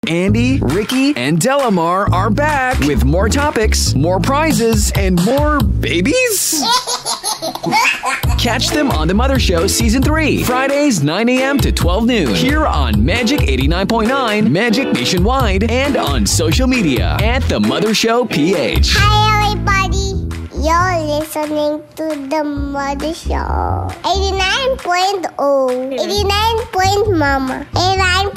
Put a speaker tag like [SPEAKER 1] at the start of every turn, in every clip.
[SPEAKER 1] Andy, Ricky, and Delamar are back with more topics, more prizes, and more babies? Catch them on The Mother Show Season 3, Fridays 9 a.m. to 12 noon, here on Magic 89.9, Magic Nationwide, and on social media at The Mother Show PH.
[SPEAKER 2] Hi, everybody. You're listening to The Mother Show. 89.0. 89 Mama. 89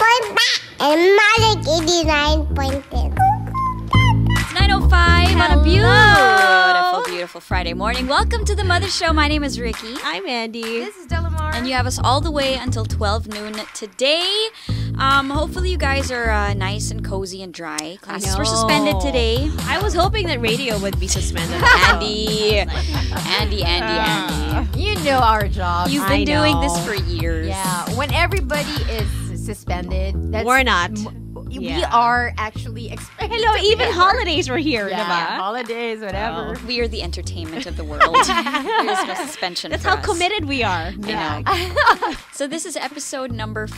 [SPEAKER 2] and Magic 89.10.
[SPEAKER 3] It's 9:05 on a beautiful Friday morning. Welcome to The Mother Show. My name is Ricky.
[SPEAKER 4] I'm Andy.
[SPEAKER 5] This is Delamar.
[SPEAKER 3] And you have us all the way until 12 noon today. Hopefully you guys are nice and cozy and dry. Classes were suspended today.
[SPEAKER 4] I was hoping that radio would be suspended.
[SPEAKER 3] Andy.
[SPEAKER 5] You know our job.
[SPEAKER 3] You've been doing this for years.
[SPEAKER 5] Yeah. When everybody is suspended,
[SPEAKER 4] we're not.
[SPEAKER 5] We are actually expected.
[SPEAKER 4] Hello, even holidays were here.
[SPEAKER 5] Yeah, holidays, whatever.
[SPEAKER 3] We are the entertainment of the world. There's no suspension.
[SPEAKER 4] That's
[SPEAKER 3] for
[SPEAKER 4] how
[SPEAKER 3] us.
[SPEAKER 4] committed we are.
[SPEAKER 3] Yeah. So this is episode number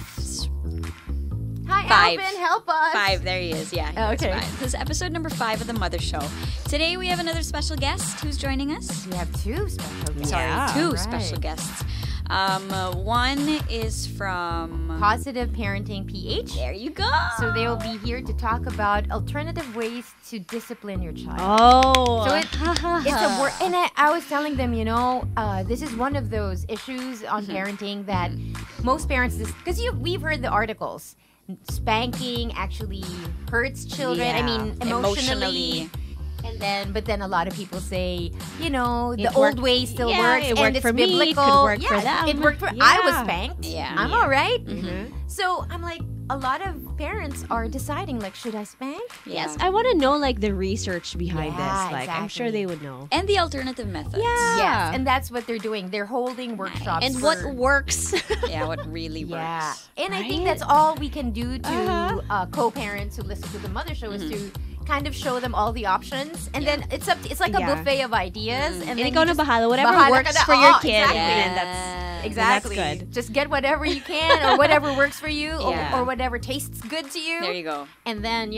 [SPEAKER 5] Hi,
[SPEAKER 3] 5.
[SPEAKER 5] Alvin, help us.
[SPEAKER 3] 5, there he is. Yeah.
[SPEAKER 5] Okay.
[SPEAKER 3] This is episode number 5 of The Mother Show. Today we have another special guest who's joining us.
[SPEAKER 5] We have 2 special guests.
[SPEAKER 3] Sorry, 2 special guests. One is from
[SPEAKER 5] Positive Parenting PH.
[SPEAKER 3] There you go.
[SPEAKER 5] So they will be here to talk about alternative ways to discipline your child.
[SPEAKER 4] Oh.
[SPEAKER 5] So it's a work, and I was telling them, this is one of those issues on parenting that most parents, because we've heard the articles, spanking actually hurts children.
[SPEAKER 3] Yeah.
[SPEAKER 5] I mean, emotionally. But then a lot of people say, the old way still works,
[SPEAKER 4] it
[SPEAKER 5] and
[SPEAKER 4] worked
[SPEAKER 5] it's
[SPEAKER 4] for
[SPEAKER 5] biblical.
[SPEAKER 4] me, it could work for them.
[SPEAKER 5] It worked for.
[SPEAKER 4] Yeah.
[SPEAKER 5] I was spanked.
[SPEAKER 3] Yeah.
[SPEAKER 5] I'm all right. So I'm like, a lot of parents are deciding, like, should I spank?
[SPEAKER 4] Yes, I want to know the research behind this. I'm
[SPEAKER 5] exactly.
[SPEAKER 4] sure they would know.
[SPEAKER 3] And the alternative methods.
[SPEAKER 5] Yes, and that's what they're doing. They're holding workshops.
[SPEAKER 4] And what works?
[SPEAKER 3] Yeah, what really works.
[SPEAKER 5] And I think that's all we can do to co-parents who listen to the Mother Show is to kind of show them all the options, and then it's like a buffet of ideas, and then
[SPEAKER 4] ikaw na bahala, whatever works for your kid. Exactly.
[SPEAKER 5] That's good. Just get whatever you can, or whatever works for you, or whatever tastes good to you.
[SPEAKER 3] There you go.
[SPEAKER 5] And then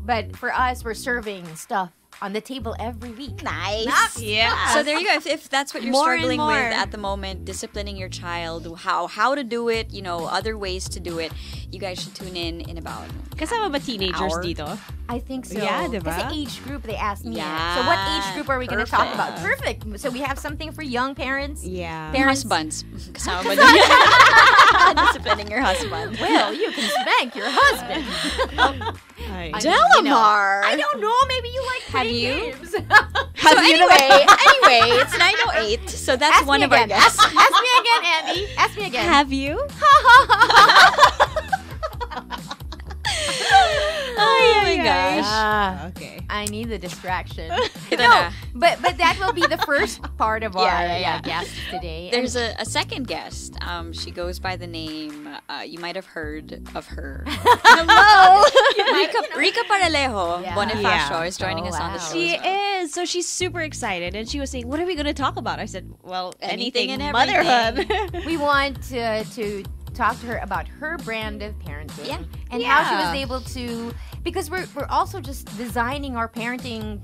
[SPEAKER 5] but for us, we're serving stuff on the table every week.
[SPEAKER 3] Nice.
[SPEAKER 4] Yeah.
[SPEAKER 3] So there you go. If that's what you're
[SPEAKER 4] More
[SPEAKER 3] struggling
[SPEAKER 4] and more.
[SPEAKER 3] with at the moment, disciplining your child, how to do it, other ways to do it, you guys should tune in about
[SPEAKER 4] Kasama ba teenagers dito?
[SPEAKER 5] I think so.
[SPEAKER 4] Yeah, diba?
[SPEAKER 5] Kasi age group, they asked me.
[SPEAKER 3] Yeah.
[SPEAKER 5] So what age group are we going to talk
[SPEAKER 3] Perfect.
[SPEAKER 5] about? Perfect. So we have something for young parents.
[SPEAKER 4] Yeah.
[SPEAKER 3] Parents. Husbands. Kasama ba dun? Disciplining your husband.
[SPEAKER 5] Well, you can spank your husband.
[SPEAKER 3] Delamar.
[SPEAKER 5] I don't know. Maybe you like playing games.
[SPEAKER 3] Anyway, it's 9:08, so that's
[SPEAKER 5] Ask
[SPEAKER 3] one
[SPEAKER 5] me
[SPEAKER 3] of our
[SPEAKER 5] again.
[SPEAKER 3] guests.
[SPEAKER 5] Ask me again, Andy. Ask me again.
[SPEAKER 4] Have you?
[SPEAKER 3] Oh my gosh.
[SPEAKER 4] Okay.
[SPEAKER 5] I need the distraction.
[SPEAKER 3] Ito
[SPEAKER 5] No,
[SPEAKER 3] na.
[SPEAKER 5] but that will be the first part of our
[SPEAKER 3] Yeah.
[SPEAKER 5] guest today.
[SPEAKER 3] There's a second guest. She goes by the name, you might have heard of her.
[SPEAKER 5] Hello.
[SPEAKER 3] Rica Peralejo-Bonifacio is joining us on the show.
[SPEAKER 4] She is. So she's super excited, and she was saying, "What are we going to talk about?" I said, "Well,
[SPEAKER 3] Anything
[SPEAKER 4] anything
[SPEAKER 3] and
[SPEAKER 4] motherhood."
[SPEAKER 5] We want to talk to her about her brand of parenting.
[SPEAKER 3] Yeah.
[SPEAKER 5] And how she was able to, because we're also just designing our parenting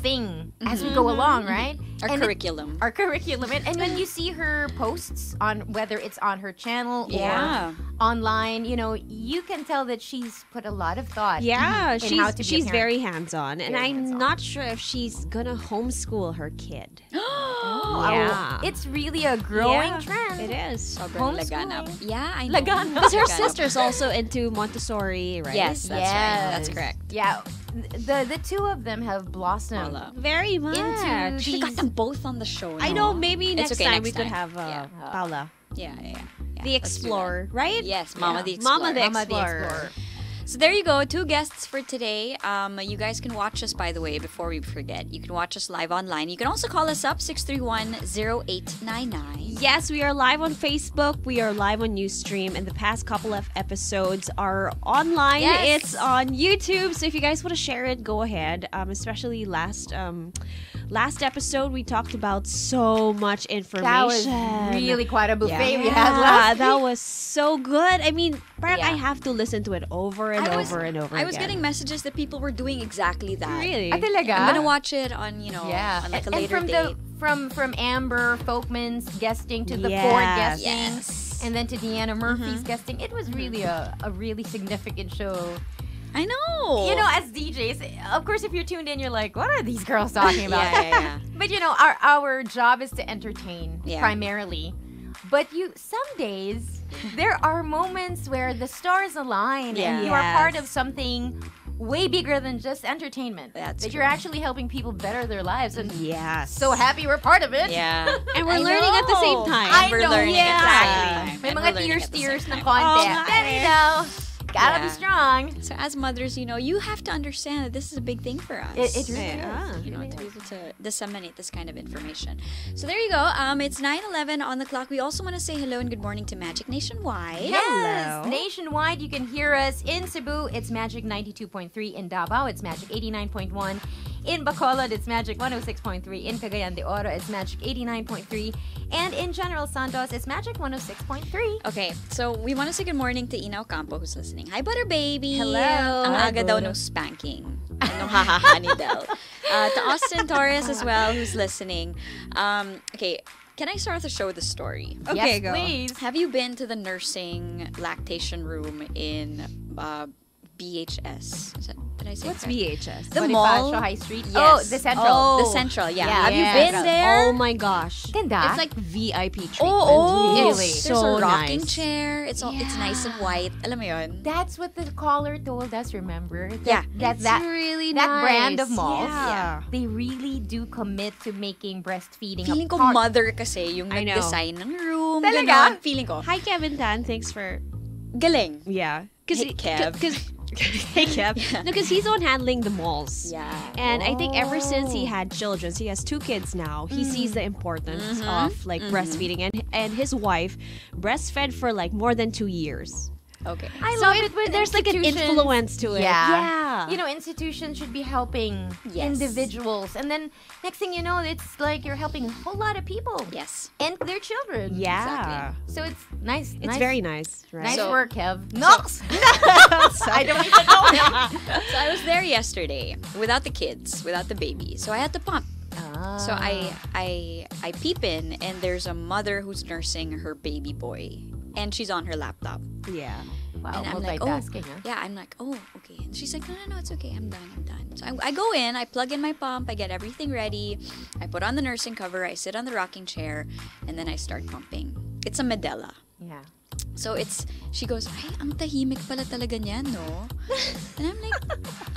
[SPEAKER 5] thing as we go along, right?
[SPEAKER 3] Our curriculum.
[SPEAKER 5] Our curriculum. And when you see her posts on, whether it's on her channel
[SPEAKER 3] Yeah.
[SPEAKER 5] or online, you can tell that she's put a lot of thought
[SPEAKER 4] Yeah,
[SPEAKER 5] in how to be a
[SPEAKER 4] she's
[SPEAKER 5] parent.
[SPEAKER 4] very hands-on, and
[SPEAKER 5] Very
[SPEAKER 4] I'm
[SPEAKER 5] hands-on.
[SPEAKER 4] not sure if she's gonna homeschool her kid.
[SPEAKER 5] Oh, it's really a growing trend.
[SPEAKER 4] It is.
[SPEAKER 3] Sobrang
[SPEAKER 5] Homeschooling.
[SPEAKER 3] laganap. Yeah, I know.
[SPEAKER 5] Laganap.
[SPEAKER 4] Because her
[SPEAKER 3] Laganap.
[SPEAKER 4] sister's also into Montessori, right?
[SPEAKER 3] Yes, that's right. That's
[SPEAKER 5] Yes.
[SPEAKER 3] correct.
[SPEAKER 5] Yeah, the two of them have blossomed.
[SPEAKER 3] Voila.
[SPEAKER 4] Very much.
[SPEAKER 5] Into
[SPEAKER 3] She got them both on the show.
[SPEAKER 4] I know. Maybe
[SPEAKER 3] It's
[SPEAKER 4] next
[SPEAKER 3] okay,
[SPEAKER 4] time
[SPEAKER 3] next
[SPEAKER 4] we could
[SPEAKER 3] time.
[SPEAKER 4] have Paula,
[SPEAKER 3] Yeah.
[SPEAKER 4] the Explorer, right?
[SPEAKER 3] Yes, Mama the Explorer.
[SPEAKER 4] Mama the
[SPEAKER 5] Mama the
[SPEAKER 4] Explorer.
[SPEAKER 5] Explorer.
[SPEAKER 3] So there you go, 2 guests for today. You guys can watch us, by the way, before we forget. You can watch us live online. You can also call us up, 631-0899.
[SPEAKER 4] Yes, we are live on Facebook. We are live on Ustream, and the past couple of episodes are online.
[SPEAKER 3] Yes.
[SPEAKER 4] It's on YouTube. So if you guys want to share it, go ahead. Especially last Last episode, we talked about so much information.
[SPEAKER 5] That was really quite a buffet
[SPEAKER 4] Yeah.
[SPEAKER 5] we had last
[SPEAKER 4] that
[SPEAKER 5] week.
[SPEAKER 4] was so good. I mean, parang
[SPEAKER 5] Yeah.
[SPEAKER 4] I have to listen to it over and over and over
[SPEAKER 3] I was
[SPEAKER 4] again.
[SPEAKER 3] getting messages that people were doing exactly that.
[SPEAKER 4] Really?
[SPEAKER 5] Ah, talaga?
[SPEAKER 3] I'm gonna watch it on,
[SPEAKER 5] Yeah.
[SPEAKER 3] on like a
[SPEAKER 5] And
[SPEAKER 3] later
[SPEAKER 5] from
[SPEAKER 3] date.
[SPEAKER 5] from Amber Folkman's guesting to the
[SPEAKER 4] Yes.
[SPEAKER 5] Ford guesting,
[SPEAKER 3] Yes.
[SPEAKER 5] and then to Deanna Murphy's guesting, it was really a really significant show.
[SPEAKER 3] I know.
[SPEAKER 5] You know, as DJs, of course, if you're tuned in, you're like, what are these girls talking about?
[SPEAKER 3] yeah.
[SPEAKER 5] But you know, our job is to entertain
[SPEAKER 3] Yeah.
[SPEAKER 5] primarily. But some days there are moments where the stars align and you are
[SPEAKER 4] Yes.
[SPEAKER 5] part of something way bigger than just entertainment.
[SPEAKER 3] That's
[SPEAKER 5] that
[SPEAKER 3] true.
[SPEAKER 5] you're actually helping people better their lives. And
[SPEAKER 4] Yes.
[SPEAKER 5] so happy we're part of it.
[SPEAKER 3] Yeah.
[SPEAKER 4] And we're
[SPEAKER 3] I
[SPEAKER 4] learning at the same
[SPEAKER 3] know.
[SPEAKER 4] time.
[SPEAKER 5] I
[SPEAKER 3] We're
[SPEAKER 5] know,
[SPEAKER 3] learning at the
[SPEAKER 5] yeah.
[SPEAKER 3] same time.
[SPEAKER 5] May
[SPEAKER 3] And
[SPEAKER 5] mga
[SPEAKER 3] we're learning at the
[SPEAKER 5] tears
[SPEAKER 3] same
[SPEAKER 5] ng
[SPEAKER 3] time.
[SPEAKER 5] konti.
[SPEAKER 4] Oh,
[SPEAKER 5] Pero daw, gotta be
[SPEAKER 3] Yeah.
[SPEAKER 5] strong.
[SPEAKER 3] So as mothers, you have to understand that this is a big thing for us.
[SPEAKER 5] It really
[SPEAKER 4] Yeah.
[SPEAKER 5] is.
[SPEAKER 3] You know, to be able to disseminate this kind of information. So there you go. It's 9:11 on the clock. We also want to say hello and good morning to Magic Nationwide.
[SPEAKER 5] Yes, nationwide you can hear us. In Cebu, it's Magic 92.3. In Davao, it's Magic 89.1. In Bacolod, it's Magic 106.3. In Cagayan de Oro, it's Magic 89.3. And in General Santos, it's Magic 106.3.
[SPEAKER 3] Okay, so we want to say good morning to Ina Ocampo who's listening. Hi, Butter Baby!
[SPEAKER 5] Hello.
[SPEAKER 3] Ang
[SPEAKER 5] Hi,
[SPEAKER 3] aga daw
[SPEAKER 5] Butter.
[SPEAKER 3] nung spanking. Nung hahaha ni Del. To Austin Torres as well who's listening. Okay, can I start the show with a story?
[SPEAKER 5] Yes,
[SPEAKER 4] Okay, go.
[SPEAKER 5] please.
[SPEAKER 3] Have you been to the nursing lactation room in BHS? Did I say
[SPEAKER 4] What's
[SPEAKER 3] correct?
[SPEAKER 4] VHS?
[SPEAKER 3] The
[SPEAKER 5] Bonifacio
[SPEAKER 3] mall?
[SPEAKER 5] High Street.
[SPEAKER 3] Yes.
[SPEAKER 5] Oh, the Central.
[SPEAKER 4] Oh.
[SPEAKER 3] The Central, yeah.
[SPEAKER 5] Yeah,
[SPEAKER 3] Have you
[SPEAKER 5] yeah.
[SPEAKER 3] been
[SPEAKER 5] Central.
[SPEAKER 3] there?
[SPEAKER 4] Oh my gosh.
[SPEAKER 5] Ganda.
[SPEAKER 4] It's like VIP treatment.
[SPEAKER 3] Oh,
[SPEAKER 5] Really?
[SPEAKER 3] There's
[SPEAKER 4] So
[SPEAKER 3] a rocking
[SPEAKER 4] nice.
[SPEAKER 3] chair. It's nice and white. Alam mo yun?
[SPEAKER 5] That's what the caller told us, remember?
[SPEAKER 3] Yeah.
[SPEAKER 5] That
[SPEAKER 4] really
[SPEAKER 5] that
[SPEAKER 4] nice.
[SPEAKER 5] brand of malls,
[SPEAKER 4] Yeah.
[SPEAKER 5] they really do commit to making breastfeeding
[SPEAKER 3] Feeling
[SPEAKER 5] a
[SPEAKER 3] ko
[SPEAKER 5] part.
[SPEAKER 3] mother kasi yung
[SPEAKER 4] I know.
[SPEAKER 3] nag-design ng room.
[SPEAKER 5] Talaga?
[SPEAKER 3] Ganon. Feeling ko.
[SPEAKER 4] Hi, Kevin Tan. Thanks for...
[SPEAKER 3] Galing.
[SPEAKER 4] Yeah.
[SPEAKER 3] Hey, Kev.
[SPEAKER 4] Hey, Kev. No, because he's the one handling the malls.
[SPEAKER 3] Yeah.
[SPEAKER 4] And I think ever since he had children, so he has 2 kids now, he sees the importance of like breastfeeding. And his wife breastfed for like more than 2 years.
[SPEAKER 3] Okay.
[SPEAKER 5] I
[SPEAKER 4] So
[SPEAKER 5] love it when
[SPEAKER 4] there's like an
[SPEAKER 5] institutions-
[SPEAKER 4] influence to it.
[SPEAKER 5] Yeah. You know, institutions should be helping
[SPEAKER 3] Yes.
[SPEAKER 5] individuals. And then next thing you know, it's like you're helping a whole lot of people.
[SPEAKER 3] Yes.
[SPEAKER 5] And their children.
[SPEAKER 4] Yeah.
[SPEAKER 3] Exactly.
[SPEAKER 5] So it's nice.
[SPEAKER 4] It's
[SPEAKER 5] nice,
[SPEAKER 4] very nice, right?
[SPEAKER 5] Nice
[SPEAKER 3] So-
[SPEAKER 5] work, Kev. Nox! I don't even know him.
[SPEAKER 3] So I was there yesterday without the kids, without the baby. So I had to pump. So I peep in and there's a mother who's nursing her baby boy. And she's on her laptop.
[SPEAKER 4] Yeah.
[SPEAKER 5] Wow,
[SPEAKER 3] And I'm like, oh,
[SPEAKER 5] multitasking, huh?
[SPEAKER 3] yeah, I'm like, oh, okay. And she's like, no, it's okay. I'm done. So I go in, I plug in my pump, I get everything ready, I put on the nursing cover, I sit on the rocking chair, and then I start pumping. It's a Medela.
[SPEAKER 5] Yeah.
[SPEAKER 3] So she goes, ay, ang tahimik pala talaga niyan, no? And I'm like,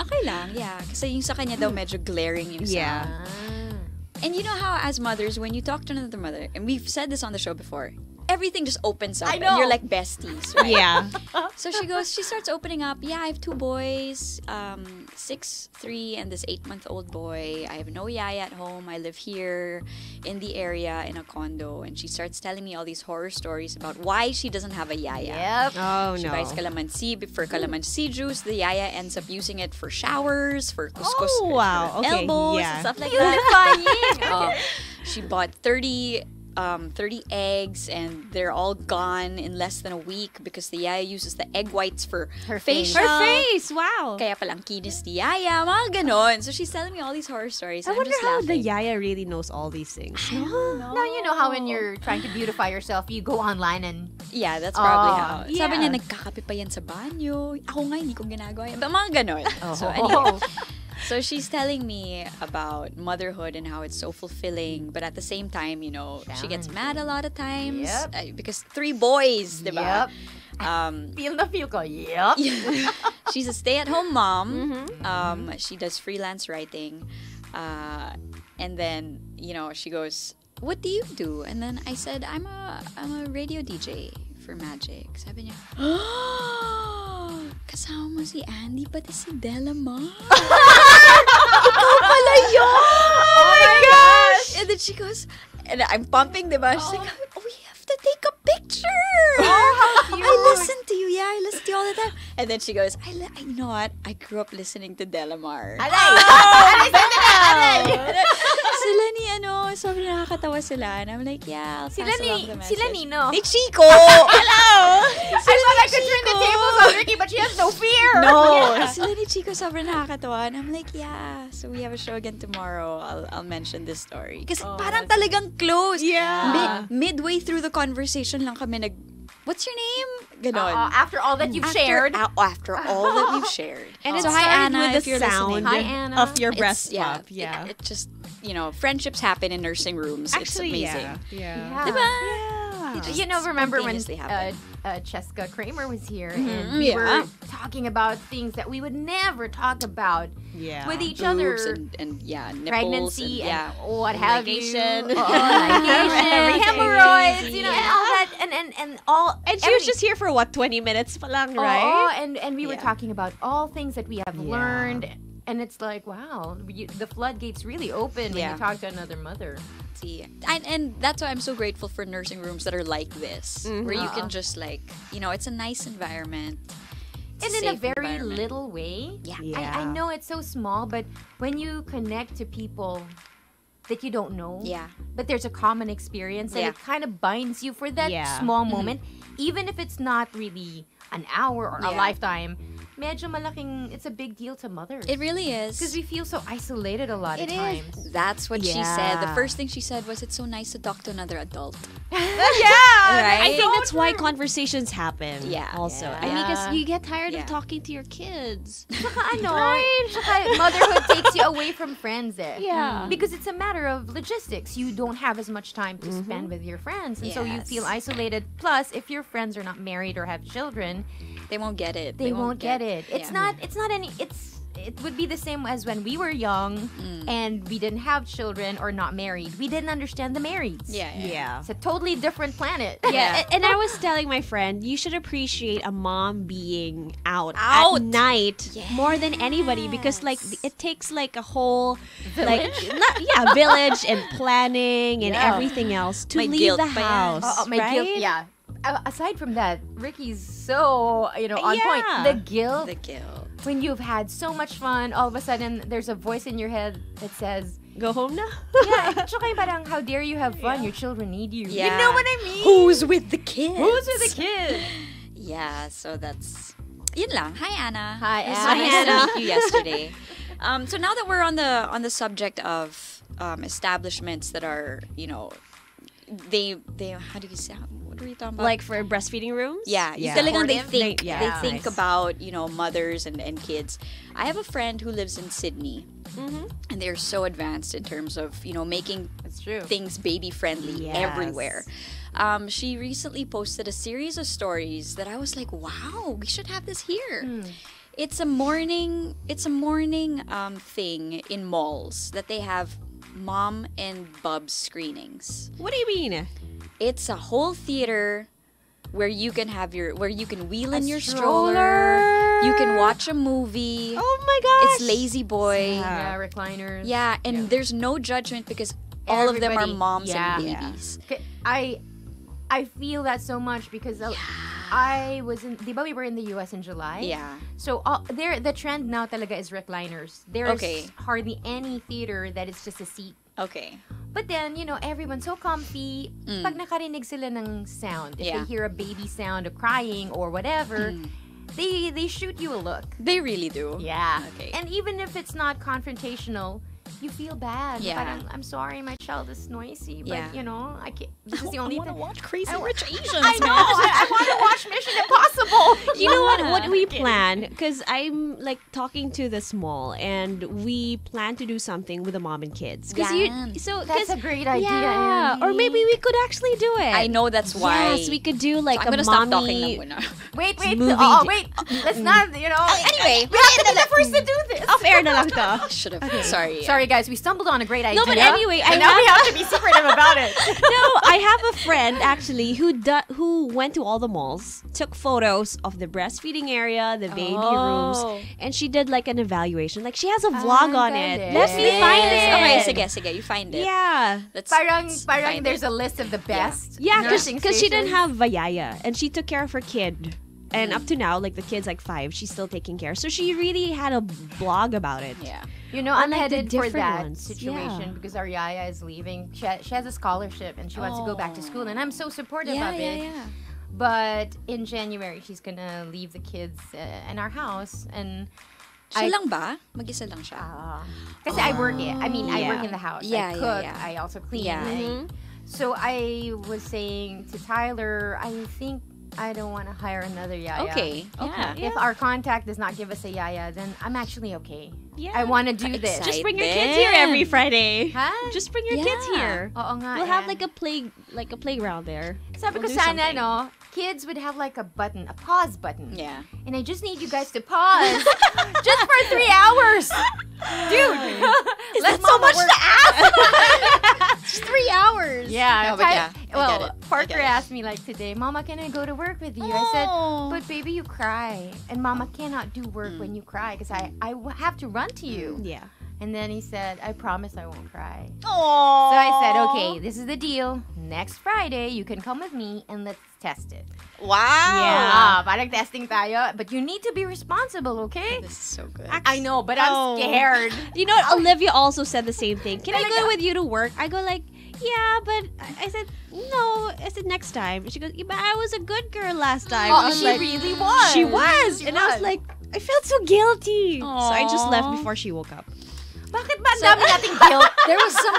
[SPEAKER 3] okay lang, yeah. Kasi yung sa kanya daw medyo glaring yung
[SPEAKER 4] Yeah.
[SPEAKER 3] sound. And you know how as mothers, when you talk to another mother, and we've said this on the show before, everything just opens up.
[SPEAKER 5] I
[SPEAKER 3] And
[SPEAKER 5] know.
[SPEAKER 3] you're like besties, right?
[SPEAKER 4] Yeah.
[SPEAKER 3] So she starts opening up. Yeah, I have 2 boys, 6, 3, and this 8-month-old boy. I have no yaya at home. I live here in the area in a condo. And she starts telling me all these horror stories about why she doesn't have a yaya.
[SPEAKER 5] Yep.
[SPEAKER 4] Oh,
[SPEAKER 3] She
[SPEAKER 4] no.
[SPEAKER 3] buys calamansi for calamansi juice. The yaya ends up using it for showers, for couscous,
[SPEAKER 4] Oh, wow.
[SPEAKER 3] for
[SPEAKER 4] Okay,
[SPEAKER 3] elbows,
[SPEAKER 4] yeah.
[SPEAKER 3] and stuff like that. Oh, she bought 30 eggs and they're all gone in less than a week because the yaya uses the egg whites for
[SPEAKER 5] Her face.
[SPEAKER 3] facial.
[SPEAKER 4] Her face, wow.
[SPEAKER 3] Kaya palang kinis ni yaya, mga ganon. So she's telling me all these horror stories.
[SPEAKER 4] I
[SPEAKER 3] and I'm
[SPEAKER 4] wonder
[SPEAKER 3] just
[SPEAKER 4] how
[SPEAKER 3] laughing.
[SPEAKER 4] the yaya really knows all these things.
[SPEAKER 5] Now you know how when you're trying to beautify yourself, you go online and
[SPEAKER 3] Yeah, that's probably how.
[SPEAKER 4] yeah.
[SPEAKER 3] Sabi niya, nagkakape pa yan sa banyo. Ako nga, hindi ko ginagawa yan. But mga ganon. So
[SPEAKER 5] Oh.
[SPEAKER 3] anyway. So she's telling me about motherhood and how it's so fulfilling, but at the same time, she gets mad a lot of times because 3 boys, diba?
[SPEAKER 5] Yep.
[SPEAKER 3] Um,
[SPEAKER 5] feel ko. Yep.
[SPEAKER 3] she's a stay-at-home mom. She does freelance writing, and then she goes, "What do you do?" And then I said, "I'm a radio DJ for Magic." Sabi niya, kasama mo si Andy pati si Delamar. Ikaw pala yun! Oh my gosh! And then she goes, and I'm pumping, diba? She's like, oh, we have to take a picture.
[SPEAKER 5] Oh, how cute.
[SPEAKER 3] I listen to you. Yeah, I listen to you all the time. And then she goes, you know what? I grew up listening to Delamar.
[SPEAKER 5] Alay!
[SPEAKER 3] So Sila ni sobrang nakakatawa sila. And I'm like, yeah, I'll pass along the message.
[SPEAKER 5] Sila Nino.
[SPEAKER 3] Ni Chico! Hello!
[SPEAKER 5] I thought I could turn the tables on Ricky, but she has no fear.
[SPEAKER 3] No! Sila ni Chico sobrang nakakatawa. And I'm like, yeah. So we have a show again tomorrow. I'll mention this story. Kasi parang talagang close.
[SPEAKER 4] Yeah.
[SPEAKER 3] Midway through the conversation lang kami what's your name? Ganon.
[SPEAKER 5] After all that you've shared.
[SPEAKER 3] After all that we've shared.
[SPEAKER 4] And it
[SPEAKER 3] so hi
[SPEAKER 4] started
[SPEAKER 3] Anna,
[SPEAKER 4] with
[SPEAKER 3] if
[SPEAKER 4] the
[SPEAKER 3] you're listening.
[SPEAKER 4] sound
[SPEAKER 5] Hi, Anna.
[SPEAKER 4] of your breast
[SPEAKER 3] Yeah.
[SPEAKER 4] pump. Yeah.
[SPEAKER 3] It just, friendships happen in nursing rooms.
[SPEAKER 4] Actually,
[SPEAKER 3] it's amazing.
[SPEAKER 4] yeah.
[SPEAKER 3] Diba?
[SPEAKER 5] Remember when
[SPEAKER 3] Spontaneously happen.
[SPEAKER 5] Cheska Kramer was here and we were talking about things that we would never talk about with each other.
[SPEAKER 3] Boobs and nipples.
[SPEAKER 5] Pregnancy
[SPEAKER 3] and
[SPEAKER 5] what have you.
[SPEAKER 4] Ligation.
[SPEAKER 5] Ligation, hemorrhoids, and all that.
[SPEAKER 4] And she was just here for 20 minutes pa lang, right?
[SPEAKER 5] And we were talking about all things that we have learned. And it's like, wow, the floodgates really open when you talk to another mother.
[SPEAKER 3] And that's why I'm so grateful for nursing rooms that are like this, where you can just it's a nice environment.
[SPEAKER 5] And in a very little way.
[SPEAKER 3] Yeah.
[SPEAKER 5] I know it's so small, but when you connect to people that you don't know, but there's a common experience, and it kind of binds you for that small moment, even if it's not really an hour or a lifetime. Medyo malaking, it's a big deal to mothers.
[SPEAKER 3] It really is.
[SPEAKER 5] Because we feel so isolated a lot of times.
[SPEAKER 3] That's what she said. The first thing she said was, it's so nice to talk to another adult.
[SPEAKER 5] Right?
[SPEAKER 4] I think that's why conversations happen.
[SPEAKER 3] Yeah.
[SPEAKER 4] Also.
[SPEAKER 5] Yeah.
[SPEAKER 4] I mean, because you get tired of talking to your kids.
[SPEAKER 5] Tsaka motherhood takes you away from friends
[SPEAKER 4] Yeah.
[SPEAKER 5] because it's a matter of logistics. You don't have as much time to spend with your friends, and so you feel isolated. Plus, if your friends are not married or have children,
[SPEAKER 3] they won't get it.
[SPEAKER 5] They won't get it. It's not any. It would be the same as when we were young and we didn't have children or not married. We didn't understand the marrieds.
[SPEAKER 4] Yeah.
[SPEAKER 5] It's a totally different planet.
[SPEAKER 4] Yeah, and I was telling my friend, you should appreciate a mom being out at night more than anybody, because it takes a whole village and planning and everything else to leave the house.
[SPEAKER 5] My
[SPEAKER 4] right?
[SPEAKER 5] guilt. Yeah. Aside from that, Ricky's so on point. The guilt. When you've had so much fun, all of a sudden there's a voice in your head that says,
[SPEAKER 4] "Go home now."
[SPEAKER 5] Yeah, tsaka parang, how dare you have fun? Your children need you.
[SPEAKER 3] Yeah.
[SPEAKER 5] You know what I mean?
[SPEAKER 3] Who's with the kids?
[SPEAKER 5] Yeah,
[SPEAKER 3] so that's yun lang. Hi Anna.
[SPEAKER 5] Hi,
[SPEAKER 3] It was
[SPEAKER 5] Anna.
[SPEAKER 3] so nice to meet you yesterday. So now that we're on the subject of establishments that are, they how do you say, what are we talking about?
[SPEAKER 4] Like for breastfeeding rooms?
[SPEAKER 3] Yeah. Talagang they think
[SPEAKER 4] They-
[SPEAKER 3] think about, mothers and kids. I have a friend who lives in Sydney. And they're so advanced in terms of, making things baby friendly everywhere. She recently posted a series of stories that I was like, wow, we should have this here. It's a morning thing in malls that they have mom and bub screenings.
[SPEAKER 4] What do you mean?
[SPEAKER 3] It's a whole theater where you can wheel in your
[SPEAKER 5] stroller.
[SPEAKER 3] stroller. You can watch a movie.
[SPEAKER 4] Oh my gosh.
[SPEAKER 3] It's Lazy Boy.
[SPEAKER 5] Yeah, recliners.
[SPEAKER 3] Yeah, and there's no judgment because all of them are
[SPEAKER 5] Everybody-
[SPEAKER 3] moms
[SPEAKER 5] yeah.
[SPEAKER 3] and babies.
[SPEAKER 5] I feel that so much because I was in, di ba we were in the US in July?
[SPEAKER 3] Yeah.
[SPEAKER 5] So the trend now talaga is recliners. There's
[SPEAKER 3] Okay.
[SPEAKER 5] hardly any theater that is just a seat.
[SPEAKER 3] Okay.
[SPEAKER 5] But then, everyone's so comfy. Pag nakarinig sila ng sound, if they hear a baby sound of crying or whatever, they shoot you a look.
[SPEAKER 3] They really do.
[SPEAKER 5] Yeah.
[SPEAKER 3] Okay.
[SPEAKER 5] And even if it's not confrontational, you feel bad.
[SPEAKER 3] Yeah.
[SPEAKER 5] Parang, I'm sorry, my child is noisy, but
[SPEAKER 3] Yeah.
[SPEAKER 5] I can't. This is the only thing.
[SPEAKER 3] watch Crazy
[SPEAKER 5] Rich
[SPEAKER 3] Asians.
[SPEAKER 5] I know. I want to watch Mission Impossible.
[SPEAKER 4] You know what we plan? Because I'm talking to the small, and we plan to do something with the mom and kids.
[SPEAKER 3] Yan.
[SPEAKER 5] That's a great idea.
[SPEAKER 4] Yeah,
[SPEAKER 5] Annie.
[SPEAKER 4] or maybe we could actually do it.
[SPEAKER 3] I know that's why.
[SPEAKER 4] Yes, we could do
[SPEAKER 3] So I'm
[SPEAKER 4] a
[SPEAKER 3] gonna stop talking
[SPEAKER 4] mommy.
[SPEAKER 3] na muna.
[SPEAKER 5] Wait.
[SPEAKER 4] movie
[SPEAKER 5] Wait. Let's not.
[SPEAKER 3] Anyway,
[SPEAKER 5] we have to be the first to do this.
[SPEAKER 4] Off air na lang to.
[SPEAKER 3] Should have. Sorry.
[SPEAKER 5] Sorry, guys. We stumbled on a great idea.
[SPEAKER 4] No, but anyway,
[SPEAKER 5] and now we have to be secretive about it.
[SPEAKER 4] No, I have a friend actually who went to all the malls, took photos of the breastfeeding area, the baby rooms, and she did an evaluation. She has a vlog on it.
[SPEAKER 5] galing.
[SPEAKER 4] Let me find it.
[SPEAKER 3] Okay, sige, you find it.
[SPEAKER 4] Yeah.
[SPEAKER 5] Parang
[SPEAKER 3] find
[SPEAKER 5] there's
[SPEAKER 3] it.
[SPEAKER 5] a list of the best.
[SPEAKER 4] Yeah,
[SPEAKER 5] nursing
[SPEAKER 4] because she didn't
[SPEAKER 5] stations.
[SPEAKER 4] have Vayaya, and she took care of her kid. And up to now, the kid's 5, she's still taking care. So she really had a blog about it.
[SPEAKER 3] Yeah.
[SPEAKER 5] You know, I'm
[SPEAKER 4] Unlike the
[SPEAKER 5] headed for
[SPEAKER 4] different
[SPEAKER 5] that
[SPEAKER 4] ones.
[SPEAKER 5] situation
[SPEAKER 4] Yeah.
[SPEAKER 5] because our yaya is leaving. She has a scholarship and she wants to go back to school, and I'm so supportive of it. But in January, she's gonna leave the kids in our house, and
[SPEAKER 3] Siya lang ba? Mag-isa lang siya.
[SPEAKER 5] kasi I work it. I mean, I work in the house.
[SPEAKER 3] Yeah,
[SPEAKER 5] I
[SPEAKER 3] yeah,
[SPEAKER 5] cook.
[SPEAKER 3] yeah.
[SPEAKER 5] I also clean.
[SPEAKER 3] Yeah.
[SPEAKER 5] So I was saying to Tyler, I think I don't want to hire another yaya.
[SPEAKER 3] Okay. Yeah.
[SPEAKER 5] If our contact does not give us a yaya, then I'm actually okay.
[SPEAKER 4] Yeah.
[SPEAKER 5] I want to do this.
[SPEAKER 3] Excited.
[SPEAKER 4] Just bring your kids here every Friday.
[SPEAKER 5] Huh?
[SPEAKER 4] Just bring your kids
[SPEAKER 3] Yeah.
[SPEAKER 4] here.
[SPEAKER 5] Oo nga
[SPEAKER 4] We'll have
[SPEAKER 5] eh.
[SPEAKER 4] like a playground there.
[SPEAKER 5] Sabi ko
[SPEAKER 4] We'll do
[SPEAKER 5] sana,
[SPEAKER 4] something.
[SPEAKER 5] no, kids would have like a button, a pause button.
[SPEAKER 3] Yeah.
[SPEAKER 5] And I just need you guys to pause just for 3 hours. Dude, let's so much to ask.
[SPEAKER 4] Just 3 hours.
[SPEAKER 5] Yeah.
[SPEAKER 3] No, but yeah, I
[SPEAKER 5] well,
[SPEAKER 3] get it.
[SPEAKER 5] Parker asked me like today, Mama, can I go to work with you? I said, but baby, you cry. And Mama cannot do work when you cry because I have to run to you.
[SPEAKER 4] Yeah.
[SPEAKER 5] And then he said, I promise I won't cry.
[SPEAKER 4] Oh.
[SPEAKER 5] So I said, okay, this is the deal. Next Friday, you can come with me and let's test it.
[SPEAKER 3] Wow.
[SPEAKER 5] Yeah, parang testing tayo. But you need to be responsible, okay?
[SPEAKER 3] This is so good.
[SPEAKER 5] I know, but I'm scared.
[SPEAKER 4] You know what? Olivia also said the same thing. Can I go with you to work? I go like, yeah, but I said, no. I said, next time. She goes, yeah, but I was a good girl last time. I
[SPEAKER 5] Oh,
[SPEAKER 4] was
[SPEAKER 5] she
[SPEAKER 4] like,
[SPEAKER 5] really was.
[SPEAKER 4] She was.
[SPEAKER 5] She
[SPEAKER 4] And I was like, I felt so guilty. So I just left before she woke up.
[SPEAKER 5] Bakit ba ang dami nating guilt?
[SPEAKER 3] There was some...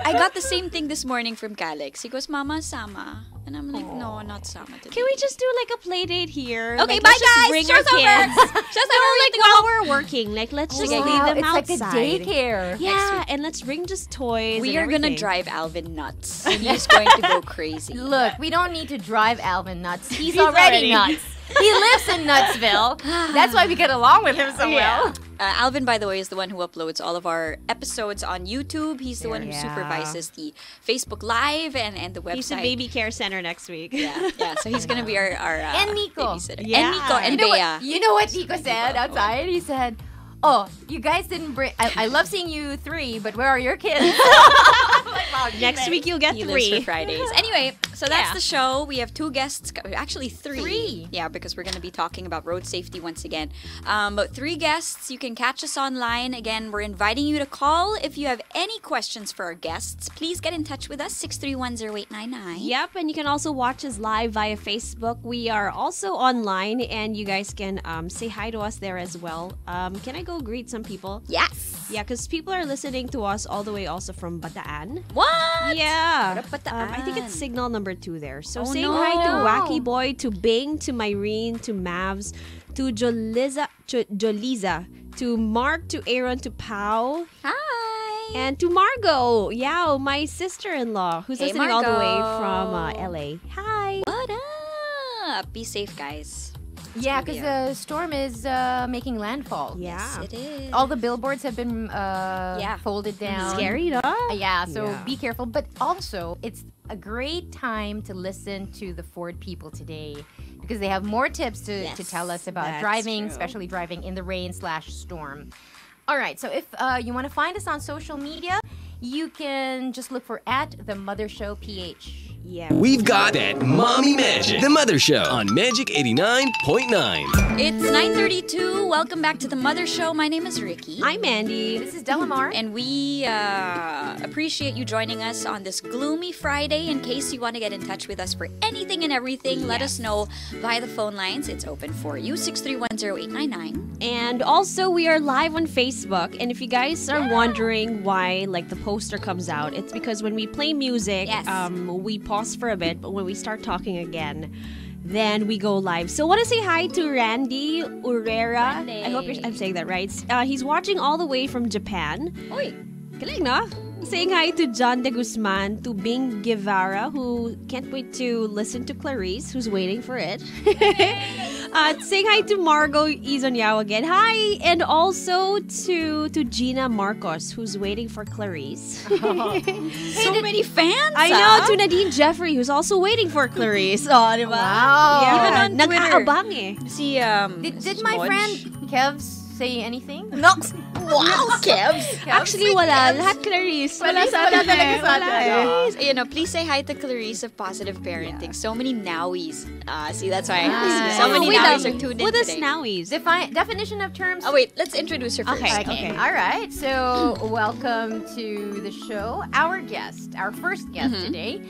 [SPEAKER 3] I got the same thing this morning from Calix. He goes, Mama, sama. And I'm like, no, not sama today.
[SPEAKER 4] Can we just do like a play date here?
[SPEAKER 3] Okay,
[SPEAKER 4] like,
[SPEAKER 3] bye
[SPEAKER 4] let's just
[SPEAKER 3] guys.
[SPEAKER 4] bring
[SPEAKER 3] Show's
[SPEAKER 4] our kids.
[SPEAKER 3] Just
[SPEAKER 4] No, like while we're working. Like let's just leave them
[SPEAKER 5] it's
[SPEAKER 4] outside.
[SPEAKER 5] like a daycare.
[SPEAKER 4] Yeah, and let's bring just toys.
[SPEAKER 3] We
[SPEAKER 4] and
[SPEAKER 3] are gonna
[SPEAKER 4] everything.
[SPEAKER 3] drive Alvin nuts. He's going to go crazy.
[SPEAKER 5] Look, we don't need to drive Alvin nuts. He's
[SPEAKER 4] already-
[SPEAKER 5] already nuts. He lives in Nutsville. That's why we get along with him so well.
[SPEAKER 3] Alvin, by the way, is the one who uploads all of our episodes on YouTube. He's the one who
[SPEAKER 4] Yeah.
[SPEAKER 3] supervises the Facebook Live and the website.
[SPEAKER 4] He's the baby care center next week.
[SPEAKER 3] Yeah. So he's gonna be our
[SPEAKER 5] And Nico.
[SPEAKER 3] babysitter.
[SPEAKER 4] Yeah.
[SPEAKER 3] And Nico and
[SPEAKER 5] You know
[SPEAKER 3] Bea.
[SPEAKER 5] You know what Nico said outside? He said, oh, you guys didn't bring... I love seeing you 3, but where are your kids?
[SPEAKER 4] Next week you'll get
[SPEAKER 3] He lives
[SPEAKER 4] 3.
[SPEAKER 3] for Fridays. Anyway, so that's
[SPEAKER 4] Yeah.
[SPEAKER 3] the show. We have 2 guests, actually 3.
[SPEAKER 5] 3.
[SPEAKER 3] Yeah, because we're going to be talking about road safety once again. But 3 guests. You can catch us online. Again, we're inviting you to call. If you have any questions for our guests, please get in touch with us, 631-0899.
[SPEAKER 4] Yep, and you can also watch us live via Facebook. We are also online, and you guys can say hi to us there as well. Can I go greet some people?
[SPEAKER 3] Yes.
[SPEAKER 4] Yeah, because people are listening to us all the way also from Bataan.
[SPEAKER 3] What?
[SPEAKER 4] Yeah.
[SPEAKER 3] Bataan?
[SPEAKER 4] I think it's signal number 2 there. So
[SPEAKER 3] Oh,
[SPEAKER 4] saying
[SPEAKER 3] no.
[SPEAKER 4] hi to Wacky Boy, to Bing, to Myrene, to Mavs, to Joliza, to Mark, to Aaron, to Pau,
[SPEAKER 3] Hi.
[SPEAKER 4] and to Margot. Yeah, my sister-in-law, who's
[SPEAKER 3] Hey,
[SPEAKER 4] listening all the way
[SPEAKER 3] Margot.
[SPEAKER 4] from LA. Hi.
[SPEAKER 3] What up? Be safe, guys.
[SPEAKER 5] Yeah,
[SPEAKER 3] gonna be
[SPEAKER 5] because the storm is making landfall.
[SPEAKER 4] Yeah.
[SPEAKER 3] It is.
[SPEAKER 5] All the billboards have been folded down.
[SPEAKER 4] Scary, no?
[SPEAKER 5] Yeah, so
[SPEAKER 4] Yeah.
[SPEAKER 5] be careful. But also, it's a great time to listen to the Ford people today because they have more tips to tell us about
[SPEAKER 4] that's
[SPEAKER 5] driving,
[SPEAKER 4] true.
[SPEAKER 5] especially driving in the rain/storm. All right, so if you want to find us on social media, you can just look for @TheMotherShowPH.
[SPEAKER 4] Yeah.
[SPEAKER 1] We've got that mommy magic. The Mother Show on Magic 89.9.
[SPEAKER 3] It's 9:32. Welcome back to the Mother Show. My name is Ricky.
[SPEAKER 4] I'm Mandy.
[SPEAKER 5] This is Delamar.
[SPEAKER 3] And we appreciate you joining us on this gloomy Friday. In case you want to get in touch with us for anything and everything, let us know via the phone lines. It's open for you, 631-0899.
[SPEAKER 4] And also, we are live on Facebook. And if you guys are wondering why, like, the poster comes out, it's because when we play music,
[SPEAKER 3] Yes.
[SPEAKER 4] we pause for a bit, but when we start talking again, then we go live. So I want to say hi to Randy Urera.
[SPEAKER 3] Randy.
[SPEAKER 4] I hope I'm saying that right. He's watching all the way from Japan.
[SPEAKER 3] Oy.
[SPEAKER 4] Galing, no? Saying hi to John De Guzman, to Bing Guevara, who can't wait to listen to Clarice, who's waiting for it. Saying hi to Margot Izonyao again. Hi! And also to Gina Marcos, who's waiting for Clarice.
[SPEAKER 3] So many fans,
[SPEAKER 4] I know, to Nadine Jeffrey, who's also waiting for Clarice. Oh, di ba?
[SPEAKER 5] Wow.
[SPEAKER 4] Yeah.
[SPEAKER 3] Even on Twitter.
[SPEAKER 4] Nag-aabang eh.
[SPEAKER 3] Si,
[SPEAKER 5] Did my
[SPEAKER 3] Smudge.
[SPEAKER 5] friend Kev say anything? No.
[SPEAKER 3] Wow, Kebs.
[SPEAKER 4] Actually, wala. Lahat Clarice.
[SPEAKER 5] Wala talaga sa atin.
[SPEAKER 3] You know, please say hi to Clarice of Positive Parenting. So many nowies. See, that's why I asked. So many nowies are tuned in
[SPEAKER 4] What is
[SPEAKER 3] today.
[SPEAKER 4] nowies?
[SPEAKER 5] Definition of terms.
[SPEAKER 3] Oh, wait. Let's introduce her first.
[SPEAKER 4] Okay.
[SPEAKER 5] All right. So, welcome to the show. Our guest, our first guest today,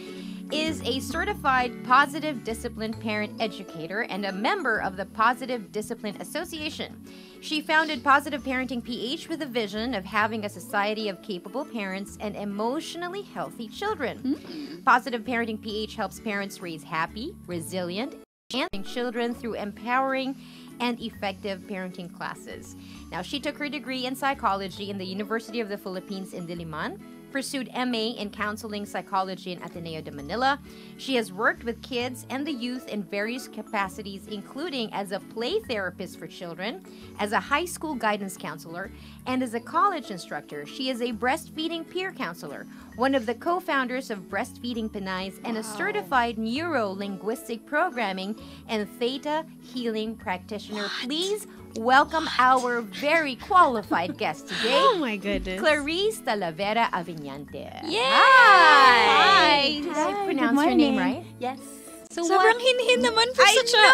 [SPEAKER 5] is a certified positive discipline parent educator and a member of the Positive Discipline Association. She founded Positive Parenting PH with a vision of having a society of capable parents and emotionally healthy children. Positive Parenting PH helps parents raise happy, resilient, and children through empowering and effective parenting classes. Now, she took her degree in psychology in the University of the Philippines in Diliman, pursued MA in counseling psychology in Ateneo de Manila. She has worked with kids and the youth in various capacities, including as a play therapist for children, as a high school guidance counselor, and as a college instructor. She is a breastfeeding peer counselor, one of the co-founders of Breastfeeding Pinay, and a certified neuro-linguistic programming and theta healing practitioner. Please welcome our very qualified guest today.
[SPEAKER 4] Oh my goodness.
[SPEAKER 5] Clarice Aviñante.
[SPEAKER 3] Yay!
[SPEAKER 4] Hi.
[SPEAKER 5] Did I pronounce your name right?
[SPEAKER 6] Yes.
[SPEAKER 4] So
[SPEAKER 3] Sobrang hinhin naman for such a...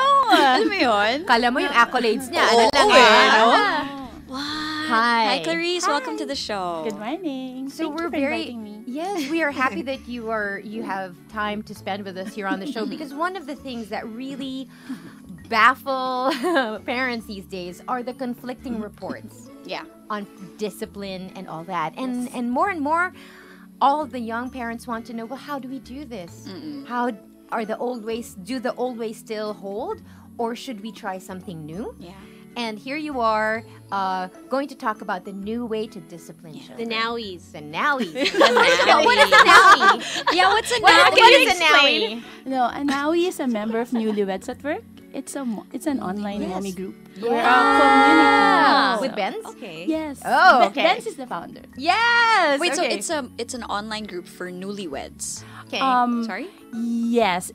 [SPEAKER 3] Alam mo yun?
[SPEAKER 5] Kala mo yung accolades niya.
[SPEAKER 3] Oo,
[SPEAKER 5] Ano lang
[SPEAKER 3] Wow.
[SPEAKER 5] Hi.
[SPEAKER 3] Hi, Clarice. Welcome to the show.
[SPEAKER 6] Good morning.
[SPEAKER 5] So
[SPEAKER 6] Thank
[SPEAKER 5] we're
[SPEAKER 6] you for
[SPEAKER 5] very
[SPEAKER 6] inviting me.
[SPEAKER 5] yes, we are happy that you have time to spend with us here on the show, because one of the things that really baffle parents these days are the conflicting reports
[SPEAKER 3] Yeah.
[SPEAKER 5] on discipline and all that. And more all the young parents want to know, well, how do we do this? How are the old ways still hold, or should we try something new?
[SPEAKER 3] Yeah.
[SPEAKER 5] And here you are, going to talk about the new way to discipline
[SPEAKER 4] The
[SPEAKER 5] children.
[SPEAKER 4] nowies.
[SPEAKER 5] The nowies.
[SPEAKER 3] What
[SPEAKER 5] is a nowie?
[SPEAKER 3] Yeah, what's a
[SPEAKER 5] What
[SPEAKER 3] nowie?
[SPEAKER 5] is a nowie?
[SPEAKER 6] No, a Naui is a member of Newlyweds at Work. It's an online mommy group. We're a
[SPEAKER 5] Wow.
[SPEAKER 6] community.
[SPEAKER 5] With Benz?
[SPEAKER 4] Okay.
[SPEAKER 6] Yes.
[SPEAKER 5] Oh, okay.
[SPEAKER 6] Benz is the founder.
[SPEAKER 5] Yes.
[SPEAKER 3] Wait,
[SPEAKER 5] okay.
[SPEAKER 3] so it's an online group for newlyweds.
[SPEAKER 5] okay.
[SPEAKER 3] Sorry?
[SPEAKER 6] Yes,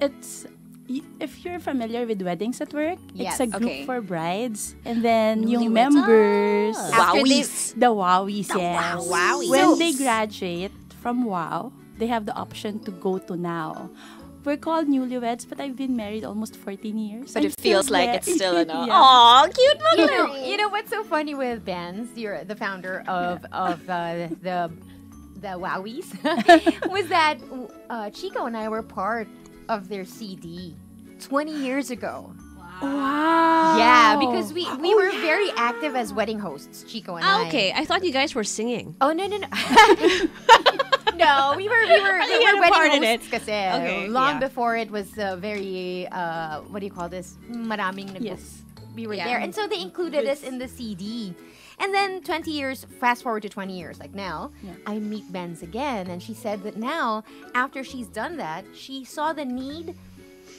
[SPEAKER 6] if you're familiar with Weddings at Work,
[SPEAKER 5] Yes.
[SPEAKER 6] it's a group
[SPEAKER 3] Okay.
[SPEAKER 6] for brides, and then yung
[SPEAKER 3] Newlyweds.
[SPEAKER 6] members,
[SPEAKER 5] After they-
[SPEAKER 3] Wowies.
[SPEAKER 6] the wowies, yes.
[SPEAKER 3] wowies.
[SPEAKER 6] When
[SPEAKER 5] So-
[SPEAKER 6] they graduate from WOW, they have the option to go to NOW. We're called Newlyweds, but I've been married almost 14 years.
[SPEAKER 3] But
[SPEAKER 6] I'm
[SPEAKER 3] it feels
[SPEAKER 6] still
[SPEAKER 3] like
[SPEAKER 6] there.
[SPEAKER 3] it's still a no.
[SPEAKER 6] Yeah.
[SPEAKER 3] Aw, cute mga
[SPEAKER 5] you know what's so funny with Benz? You're the founder of the Wowies. Was that Chico and I were part of their CD 20 years ago.
[SPEAKER 6] Wow.
[SPEAKER 5] Yeah, because we were very active as wedding hosts, Chico and I.
[SPEAKER 4] Okay, I thought you guys were singing.
[SPEAKER 5] Oh no. No, we were wedding hosts kasi
[SPEAKER 4] Okay,
[SPEAKER 5] long
[SPEAKER 4] yeah.
[SPEAKER 5] before it was very what do you call this? Maraming
[SPEAKER 6] Yes.
[SPEAKER 5] we were
[SPEAKER 3] Yeah.
[SPEAKER 5] there, and so they included us in the CD. And then 20 years, fast forward to 20 years, like now, I meet Benz again, and she said that now, after she's done that, she saw the need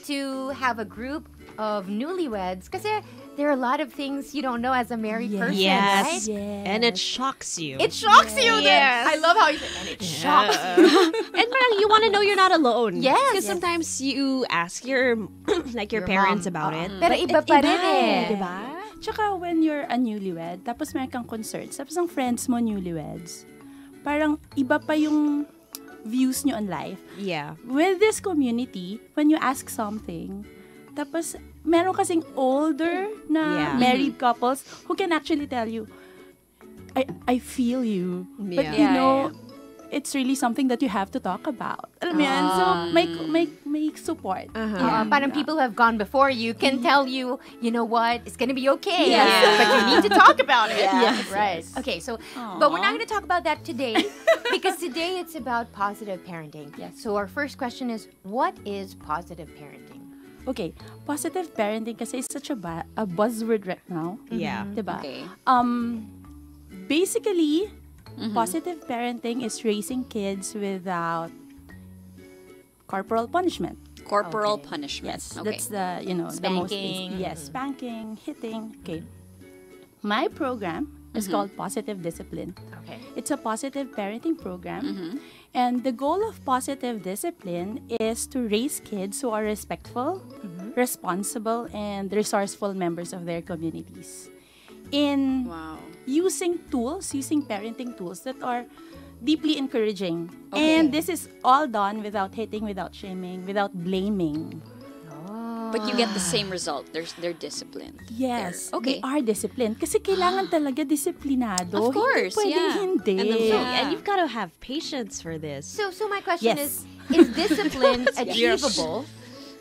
[SPEAKER 5] to have a group of newlyweds, because there are a lot of things you don't know as a married person,
[SPEAKER 4] Yes.
[SPEAKER 5] right?
[SPEAKER 6] Yes.
[SPEAKER 4] And it shocks you.
[SPEAKER 5] It shocks you.
[SPEAKER 4] Yes.
[SPEAKER 5] I love how you said, and it shocks you.
[SPEAKER 4] And parang you want to know you're not alone.
[SPEAKER 5] Yes.
[SPEAKER 4] Because sometimes you ask your your
[SPEAKER 5] Your
[SPEAKER 4] parents
[SPEAKER 5] mom.
[SPEAKER 4] about it.
[SPEAKER 5] Pero iba pa rin eh.
[SPEAKER 6] Diba? Tsaka when you're a newlywed, tapos meron kang concerts, tapos ang friends mo newlyweds, parang iba pa yung views nyo on life.
[SPEAKER 4] Yeah.
[SPEAKER 6] With this community, when you ask something, tapos meron kasing older na
[SPEAKER 4] Yeah.
[SPEAKER 6] married couples who can actually tell you, I feel you. But
[SPEAKER 4] Yeah.
[SPEAKER 6] you know, it's really something that you have to talk about. Alam mo yan? So, make support.
[SPEAKER 5] Parang people who have gone before you can tell you, you know what, it's gonna be okay.
[SPEAKER 6] Yes.
[SPEAKER 5] But you need to talk about it.
[SPEAKER 6] Yes.
[SPEAKER 5] Right. Okay, so, but we're not gonna talk about that today, because today it's about positive parenting.
[SPEAKER 6] Yes.
[SPEAKER 5] So our first question is, what is positive parenting?
[SPEAKER 6] Okay, positive parenting kasi is such a buzzword right now.
[SPEAKER 4] Yeah.
[SPEAKER 6] Diba?
[SPEAKER 3] Okay.
[SPEAKER 6] Basically, positive parenting is raising kids without corporal punishment.
[SPEAKER 3] Corporal punishment.
[SPEAKER 6] Yes,
[SPEAKER 3] Okay.
[SPEAKER 6] that's the the most
[SPEAKER 5] Spanking.
[SPEAKER 6] yes, spanking, hitting. Okay, my program is called Positive Discipline.
[SPEAKER 5] Okay.
[SPEAKER 6] It's a positive parenting program, and the goal of positive discipline is to raise kids who are respectful, responsible, and resourceful members of their communities.
[SPEAKER 3] Wow.
[SPEAKER 6] using parenting tools that are deeply encouraging.
[SPEAKER 3] Okay.
[SPEAKER 6] And this is all done without hitting, without shaming, without blaming.
[SPEAKER 3] But you get the same result. They're disciplined.
[SPEAKER 6] Yes,
[SPEAKER 3] They're- okay.
[SPEAKER 6] they are disciplined. Kasi kailangan talaga disiplinado.
[SPEAKER 3] Of course,
[SPEAKER 6] Hindi pwedeng
[SPEAKER 3] yeah.
[SPEAKER 6] hindi.
[SPEAKER 3] And the-
[SPEAKER 4] Yeah, and you've got to have patience for this.
[SPEAKER 5] So my question
[SPEAKER 6] Yes.
[SPEAKER 5] is discipline achievable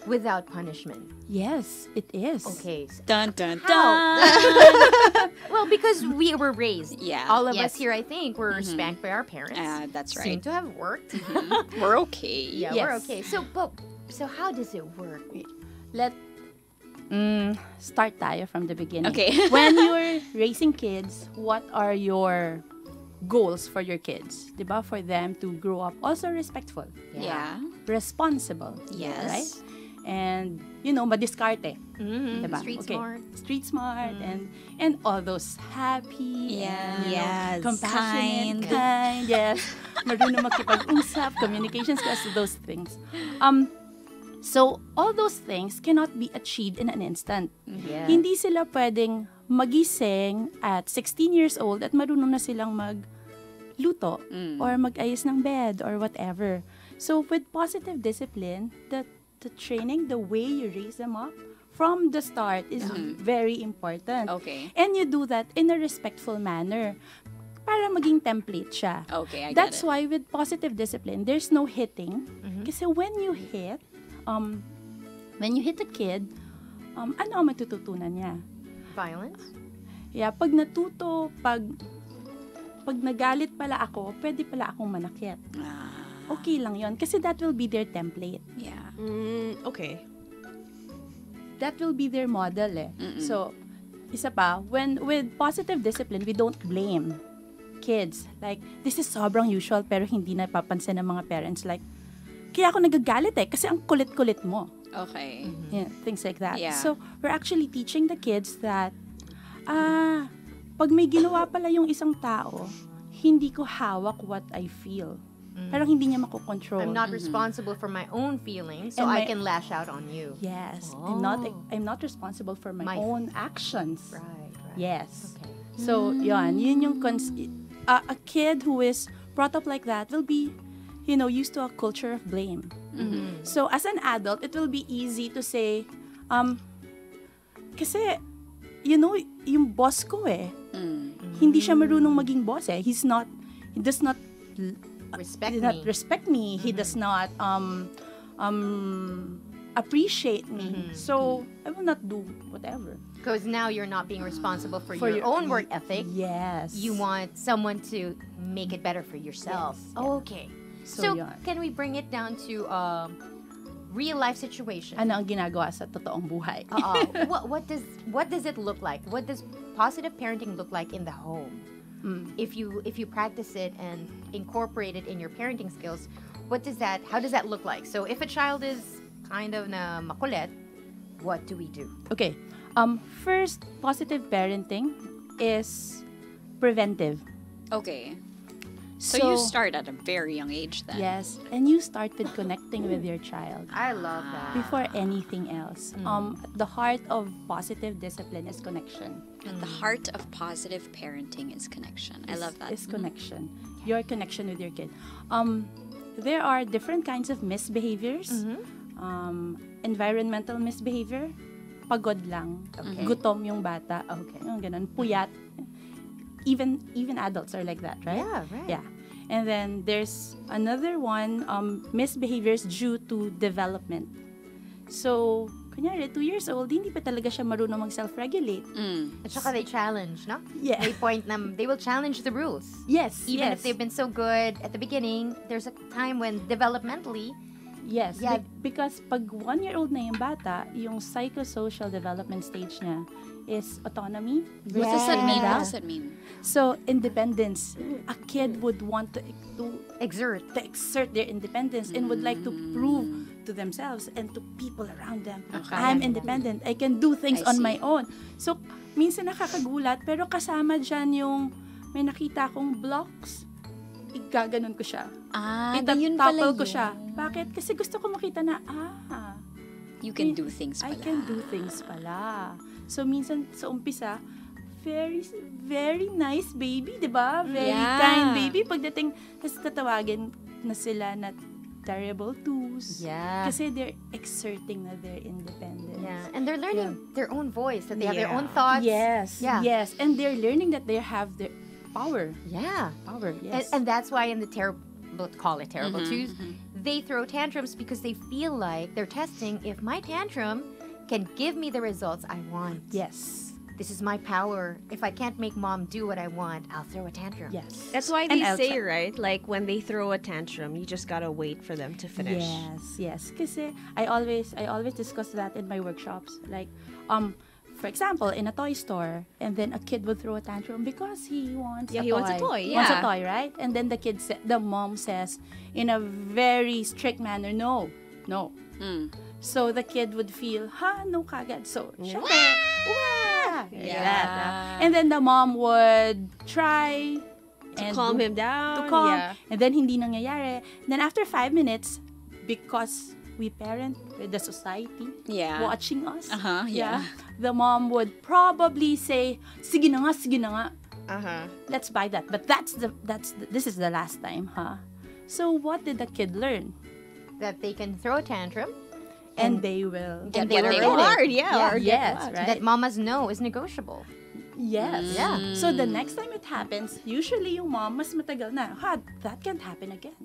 [SPEAKER 5] without punishment?
[SPEAKER 6] Yes, it is.
[SPEAKER 5] Okay. So
[SPEAKER 3] Dun dun
[SPEAKER 5] How?
[SPEAKER 3] dun.
[SPEAKER 5] well, because we were raised.
[SPEAKER 3] Yeah.
[SPEAKER 5] All of
[SPEAKER 3] Yes.
[SPEAKER 5] us here, I think, were spanked by our parents.
[SPEAKER 3] That's
[SPEAKER 5] Seem
[SPEAKER 3] right.
[SPEAKER 5] to have worked.
[SPEAKER 3] We're okay.
[SPEAKER 5] Yeah,
[SPEAKER 6] Yes.
[SPEAKER 5] we're okay. So how does it work?
[SPEAKER 6] Start tayo from the beginning.
[SPEAKER 3] Okay.
[SPEAKER 6] When you're raising kids, what are your goals for your kids? Diba? For them to grow up also respectful,
[SPEAKER 3] Yeah.
[SPEAKER 6] responsible.
[SPEAKER 3] Yes.
[SPEAKER 6] Right? And, madiskarte. Diba?
[SPEAKER 5] Street
[SPEAKER 6] Okay.
[SPEAKER 5] smart.
[SPEAKER 6] Street smart and all those happy
[SPEAKER 3] Yeah.
[SPEAKER 6] and
[SPEAKER 4] Yes.
[SPEAKER 6] compassionate, kind, yes. Marunong makipag-usap, communication skills, those things. So, all those things cannot be achieved in an instant.
[SPEAKER 5] Yeah.
[SPEAKER 6] Hindi sila pwedeng magising at 16 years old at marunong na silang magluto or mag-ayos ng bed or whatever. So, with positive discipline, the training, the way you raise them up from the start is very important.
[SPEAKER 3] Okay.
[SPEAKER 6] And you do that in a respectful manner para maging template siya.
[SPEAKER 3] Okay, I get
[SPEAKER 6] That's
[SPEAKER 3] it.
[SPEAKER 6] why with positive discipline, there's no hitting. Kasi when you hit a kid, ano ang matututunan niya?
[SPEAKER 5] Violence?
[SPEAKER 6] Yeah, pag nagalit pala ako, pwede pala akong manakit. Okay lang yon kasi that will be their template.
[SPEAKER 3] Yeah.
[SPEAKER 4] Okay.
[SPEAKER 6] That will be their model eh. So, isa pa, with positive discipline, we don't blame kids. Like, this is sobrang usual pero hindi napapansin ng mga parents. Like, kaya ako nagagalit eh kasi ang kulit-kulit mo.
[SPEAKER 3] Okay.
[SPEAKER 6] Yeah, things like that.
[SPEAKER 3] Yeah.
[SPEAKER 6] So, we're actually teaching the kids that, pag may ginawa pala yung isang tao, hindi ko hawak what I feel. Parang hindi niya makokontrol.
[SPEAKER 5] I'm not responsible for my own feelings, so
[SPEAKER 6] And
[SPEAKER 5] I
[SPEAKER 6] my-
[SPEAKER 5] can lash out on you.
[SPEAKER 6] Yes.
[SPEAKER 5] Oh.
[SPEAKER 6] I'm not responsible for my
[SPEAKER 5] My-
[SPEAKER 6] own actions.
[SPEAKER 5] Right.
[SPEAKER 6] Yes.
[SPEAKER 5] Okay.
[SPEAKER 6] So, yun yung a kid who is brought up like that will be, used to a culture of blame. So, as an adult, it will be easy to say, kasi, yung boss ko hindi siya marunong maging boss he does not respect me. He does not appreciate me. So, I will not do whatever.
[SPEAKER 5] Because now you're not being responsible for,
[SPEAKER 6] For
[SPEAKER 5] your
[SPEAKER 6] your-
[SPEAKER 5] own work ethic.
[SPEAKER 6] Yes.
[SPEAKER 5] You want someone to make it better for yourself.
[SPEAKER 6] Yes.
[SPEAKER 5] Okay.
[SPEAKER 6] So,
[SPEAKER 5] So,
[SPEAKER 6] yun.
[SPEAKER 5] can we bring it down to real life situation?
[SPEAKER 6] Ano ang ginagawa sa totoong buhay?
[SPEAKER 5] What does it look like? What does positive parenting look like in the home? If you practice it and incorporate it in your parenting skills, how does that look like? So if a child is kind of na makulit, what do we do?
[SPEAKER 6] Okay. First, positive parenting is preventive.
[SPEAKER 3] Okay. So you start at a very young age then.
[SPEAKER 6] Yes, and you start with connecting with your child
[SPEAKER 5] I love that.
[SPEAKER 6] before anything else. The heart of positive discipline is connection.
[SPEAKER 3] The heart of positive parenting is connection. I love that.
[SPEAKER 6] Is connection. Your connection with your kid. There are different kinds of misbehaviors. Environmental misbehavior. Pagod lang.
[SPEAKER 5] Okay.
[SPEAKER 6] Gutom yung bata. Okay. Yung ganun. Puyat. Even adults are like that, right?
[SPEAKER 5] Yeah, right.
[SPEAKER 6] Yeah. And then there's another one, misbehaviors due to development. So, kunyari, 2 years old, hindi pa talaga siya marunong mag-self-regulate.
[SPEAKER 5] At saka they challenge, no?
[SPEAKER 6] Yeah.
[SPEAKER 5] They will challenge the rules.
[SPEAKER 6] Yes,
[SPEAKER 5] Even
[SPEAKER 6] yes.
[SPEAKER 5] if they've been so good at the beginning, there's a time when developmentally,
[SPEAKER 6] Yes,
[SPEAKER 5] Yeah.
[SPEAKER 6] because pag 1-year-old na yung bata, yung psychosocial development stage niya is autonomy.
[SPEAKER 3] What does that mean?
[SPEAKER 6] Yeah.
[SPEAKER 3] What does that mean?
[SPEAKER 6] So, independence. A kid would want to
[SPEAKER 5] exert.
[SPEAKER 6] exert their independence and would like to prove to themselves and to people around them,
[SPEAKER 3] Okay.
[SPEAKER 6] I'm independent. I can do things
[SPEAKER 3] I
[SPEAKER 6] on
[SPEAKER 3] see.
[SPEAKER 6] my own. So, minsan nakakagulat, pero kasama dyan yung may nakita akong blocks, igaganon ko siya.
[SPEAKER 3] Yun pala
[SPEAKER 6] Itatapal ko
[SPEAKER 3] yun.
[SPEAKER 6] siya. Bakit? Kasi gusto ko makita na,
[SPEAKER 3] You can do things
[SPEAKER 6] I
[SPEAKER 3] pala.
[SPEAKER 6] can do things pala. So, minsan sa umpisa, very, very nice baby, di ba? Very
[SPEAKER 3] Yeah.
[SPEAKER 6] kind baby. Pagdating, tapos tatawagin na sila na terrible twos.
[SPEAKER 5] Yeah.
[SPEAKER 6] Kasi they're exerting na their independence.
[SPEAKER 5] Yeah, and they're learning their own voice, that they have their
[SPEAKER 4] Yeah.
[SPEAKER 5] own thoughts.
[SPEAKER 6] Yes,
[SPEAKER 5] Yeah.
[SPEAKER 6] yes. And they're learning that they have their power.
[SPEAKER 5] Yeah.
[SPEAKER 6] Power,
[SPEAKER 5] And,
[SPEAKER 6] yes.
[SPEAKER 5] and that's why in the terrible, call it terrible twos, they throw tantrums because they feel like they're testing if my tantrum can give me the results I want.
[SPEAKER 6] yes.
[SPEAKER 5] This is my power. If I can't make mom do what I want, I'll throw a tantrum.
[SPEAKER 6] Yes.
[SPEAKER 4] That's why
[SPEAKER 6] And
[SPEAKER 4] they
[SPEAKER 6] I'll
[SPEAKER 4] say,
[SPEAKER 6] try-
[SPEAKER 4] right? Like, when they throw a tantrum, you just gotta wait for them to finish.
[SPEAKER 6] Yes, yes. Kasi I always discuss that in my workshops. Like, for example, in a toy store, and then a kid would throw a tantrum because he wants
[SPEAKER 4] Yeah,
[SPEAKER 6] a
[SPEAKER 4] he
[SPEAKER 6] toy.
[SPEAKER 4] wants a toy,
[SPEAKER 6] Wants a
[SPEAKER 3] yeah.
[SPEAKER 6] toy, right? And then the mom says in a very strict manner, no. So the kid would feel, no kagad. So, syempre, wah!
[SPEAKER 3] Yeah.
[SPEAKER 6] And then the mom would try
[SPEAKER 4] To
[SPEAKER 6] and
[SPEAKER 4] calm
[SPEAKER 6] do-
[SPEAKER 4] him down.
[SPEAKER 6] to calm.
[SPEAKER 4] Yeah.
[SPEAKER 6] And then hindi nangyayari. Then after 5 minutes, because we parent with the society
[SPEAKER 3] Yeah.
[SPEAKER 6] watching us,
[SPEAKER 3] Yeah.
[SPEAKER 6] the mom would probably say, sige na nga,
[SPEAKER 4] Uh-huh.
[SPEAKER 6] let's buy that. But this is the last time, huh? So what did the kid learn?
[SPEAKER 5] That they can throw a tantrum.
[SPEAKER 6] And they will
[SPEAKER 5] And they
[SPEAKER 3] whatever
[SPEAKER 5] will
[SPEAKER 3] they
[SPEAKER 5] get
[SPEAKER 3] want.
[SPEAKER 5] it.
[SPEAKER 4] Hard, yeah. or get
[SPEAKER 6] Yes,
[SPEAKER 4] what?
[SPEAKER 6] right?
[SPEAKER 5] That mama's no is negotiable.
[SPEAKER 6] Yes.
[SPEAKER 5] Yeah.
[SPEAKER 6] So the next time it happens, usually yung mom mas matagal na, that can't happen again.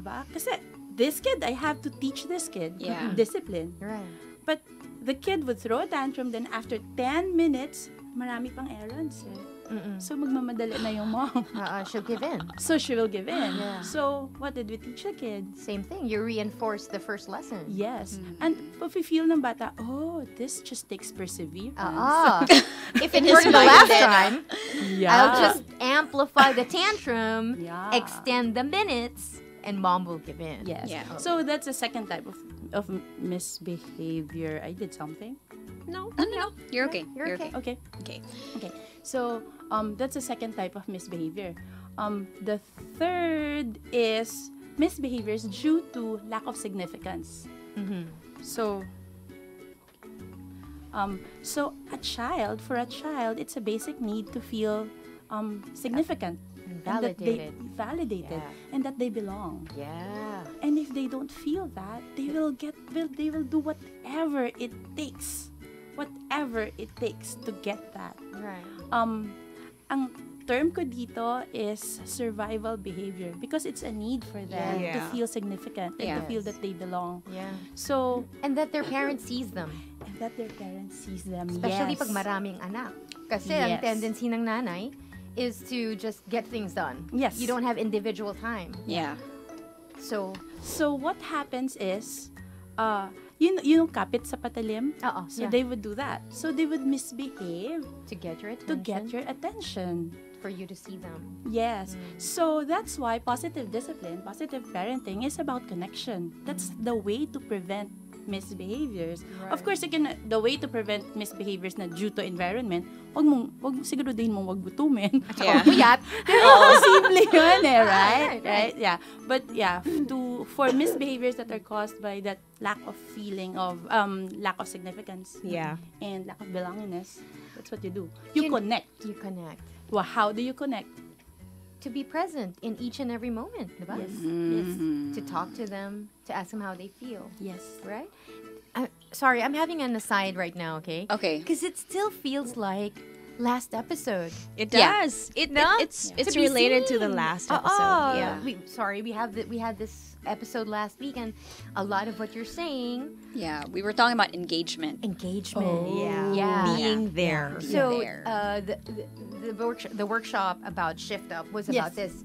[SPEAKER 6] Diba? Kasi this kid, I have to teach this kid
[SPEAKER 3] Yeah.
[SPEAKER 6] discipline.
[SPEAKER 5] Right.
[SPEAKER 6] But the kid would throw a tantrum, then after 10 minutes, marami pang errands. So magmamadali na yung mom.
[SPEAKER 5] She'll give in.
[SPEAKER 6] So she will give in.
[SPEAKER 5] Yeah.
[SPEAKER 6] So what did we teach the kid?
[SPEAKER 5] Same thing. You reinforce the first lesson.
[SPEAKER 6] Yes. And feel ng bata, this just takes perseverance.
[SPEAKER 5] If it worked the last time,
[SPEAKER 6] Yeah.
[SPEAKER 5] I'll just amplify the tantrum,
[SPEAKER 6] Yeah.
[SPEAKER 5] extend the minutes, and mom will give in.
[SPEAKER 6] Yes.
[SPEAKER 3] Yeah.
[SPEAKER 6] So that's the second type of misbehavior. I did something.
[SPEAKER 4] No.
[SPEAKER 3] No. You're okay.
[SPEAKER 5] You're okay.
[SPEAKER 6] Okay.
[SPEAKER 3] Okay.
[SPEAKER 6] Okay. So that's the second type of misbehavior. The third is misbehaviors due to lack of significance. So for a child, it's a basic need to feel significant, and that they validated, and that they belong.
[SPEAKER 5] Yeah.
[SPEAKER 6] And if they don't feel that, they will do whatever it takes to get that.
[SPEAKER 5] Right.
[SPEAKER 6] Ang term ko dito is survival behavior because it's a need for them to
[SPEAKER 4] Yeah.
[SPEAKER 6] feel significant and to
[SPEAKER 3] Yes.
[SPEAKER 6] feel that they belong.
[SPEAKER 5] Yeah.
[SPEAKER 6] So,
[SPEAKER 5] And that their parent sees them.
[SPEAKER 6] and that their parents sees them.
[SPEAKER 5] Especially
[SPEAKER 6] yes.
[SPEAKER 5] pag maraming anak. Kasi ang
[SPEAKER 6] Yes.
[SPEAKER 5] tendency ng nanay is to just get things done.
[SPEAKER 6] Yes.
[SPEAKER 5] You don't have individual time.
[SPEAKER 3] Yeah.
[SPEAKER 5] So,
[SPEAKER 6] So what happens is, yung kapit sa patalim. So they would do that. So they would misbehave
[SPEAKER 5] to get your
[SPEAKER 6] to
[SPEAKER 5] attention,
[SPEAKER 6] get your attention.
[SPEAKER 5] for you to see them.
[SPEAKER 6] Yes. So that's why positive discipline, positive parenting is about connection. That's the way to prevent misbehaviors. Of course, the way to prevent misbehaviors na due to environment, wag siguraduhin mong wag gutumin.
[SPEAKER 3] Yeah.
[SPEAKER 5] Puyat.
[SPEAKER 6] Simple yun eh,
[SPEAKER 5] Right.
[SPEAKER 6] right? Yeah. But yeah, for misbehaviors that are caused by that lack of feeling of lack of significance
[SPEAKER 4] Yeah.
[SPEAKER 6] and lack of belongingness, that's what you do. You connect.
[SPEAKER 5] You connect.
[SPEAKER 6] Well, how do you connect?
[SPEAKER 5] To be present in each and every moment, diba?
[SPEAKER 6] Yes.
[SPEAKER 5] To talk to them, to ask them how they feel,
[SPEAKER 6] Yes.
[SPEAKER 5] right? Sorry, I'm having an aside right now, okay?
[SPEAKER 3] Okay.
[SPEAKER 5] Because it still feels like last episode.
[SPEAKER 4] It
[SPEAKER 3] Yeah.
[SPEAKER 4] does.
[SPEAKER 5] No?
[SPEAKER 4] It's
[SPEAKER 5] To be
[SPEAKER 4] related to the
[SPEAKER 5] seen.
[SPEAKER 4] last episode. Yeah.
[SPEAKER 5] We had this episode last week, and a lot of what you're saying,
[SPEAKER 3] Yeah. We were talking about engagement.
[SPEAKER 5] engagement.
[SPEAKER 4] Yeah. Being there.
[SPEAKER 5] So
[SPEAKER 3] there.
[SPEAKER 5] the workshop about Shift Up was about this.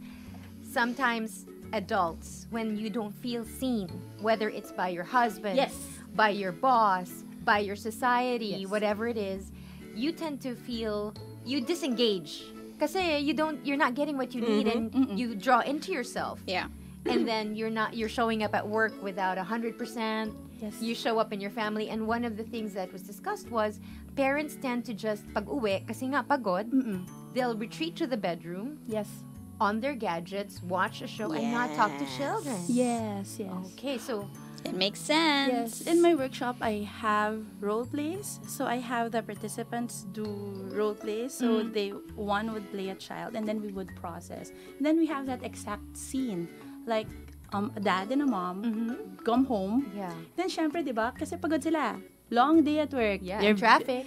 [SPEAKER 5] Sometimes adults, when you don't feel seen, whether it's by your husband,
[SPEAKER 6] Yes.
[SPEAKER 5] by your boss, by your society,
[SPEAKER 6] Yes.
[SPEAKER 5] whatever it is, you tend to feel you disengage. Kasi you're not getting what you need, and you draw into yourself.
[SPEAKER 3] Yeah.
[SPEAKER 5] And then you're showing up at work without 100%.
[SPEAKER 6] Yes.
[SPEAKER 5] You show up in your family, and one of the things that was discussed was parents tend to just pag-uwi kasi nga pagod, they'll retreat to the bedroom
[SPEAKER 6] Yes.
[SPEAKER 5] on their gadgets, watch a show, and not talk to children.
[SPEAKER 6] Yes. Yes.
[SPEAKER 5] Okay, so
[SPEAKER 3] It makes sense.
[SPEAKER 6] Yes, in my workshop, I have role plays. So I have the participants do role plays. So one would play a child, and then we would process. And then we have that exact scene, like a dad and a mom come home.
[SPEAKER 5] Yeah.
[SPEAKER 6] Then syempre, di ba? Kasi pagod sila. Long day at work.
[SPEAKER 5] Yeah,
[SPEAKER 6] They're
[SPEAKER 5] and traffic.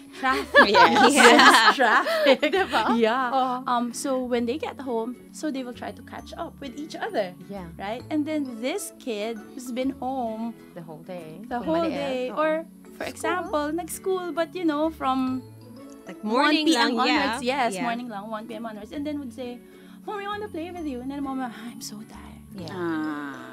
[SPEAKER 6] Yes, traffic.
[SPEAKER 5] Diba?
[SPEAKER 6] Yeah. So when they get home, so they will try to catch up with each other.
[SPEAKER 5] Yeah.
[SPEAKER 6] Right? And then this kid who's been home
[SPEAKER 5] The whole day.
[SPEAKER 6] the
[SPEAKER 5] Kung
[SPEAKER 6] whole
[SPEAKER 5] maliit,
[SPEAKER 6] day,
[SPEAKER 5] oo.
[SPEAKER 6] or for example, nag-school, but you know, from
[SPEAKER 4] Like
[SPEAKER 6] 1
[SPEAKER 4] morning
[SPEAKER 6] p.m.
[SPEAKER 4] lang,
[SPEAKER 6] onwards. Yes,
[SPEAKER 4] Yeah.
[SPEAKER 6] morning lang, 1 p.m. onwards. And then would say, Mommy, I want to play with you. And then Mama, I'm so tired.
[SPEAKER 5] Yeah.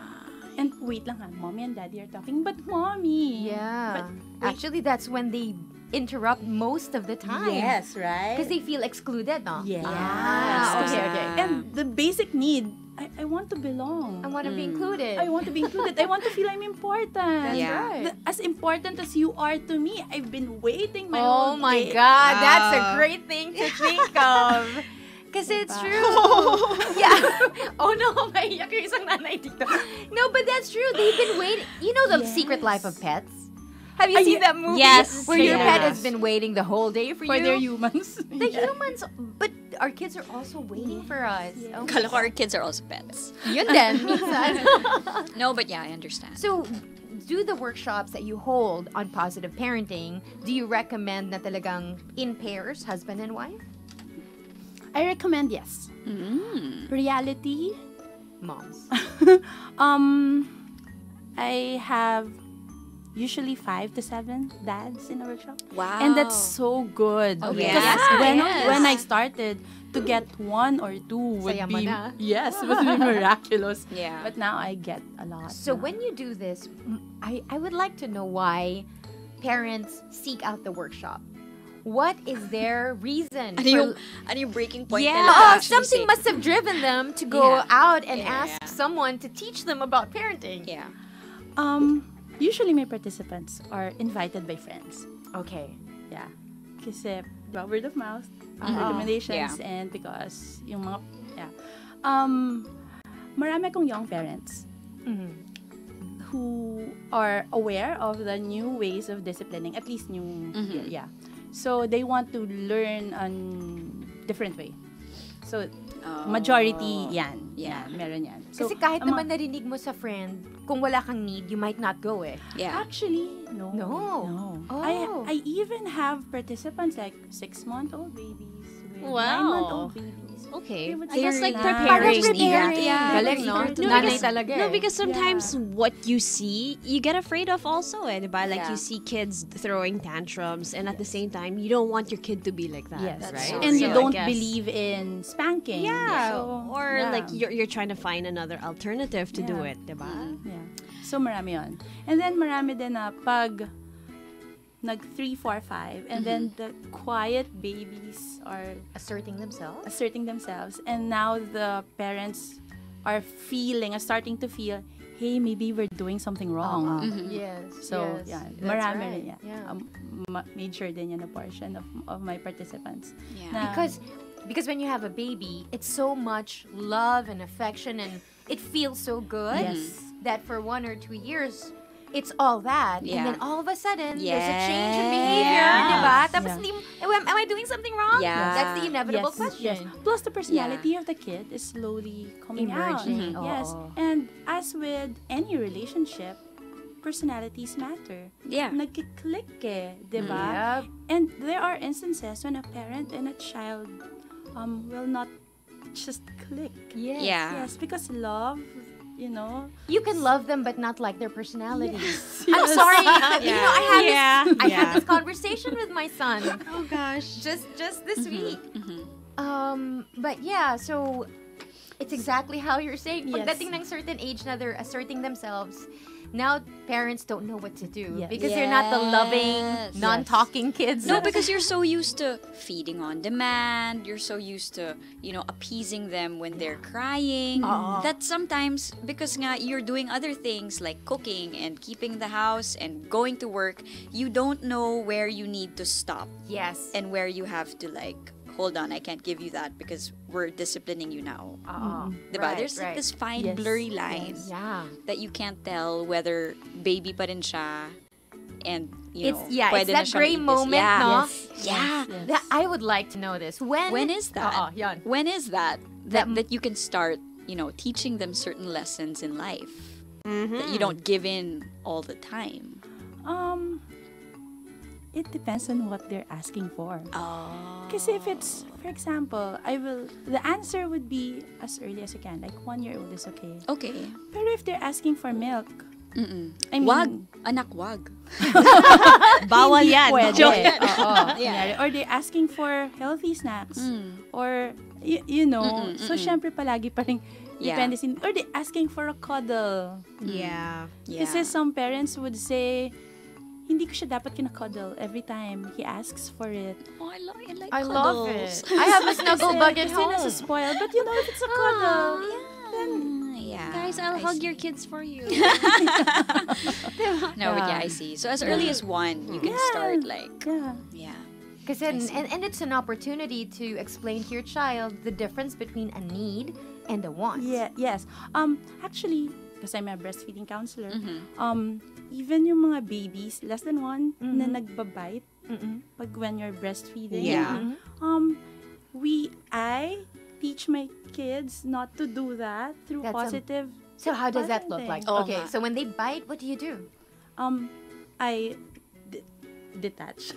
[SPEAKER 6] And wait lang ha, Mommy and Daddy are talking, but Mommy.
[SPEAKER 5] Yeah.
[SPEAKER 6] But
[SPEAKER 5] Actually, that's when they interrupt most of the time.
[SPEAKER 6] yes, right?
[SPEAKER 5] Because they feel excluded, no?
[SPEAKER 6] Yes.
[SPEAKER 5] Ah, okay.
[SPEAKER 6] And the basic need, I want to belong.
[SPEAKER 5] I want to be included.
[SPEAKER 6] I want to be included. I want to feel I'm important.
[SPEAKER 5] That's
[SPEAKER 3] Yeah.
[SPEAKER 5] right.
[SPEAKER 6] As important as you are to me. I've been waiting my
[SPEAKER 5] Oh
[SPEAKER 6] whole
[SPEAKER 5] my
[SPEAKER 6] day.
[SPEAKER 5] God, that's a great thing to think of. Because it's true. Yeah. Oh no, maiyak yung isang nanay dito. No, but that's true. They've been waiting. You know the Secret Life of Pets? Have you seen that movie?
[SPEAKER 4] Yes.
[SPEAKER 5] Where your pet
[SPEAKER 4] Yes.
[SPEAKER 5] has been waiting the whole day for
[SPEAKER 6] For
[SPEAKER 5] you?
[SPEAKER 6] their humans.
[SPEAKER 5] The humans, but our kids are also waiting for us. Oh my
[SPEAKER 3] Kala ko our kids are also pets.
[SPEAKER 5] Yun din, minsan.
[SPEAKER 3] No, but yeah, I understand.
[SPEAKER 5] So, do the workshops that you hold on positive parenting, do you recommend na talagang in pairs, husband and wife?
[SPEAKER 6] I recommend yes. Reality.
[SPEAKER 5] Moms.
[SPEAKER 6] I have usually 5 to 7 dads in a workshop.
[SPEAKER 3] Wow.
[SPEAKER 6] And that's so good.
[SPEAKER 3] Oh,
[SPEAKER 6] Because
[SPEAKER 3] yeah.
[SPEAKER 6] when I started, to get 1 or 2 would
[SPEAKER 5] Saya mo
[SPEAKER 6] be
[SPEAKER 5] na.
[SPEAKER 6] yes, would be miraculous.
[SPEAKER 3] Yeah.
[SPEAKER 6] But now I get a lot.
[SPEAKER 5] So
[SPEAKER 6] now.
[SPEAKER 5] when you do this, I would like to know why parents seek out the workshop. What is their reason?
[SPEAKER 3] Ano yung breaking point
[SPEAKER 4] Yeah.
[SPEAKER 3] nila to
[SPEAKER 5] Oh,
[SPEAKER 3] actually
[SPEAKER 5] something
[SPEAKER 3] say-
[SPEAKER 5] must have driven them to go
[SPEAKER 3] Yeah.
[SPEAKER 5] out and
[SPEAKER 3] Yeah.
[SPEAKER 5] ask someone to teach them about parenting.
[SPEAKER 3] Yeah.
[SPEAKER 6] Usually my participants are invited by friends.
[SPEAKER 5] Okay.
[SPEAKER 6] Yeah. Kasi word of mouth, recommendations,
[SPEAKER 3] Yeah.
[SPEAKER 6] and because yung mga, marami akong young parents who are aware of the new ways of disciplining, at least new, So they want to learn a different way. So majority yan.
[SPEAKER 3] Yeah.
[SPEAKER 6] Meron yan. So,
[SPEAKER 5] Kasi kahit
[SPEAKER 6] ang
[SPEAKER 5] naman narinig mo sa friend, kung wala kang need, you might not go eh.
[SPEAKER 3] Yeah.
[SPEAKER 6] Actually, no.
[SPEAKER 5] No. Oh.
[SPEAKER 6] I even have participants like 6-month-old babies with
[SPEAKER 4] Wow.
[SPEAKER 6] 9-month-old babies.
[SPEAKER 4] Okay.
[SPEAKER 6] They would
[SPEAKER 4] I guess
[SPEAKER 6] say,
[SPEAKER 4] like
[SPEAKER 6] "Nah."
[SPEAKER 4] preparing.
[SPEAKER 5] Preparing.
[SPEAKER 4] Yeah.
[SPEAKER 5] Galing, no?
[SPEAKER 6] No,
[SPEAKER 5] Nanay
[SPEAKER 4] because-
[SPEAKER 5] talaga eh.
[SPEAKER 4] No, because sometimes what you see, you get afraid of also, eh, diba? Like
[SPEAKER 3] Yeah.
[SPEAKER 4] you see kids throwing tantrums, and at the same time, you don't want your kid to be like that,
[SPEAKER 6] Yes,
[SPEAKER 4] right?
[SPEAKER 6] and you
[SPEAKER 4] So I
[SPEAKER 6] don't
[SPEAKER 4] guess-
[SPEAKER 6] believe in spanking.
[SPEAKER 4] Yeah,
[SPEAKER 6] So,
[SPEAKER 4] or
[SPEAKER 6] yeah.
[SPEAKER 4] like you're trying to find another alternative to do
[SPEAKER 6] Yeah.
[SPEAKER 4] it, diba?
[SPEAKER 6] Yeah. So marami yun. And then marami din na pag nag 3, 4, 5, and then the quiet babies are
[SPEAKER 5] Asserting themselves.
[SPEAKER 6] asserting themselves, and now the parents are starting to feel, hey, maybe we're doing something wrong.
[SPEAKER 5] Yes.
[SPEAKER 6] So,
[SPEAKER 5] yes.
[SPEAKER 6] yeah,
[SPEAKER 5] That's
[SPEAKER 6] marami
[SPEAKER 5] right.
[SPEAKER 6] rin yan.
[SPEAKER 5] Yeah.
[SPEAKER 6] Made sure din yan a portion of my participants.
[SPEAKER 3] Yeah.
[SPEAKER 6] Na-
[SPEAKER 5] Because when you have a baby, it's so much love and affection, and it feels so good
[SPEAKER 6] Yes.
[SPEAKER 5] that for 1 or 2 years, it's all that.
[SPEAKER 3] Yeah.
[SPEAKER 5] And then all of a sudden, there's a
[SPEAKER 3] Yes.
[SPEAKER 5] change in behavior,
[SPEAKER 3] Yes.
[SPEAKER 5] diba? Tapos,
[SPEAKER 6] Yeah.
[SPEAKER 5] am I doing something wrong?
[SPEAKER 3] Yeah.
[SPEAKER 5] That's the inevitable
[SPEAKER 6] Yes,
[SPEAKER 5] question.
[SPEAKER 6] yes. Plus the personality of the kid is slowly coming
[SPEAKER 5] Emerging.
[SPEAKER 6] out. Yes.
[SPEAKER 5] Oo.
[SPEAKER 6] And as with any relationship, personalities matter.
[SPEAKER 3] Yeah.
[SPEAKER 6] Nagkiklik eh, di ba?
[SPEAKER 5] Yep.
[SPEAKER 6] And there are instances when a parent and a child will not just click.
[SPEAKER 5] Yes.
[SPEAKER 3] Yeah.
[SPEAKER 6] Yes, because love, you know.
[SPEAKER 5] You can love them, but not like their personalities.
[SPEAKER 6] Yes.
[SPEAKER 5] I'm sorry. You know, I
[SPEAKER 4] Yeah.
[SPEAKER 5] had this conversation with my son
[SPEAKER 4] Oh gosh.
[SPEAKER 5] just this week. But yeah, so it's exactly how you're saying.
[SPEAKER 6] Yes.
[SPEAKER 5] Pagdating ng certain age na they're asserting themselves, now parents don't know what to do
[SPEAKER 6] Yes.
[SPEAKER 5] because they're not the loving,
[SPEAKER 3] Yes.
[SPEAKER 5] non-talking kids.
[SPEAKER 3] No, because you're so used to feeding on demand. You're so used to, appeasing them when they're crying. That sometimes, because nga you're doing other things like cooking and keeping the house and going to work, you don't know where you need to stop
[SPEAKER 5] yes.
[SPEAKER 3] and where you have to hold on, I can't give you that because we're disciplining you now. Diba?
[SPEAKER 5] Right,
[SPEAKER 3] There's like
[SPEAKER 5] right.
[SPEAKER 3] this fine,
[SPEAKER 6] Yes,
[SPEAKER 3] blurry line
[SPEAKER 5] Yeah.
[SPEAKER 3] that you can't tell whether baby pa rin siya and, you know,
[SPEAKER 5] It's
[SPEAKER 3] pwede na
[SPEAKER 5] that
[SPEAKER 3] siyang
[SPEAKER 5] gray
[SPEAKER 3] i-dis-
[SPEAKER 5] moment,
[SPEAKER 3] yeah.
[SPEAKER 5] no?
[SPEAKER 3] Yeah.
[SPEAKER 5] That, I would like to know this.
[SPEAKER 3] When is that?
[SPEAKER 5] Yan.
[SPEAKER 3] When is that you can start, you know, teaching them certain lessons in life that you don't give in all the time?
[SPEAKER 6] It depends on what they're asking for.
[SPEAKER 3] Oh.
[SPEAKER 6] Because if it's, for example, the answer would be as early as you can. Like 1 year old is okay.
[SPEAKER 3] Okay.
[SPEAKER 6] Pero if they're asking for milk,
[SPEAKER 3] Mm-mm.
[SPEAKER 6] I mean,
[SPEAKER 3] Wag. Anak, wag.
[SPEAKER 4] Bawal yan.
[SPEAKER 6] pwede.
[SPEAKER 4] Joke.
[SPEAKER 6] Oo.
[SPEAKER 3] Yeah.
[SPEAKER 6] Or they're asking for healthy snacks. Or, you know, so syempre palagi pa rin
[SPEAKER 3] Yeah.
[SPEAKER 6] depende or they're asking for a cuddle.
[SPEAKER 4] Yeah.
[SPEAKER 3] Yeah.
[SPEAKER 6] Kasi some parents would say, hindi ko siya dapat kina-cuddle every time he asks for it.
[SPEAKER 3] Oh, I like
[SPEAKER 5] I love it.
[SPEAKER 3] cuddles.
[SPEAKER 5] I have a snuggle bug at
[SPEAKER 6] Kasi nasa
[SPEAKER 5] home.
[SPEAKER 6] spoiled. But you know, if it's a cuddle,
[SPEAKER 3] Yeah.
[SPEAKER 4] Guys, I'll
[SPEAKER 3] I
[SPEAKER 4] hug
[SPEAKER 3] see.
[SPEAKER 4] your kids for you.
[SPEAKER 3] No, but yeah, I see. So as early as 1, you can start like,
[SPEAKER 6] yeah.
[SPEAKER 5] Because and it's an opportunity to explain to your child the difference between a need and a want.
[SPEAKER 6] Yeah, yes. Actually, because I'm a breastfeeding counselor, even yung mga babies, less than 1, na nagbabite, pag when you're breastfeeding,
[SPEAKER 4] Yeah.
[SPEAKER 6] I teach my kids not to do that through
[SPEAKER 5] That's
[SPEAKER 6] positive.
[SPEAKER 5] So how does that look like?
[SPEAKER 3] Oh,
[SPEAKER 5] Okay,
[SPEAKER 3] nga.
[SPEAKER 5] so when they bite, what do you do?
[SPEAKER 6] I detach.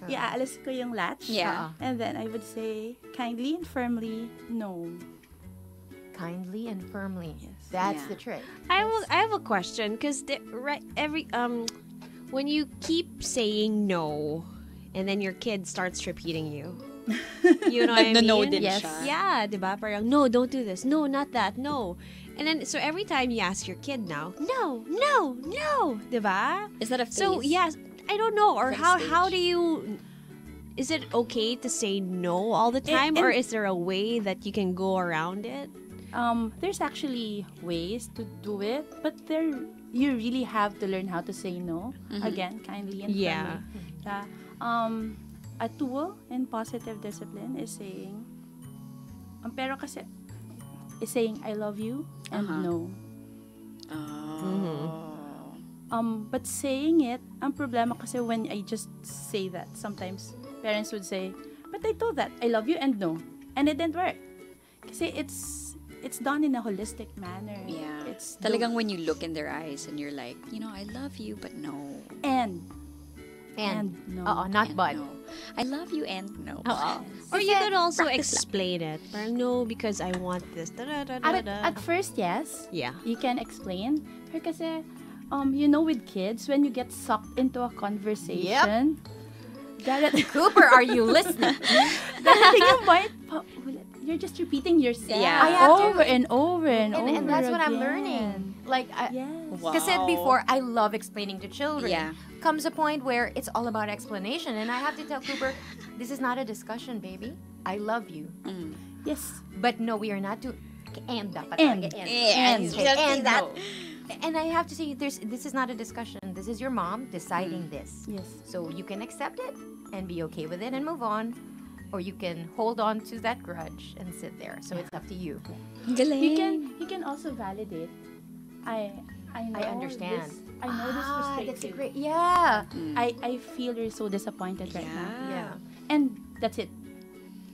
[SPEAKER 6] Iaalis ko yung latch.
[SPEAKER 3] Yeah.
[SPEAKER 6] And then I would say, kindly and firmly, no.
[SPEAKER 5] Kindly and firmly.
[SPEAKER 6] Yes.
[SPEAKER 5] That's
[SPEAKER 3] Yeah.
[SPEAKER 5] the trick.
[SPEAKER 4] I have a question because when you keep saying no, and then your kid starts repeating you. You know what I mean?
[SPEAKER 3] No din
[SPEAKER 6] Yes.
[SPEAKER 3] siya.
[SPEAKER 4] Yeah, diba? Parang, no, don't do this. No, not that. No. And then, so every time you ask your kid now, no, no, no, diba?
[SPEAKER 3] Is that a phase?
[SPEAKER 4] So, yes, I don't know. Or
[SPEAKER 3] Is that a
[SPEAKER 4] how
[SPEAKER 3] stage?
[SPEAKER 4] do you, is it okay to say no all the time? Or is there a way that you can go around it?
[SPEAKER 6] There's actually ways to do it, but you really have to learn how to say no. Again, kindly and
[SPEAKER 4] Yeah.
[SPEAKER 6] firmly. Yeah. A tool in positive discipline is saying, pero kasi, is saying I love you and no. But saying it, ang problema kasi when I just say that, sometimes parents would say, but I told that I love you and no, and it didn't work. Kasi it's done in a holistic manner.
[SPEAKER 3] Yeah.
[SPEAKER 6] It's
[SPEAKER 3] Talagang when you look in their eyes and you're like, you know, I love you, but no.
[SPEAKER 6] and no.
[SPEAKER 5] Not
[SPEAKER 3] And
[SPEAKER 5] but.
[SPEAKER 3] no. I love you and no.
[SPEAKER 4] Or you could also explain it. Parang, no, because I want this. Da, da, da, da, da.
[SPEAKER 6] At first, yes.
[SPEAKER 4] Yeah.
[SPEAKER 6] You can explain. Pero kasi, you know, with kids, when you get sucked into a conversation,
[SPEAKER 5] Cooper, are you listening?
[SPEAKER 6] darating yung point, you're just repeating yourself
[SPEAKER 3] Yeah. I
[SPEAKER 5] have to-
[SPEAKER 6] over and over and over
[SPEAKER 5] And that's what I'm
[SPEAKER 6] again.
[SPEAKER 5] learning. Like,
[SPEAKER 6] Yes.
[SPEAKER 5] Because I said before, I love explaining to children.
[SPEAKER 3] Yeah.
[SPEAKER 5] Comes a point where it's all about explanation, and I have to tell Cooper, this is not a discussion, baby. I love you,
[SPEAKER 6] Yes.
[SPEAKER 5] but no, we are not to. And dapat
[SPEAKER 6] And.
[SPEAKER 5] talaga,
[SPEAKER 3] And.
[SPEAKER 5] Okay,
[SPEAKER 3] Just
[SPEAKER 5] and
[SPEAKER 3] that.
[SPEAKER 5] no. And I have to say, this is not a discussion. This is your mom deciding this.
[SPEAKER 6] Yes.
[SPEAKER 5] So you can accept it and be okay with it and move on, or you can hold on to that grudge and sit there. So it's up to you.
[SPEAKER 3] Galing.
[SPEAKER 6] You can also validate. I know
[SPEAKER 5] I understand.
[SPEAKER 6] This, I know this frustrates
[SPEAKER 5] That's a
[SPEAKER 6] you.
[SPEAKER 5] great. Yeah.
[SPEAKER 6] I feel you're so disappointed right now.
[SPEAKER 5] Yeah.
[SPEAKER 6] And that's it.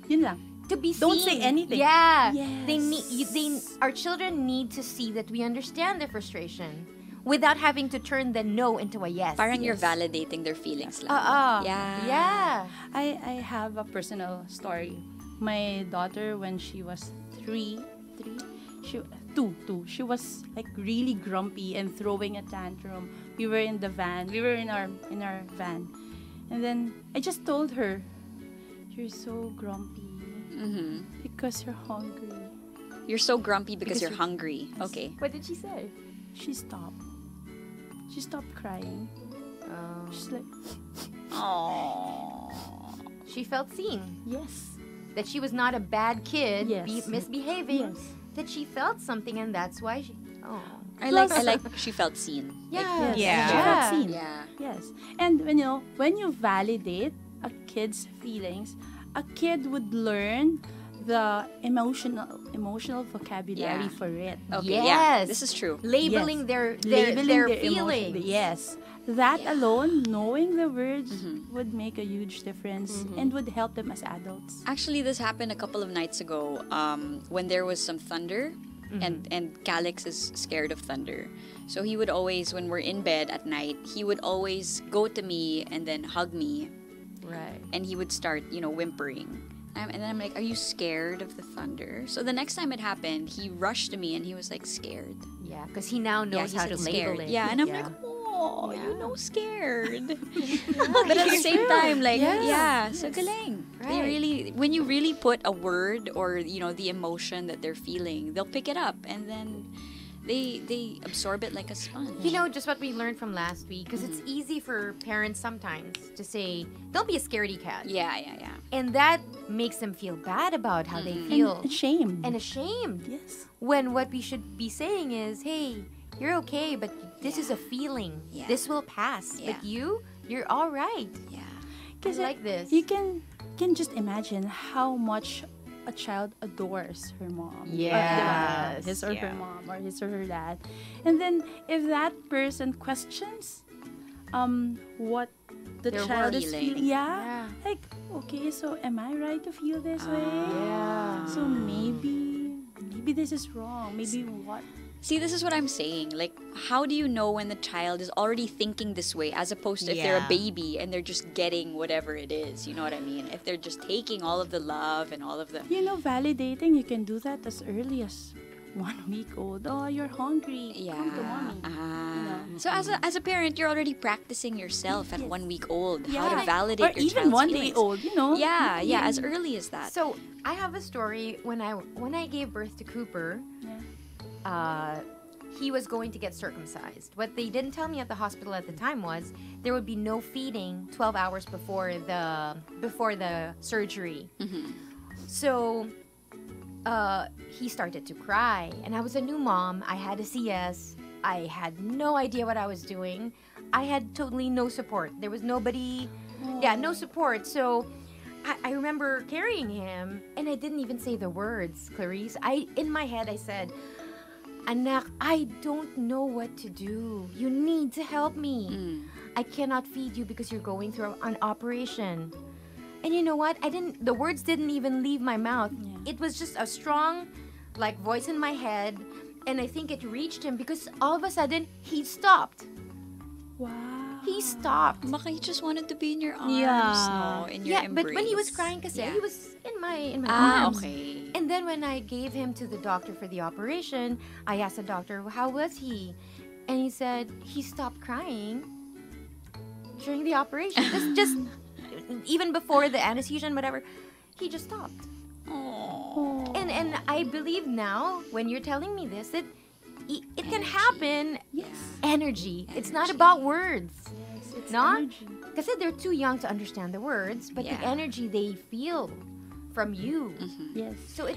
[SPEAKER 6] Yun lang.
[SPEAKER 5] To be
[SPEAKER 6] Don't
[SPEAKER 5] seen.
[SPEAKER 6] say anything.
[SPEAKER 5] Yeah.
[SPEAKER 6] Yes.
[SPEAKER 5] Our children need to see that we understand their frustration without having to turn the no into a yes.
[SPEAKER 3] Parang you're validating their feelings lang. Yeah.
[SPEAKER 5] Yeah.
[SPEAKER 6] I have a personal story. My daughter, when she was two, she was like really grumpy and throwing a tantrum. We were in the van. We were in our van, and then I just told her, "You're so grumpy because you're hungry."
[SPEAKER 3] You're so grumpy because you're hungry. Okay.
[SPEAKER 5] What did she say?
[SPEAKER 6] She stopped. She stopped crying. She's like,
[SPEAKER 3] Oh.
[SPEAKER 5] She felt seen.
[SPEAKER 6] yes.
[SPEAKER 5] That she was not a bad kid
[SPEAKER 6] Yes.
[SPEAKER 5] misbehaving.
[SPEAKER 6] Yes.
[SPEAKER 5] That she felt something, and that's why she. Oh.
[SPEAKER 3] I like she felt seen.
[SPEAKER 5] Yeah.
[SPEAKER 6] Yes.
[SPEAKER 4] Yeah.
[SPEAKER 6] She felt seen.
[SPEAKER 3] Yeah.
[SPEAKER 6] Yes. And when you validate a kid's feelings, a kid would learn the emotional vocabulary for it.
[SPEAKER 3] Okay, yeah,
[SPEAKER 5] Yes.
[SPEAKER 3] this is true.
[SPEAKER 5] Labeling their feelings.
[SPEAKER 6] Yes. That alone, knowing the words, would make a huge difference and would help them as adults.
[SPEAKER 3] Actually, this happened a couple of nights ago when there was some thunder, and Calix is scared of thunder. So he would always, when we're in bed at night, he would always go to me and then hug me,
[SPEAKER 5] Right.
[SPEAKER 3] and he would start, whimpering. And then I'm like, are you scared of the thunder? So the next time it happened, he rushed to me and he was like scared.
[SPEAKER 5] Yeah, because he now knows
[SPEAKER 3] he
[SPEAKER 5] how
[SPEAKER 3] said
[SPEAKER 5] to label
[SPEAKER 3] scared.
[SPEAKER 5] it.
[SPEAKER 3] Yeah, and I'm like, oh, scared. But at the same time, like, so galing. They
[SPEAKER 5] Right.
[SPEAKER 3] really, when you really put a word or, the emotion that they're feeling, they'll pick it up and then they absorb it like a sponge.
[SPEAKER 5] Just what we learned from last week, because it's easy for parents sometimes to say, don't be a scaredy cat.
[SPEAKER 3] Yeah.
[SPEAKER 5] And that makes them feel bad about how they feel.
[SPEAKER 6] And shame.
[SPEAKER 5] And ashamed.
[SPEAKER 6] Yes.
[SPEAKER 5] When what we should be saying is, hey, you're okay, but this is a feeling.
[SPEAKER 3] Yeah.
[SPEAKER 5] This will pass.
[SPEAKER 3] Yeah.
[SPEAKER 5] But you're all right.
[SPEAKER 3] Yeah.
[SPEAKER 5] I like this.
[SPEAKER 6] You can just imagine how much a child adores her mom.
[SPEAKER 5] Yes.
[SPEAKER 6] His or her mom or his or her dad. And then if that person questions what the
[SPEAKER 5] They're
[SPEAKER 6] child is
[SPEAKER 3] feeling.
[SPEAKER 6] feeling. Yeah. Like, okay, so am I right to feel this way?
[SPEAKER 5] Yeah.
[SPEAKER 6] So maybe this is wrong. Maybe what?
[SPEAKER 3] See, this is what I'm saying. Like, how do you know when the child is already thinking this way as opposed to if they're a
[SPEAKER 4] Yeah.
[SPEAKER 3] baby and they're just getting whatever it is? You know what I mean? If they're just taking all of the love and all of the...
[SPEAKER 6] Validating, you can do that as early as 1 week old. Oh, you're hungry. Come to mommy.
[SPEAKER 3] So as a parent, you're already practicing yourself at 1 week old how to
[SPEAKER 6] Yeah.
[SPEAKER 3] validate
[SPEAKER 6] Or
[SPEAKER 3] your
[SPEAKER 6] even
[SPEAKER 3] child's
[SPEAKER 6] 1
[SPEAKER 3] feelings.
[SPEAKER 6] day old,
[SPEAKER 3] Yeah, as early as that.
[SPEAKER 5] So I have a story when I gave birth to Cooper. He was going to get circumcised. What they didn't tell me at the hospital at the time was there would be no feeding 12 hours before the surgery. So he started to cry, and I was a new mom. I had a CS. I had no idea what I was doing. I had totally no support. There was nobody, no support. So I remember carrying him, and I didn't even say the words, Clarice. In my head, I said, Anak, I don't know what to do. You need to help me. I cannot feed you because you're going through an operation. And you know what? The words didn't even leave my mouth.
[SPEAKER 6] Yeah.
[SPEAKER 5] It was just a strong, voice in my head. And I think it reached him because all of a sudden, he stopped.
[SPEAKER 6] Wow.
[SPEAKER 5] He stopped.
[SPEAKER 3] Baka he just wanted to be in your arms,
[SPEAKER 4] Yeah.
[SPEAKER 3] no? In your embrace.
[SPEAKER 5] But when he was crying kasi, he was in my arms.
[SPEAKER 3] Okay.
[SPEAKER 5] And then when I gave him to the doctor for the operation, I asked the doctor, how was he? And he said he stopped crying during the operation. just even before the anesthesia and whatever, he just stopped.
[SPEAKER 3] Oh.
[SPEAKER 5] And I believe now, when you're telling me this, that it can happen.
[SPEAKER 6] Yes.
[SPEAKER 5] Energy. It's not about words.
[SPEAKER 6] Yes, it's
[SPEAKER 5] No?
[SPEAKER 6] energy.
[SPEAKER 5] Because they're too young to understand the words, but the
[SPEAKER 3] Yeah.
[SPEAKER 5] energy they feel from you.
[SPEAKER 6] Yes.
[SPEAKER 5] So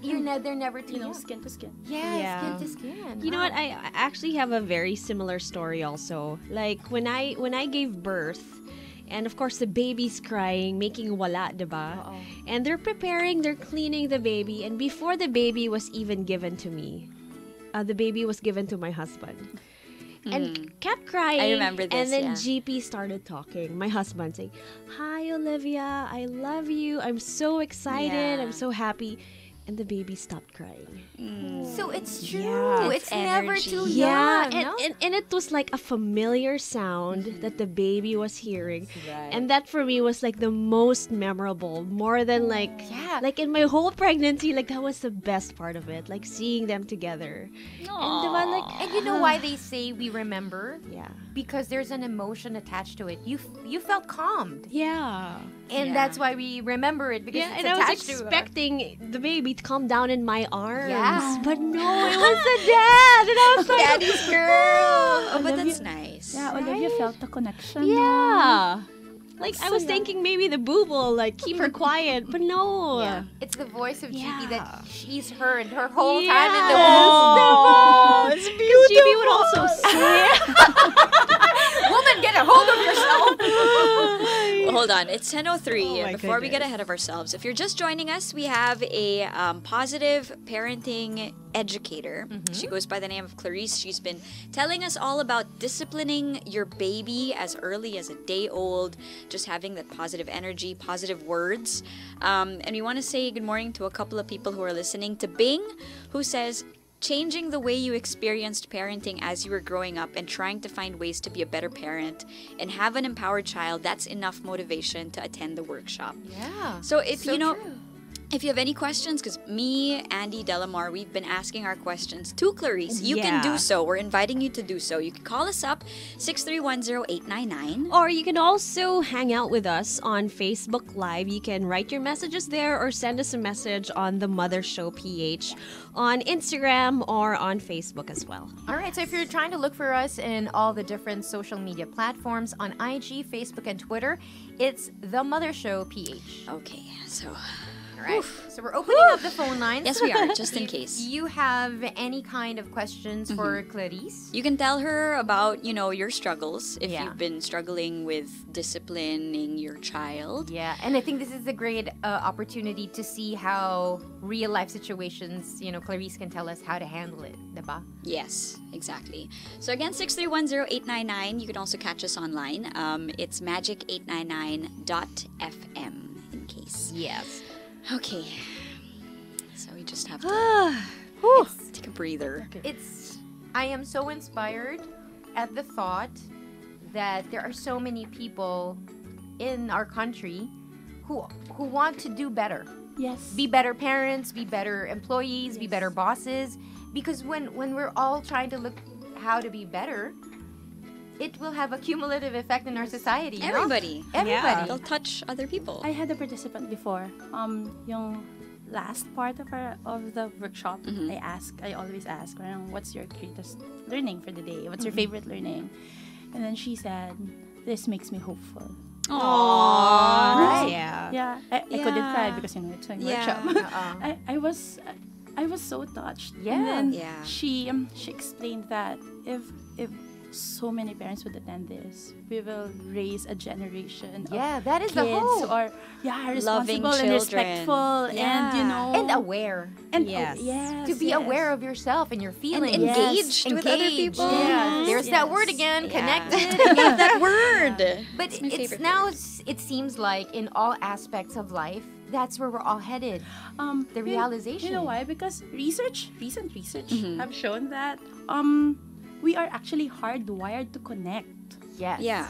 [SPEAKER 5] they're never too young.
[SPEAKER 6] Skin to skin.
[SPEAKER 5] Yeah,
[SPEAKER 4] Yeah.
[SPEAKER 5] skin to skin.
[SPEAKER 4] You know what? I actually have a very similar story also. Like when I gave birth, and of course the baby's crying, making wala, diba? And they're cleaning the baby, and before the baby was even given to me, the baby was given to my husband. And kept crying.
[SPEAKER 3] I remember this,
[SPEAKER 4] And then
[SPEAKER 3] yeah.
[SPEAKER 4] GP started talking. My husband saying, "Hi, Olivia. I love you. I'm so excited.
[SPEAKER 3] Yeah.
[SPEAKER 4] I'm so happy." And the baby stopped crying.
[SPEAKER 5] So it's true.
[SPEAKER 4] Yeah.
[SPEAKER 5] It's never
[SPEAKER 3] energy.
[SPEAKER 5] too
[SPEAKER 4] Yeah,
[SPEAKER 5] young. no?
[SPEAKER 4] and it was like a familiar sound that the baby was hearing, and that for me was like the most memorable, more than like in my whole pregnancy. Like that was the best part of it, like seeing them together. And diba, like,
[SPEAKER 5] And you know why they say we remember?
[SPEAKER 4] yeah,
[SPEAKER 5] Because there's an emotion attached to it. You felt calmed.
[SPEAKER 4] yeah,
[SPEAKER 5] And that's why we remember it, because
[SPEAKER 4] yeah.
[SPEAKER 5] it's
[SPEAKER 4] And I was
[SPEAKER 5] attached to
[SPEAKER 4] expecting the baby to come down in my arms,
[SPEAKER 5] Yeah.
[SPEAKER 4] but no, it was the dad, and I was like,
[SPEAKER 5] Daddy's girl.
[SPEAKER 3] Oh, but that's nice.
[SPEAKER 6] Yeah, Olivia felt the connection.
[SPEAKER 4] yeah. Like I was thinking maybe the boob will like keep her quiet, but no.
[SPEAKER 5] Yeah. It's the voice of
[SPEAKER 4] Yeah.
[SPEAKER 5] GP that she's heard her whole
[SPEAKER 4] Yes.
[SPEAKER 5] time in the womb.
[SPEAKER 4] It's beautiful. GB would also say,
[SPEAKER 5] Woman, get a hold of yourself.
[SPEAKER 3] hold on. It's 10:03.
[SPEAKER 4] Oh my
[SPEAKER 3] Before we get
[SPEAKER 4] goodness.
[SPEAKER 3] ahead of ourselves, if you're just joining us, we have a positive parenting educator. She goes by the name of Clarice. She's been telling us all about disciplining your baby as early as a day old, just having that positive energy, positive words. And we want to say good morning to a couple of people who are listening. To Bing, who says, changing the way you experienced parenting as you were growing up and trying to find ways to be a better parent and have an empowered child, that's enough motivation to attend the workshop.
[SPEAKER 5] Yeah.
[SPEAKER 3] So if
[SPEAKER 5] So
[SPEAKER 3] you know,
[SPEAKER 5] true.
[SPEAKER 3] if you have any questions, because me, Andy, Delamar, we've been asking our questions to Clarice. You can do
[SPEAKER 4] Yeah.
[SPEAKER 3] so. We're inviting you to do so. You can call us up, 6310899.
[SPEAKER 4] Or you can also hang out with us on Facebook Live. You can write your messages there or send us a message on the Mother Show PH on Instagram or on Facebook as well.
[SPEAKER 5] All right, so if you're trying to look for us in all the different social media platforms on IG, Facebook, and Twitter, it's The Mother Show PH.
[SPEAKER 3] Okay, so
[SPEAKER 5] All right, so we're opening up the phone lines.
[SPEAKER 3] yes, we are, just in
[SPEAKER 5] If
[SPEAKER 3] case.
[SPEAKER 5] you have any kind of questions for Clarice,
[SPEAKER 3] You can tell her about, your struggles if
[SPEAKER 5] Yeah.
[SPEAKER 3] you've been struggling with disciplining your child.
[SPEAKER 5] yeah, and I think this is a great opportunity to see how real life situations, Clarice can tell us how to handle it, diba?
[SPEAKER 3] Yes, exactly. So again, 6310899. You can also catch us online. It's magic899.fm in case.
[SPEAKER 5] Yes.
[SPEAKER 3] Okay. So we just have to take a breather.
[SPEAKER 5] I am so inspired at the thought that there are so many people in our country who want to do better.
[SPEAKER 6] Yes.
[SPEAKER 5] Be better parents, be better employees, be better bosses. Because when we're all trying to look how to be better, it will have a cumulative effect in our society. no?
[SPEAKER 3] Everybody.
[SPEAKER 5] Everybody.
[SPEAKER 3] They'll touch other people.
[SPEAKER 6] I had a participant before. Yung last part of the workshop, I always ask, what's your greatest learning for the day? What's your favorite learning? And then she said, this makes me hopeful.
[SPEAKER 4] Aww.
[SPEAKER 6] Right.
[SPEAKER 4] Yeah.
[SPEAKER 6] Yeah, I couldn't cry because it's a
[SPEAKER 3] Yeah.
[SPEAKER 6] workshop. I was so touched.
[SPEAKER 5] Yeah.
[SPEAKER 6] And then
[SPEAKER 3] Yeah.
[SPEAKER 6] she explained that if so many parents would attend this, we will raise a generation
[SPEAKER 5] Yeah,
[SPEAKER 6] of
[SPEAKER 5] that is the
[SPEAKER 6] kids
[SPEAKER 5] hope.
[SPEAKER 6] who are
[SPEAKER 3] Loving
[SPEAKER 6] responsible and
[SPEAKER 3] children.
[SPEAKER 6] respectful
[SPEAKER 3] Yeah.
[SPEAKER 6] and
[SPEAKER 5] And aware.
[SPEAKER 6] and
[SPEAKER 4] Yes.
[SPEAKER 6] yes,
[SPEAKER 5] To be
[SPEAKER 6] yes.
[SPEAKER 5] aware of yourself and your feelings.
[SPEAKER 3] And engaged with other
[SPEAKER 5] Engaged.
[SPEAKER 3] people.
[SPEAKER 5] Yeah. There's that
[SPEAKER 6] Yes.
[SPEAKER 5] word again,
[SPEAKER 3] Yeah.
[SPEAKER 5] connected.
[SPEAKER 3] that word.
[SPEAKER 5] But
[SPEAKER 3] It's my
[SPEAKER 5] it's
[SPEAKER 3] favorite
[SPEAKER 5] now,
[SPEAKER 3] word.
[SPEAKER 5] it seems like in all aspects of life, that's where we're all headed. The realization.
[SPEAKER 6] You know why? Because recent research have shown that we are actually hardwired to connect.
[SPEAKER 5] Yes.
[SPEAKER 3] Yeah.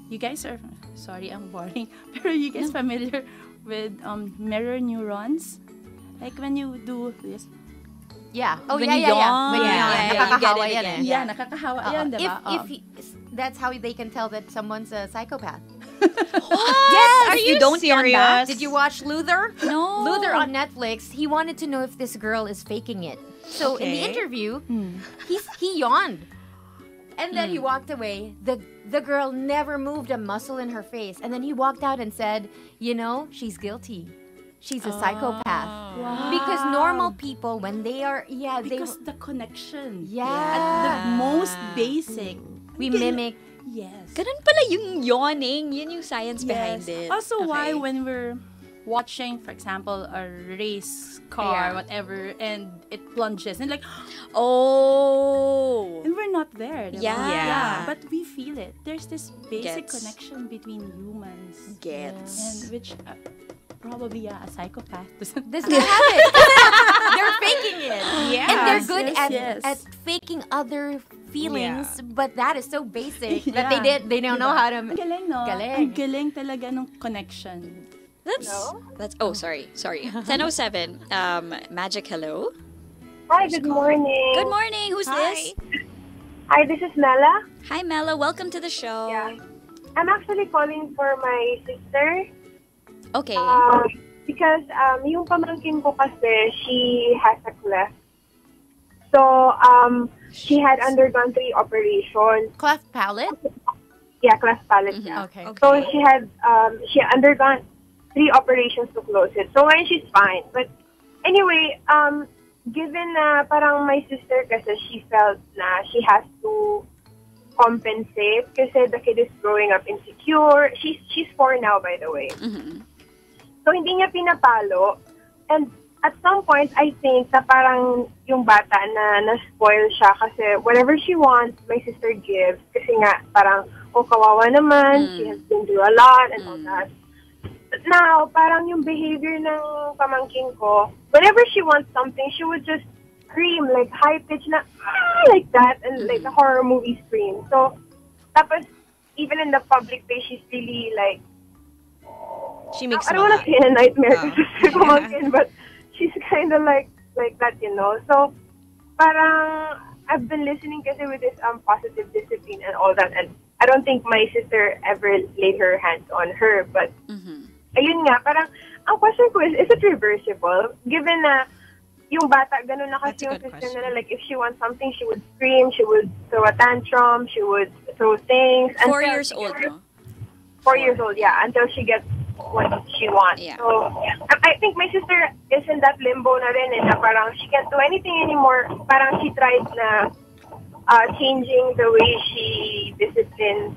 [SPEAKER 6] You guys are, sorry, I'm boring, pero you guys familiar with mirror neurons? Like when you do this,
[SPEAKER 5] Yeah. Oh,
[SPEAKER 3] When
[SPEAKER 5] yeah,
[SPEAKER 3] you
[SPEAKER 5] yeah, yeah.
[SPEAKER 3] yawn,
[SPEAKER 5] When you
[SPEAKER 3] yeah,
[SPEAKER 5] yawn.
[SPEAKER 3] yeah, you get
[SPEAKER 5] Nakakahawa
[SPEAKER 3] it
[SPEAKER 5] yan
[SPEAKER 3] again.
[SPEAKER 5] eh.
[SPEAKER 6] yeah, nakakahawa yan, diba?
[SPEAKER 5] That's how they can tell that someone's a psychopath.
[SPEAKER 4] Yes, are you
[SPEAKER 3] don't yawn
[SPEAKER 4] serious?
[SPEAKER 3] back,
[SPEAKER 5] Did you watch Luther?
[SPEAKER 3] No.
[SPEAKER 5] Luther on Netflix, he wanted to know if this girl is faking it. So in the
[SPEAKER 4] Okay.
[SPEAKER 5] interview, he yawned. And then he walked away. The girl never moved a muscle in her face. And then he walked out and said, she's guilty. She's a psychopath.
[SPEAKER 6] Wow.
[SPEAKER 5] Because normal people, when they are,
[SPEAKER 6] Because the connection.
[SPEAKER 5] Yeah.
[SPEAKER 6] At the most basic.
[SPEAKER 5] we mimic.
[SPEAKER 6] Yes.
[SPEAKER 3] Ganun pala yung yawning. Yun yung science behind it.
[SPEAKER 6] Also, why
[SPEAKER 3] Okay.
[SPEAKER 6] when we're watching, for example, a race car,
[SPEAKER 5] Yeah.
[SPEAKER 6] whatever, and it plunges, and like,
[SPEAKER 3] Oh.
[SPEAKER 6] and we're not there. diba?
[SPEAKER 3] Yeah.
[SPEAKER 6] But we feel it. There's this basic
[SPEAKER 3] Gets.
[SPEAKER 6] connection between humans.
[SPEAKER 3] Gets.
[SPEAKER 6] And which probably a psychopath doesn't
[SPEAKER 5] Doesn't have it. They're faking it.
[SPEAKER 4] Yeah.
[SPEAKER 5] And they're good
[SPEAKER 6] Yes, yes.
[SPEAKER 5] at faking other feelings,
[SPEAKER 4] Yeah.
[SPEAKER 5] but that is so basic that
[SPEAKER 6] Yeah.
[SPEAKER 5] they don't know
[SPEAKER 6] Diba?
[SPEAKER 5] how to.
[SPEAKER 6] Ang galing, no?
[SPEAKER 5] Galing.
[SPEAKER 6] Ang galing talaga ng connection.
[SPEAKER 3] That's oh sorry. 10:07. Magic, hello.
[SPEAKER 7] Hi, good morning.
[SPEAKER 3] Good morning. Who's this?
[SPEAKER 7] Hi, this is Mela.
[SPEAKER 3] Hi Mela, welcome to the show.
[SPEAKER 7] Yeah. I'm actually calling for my sister
[SPEAKER 3] Okay.
[SPEAKER 7] because yung pamangkin ko kasi, she has a cleft. So, she had undergone 3 operations.
[SPEAKER 5] Cleft palate.
[SPEAKER 7] Yeah, cleft palate. Yeah.
[SPEAKER 5] Okay.
[SPEAKER 7] So, she undergone 3 operations to close it. So, when she's fine. But anyway, given na parang my sister kasi she felt na she has to compensate kasi the kid is growing up insecure. She's 4 now, by the way. So, hindi niya pinapalo. And at some point, I think na parang yung bata na-spoil siya kasi whatever she wants, my sister gives. Kasi nga, parang, kawawa naman, she has been through a lot and all that. But now, parang yung behavior ng pamangkin ko, whenever she wants something, she would just scream, like high pitch na, like that, and like a horror movie scream. So, tapos, even in the public place, she's really like,
[SPEAKER 4] She makes
[SPEAKER 7] I don't want to say a nightmare pamangkin, but she's kind of like that, you know. So, parang, I've been listening kasi with this positive discipline and all that, and I don't think my sister ever laid her hands on her, but, ayun nga, parang, ang question ko is it reversible? Given na, yung bata, ganun na kasi yung system na, like, if she wants something, she would scream, she would throw a tantrum, she would throw things.
[SPEAKER 3] 4 years old, no?
[SPEAKER 7] 4 years old, yeah, until she gets what she wants.
[SPEAKER 3] Yeah.
[SPEAKER 7] So, I think my sister is in that limbo na rin, na parang she can't do anything anymore. Parang she tried na changing the way she disciplines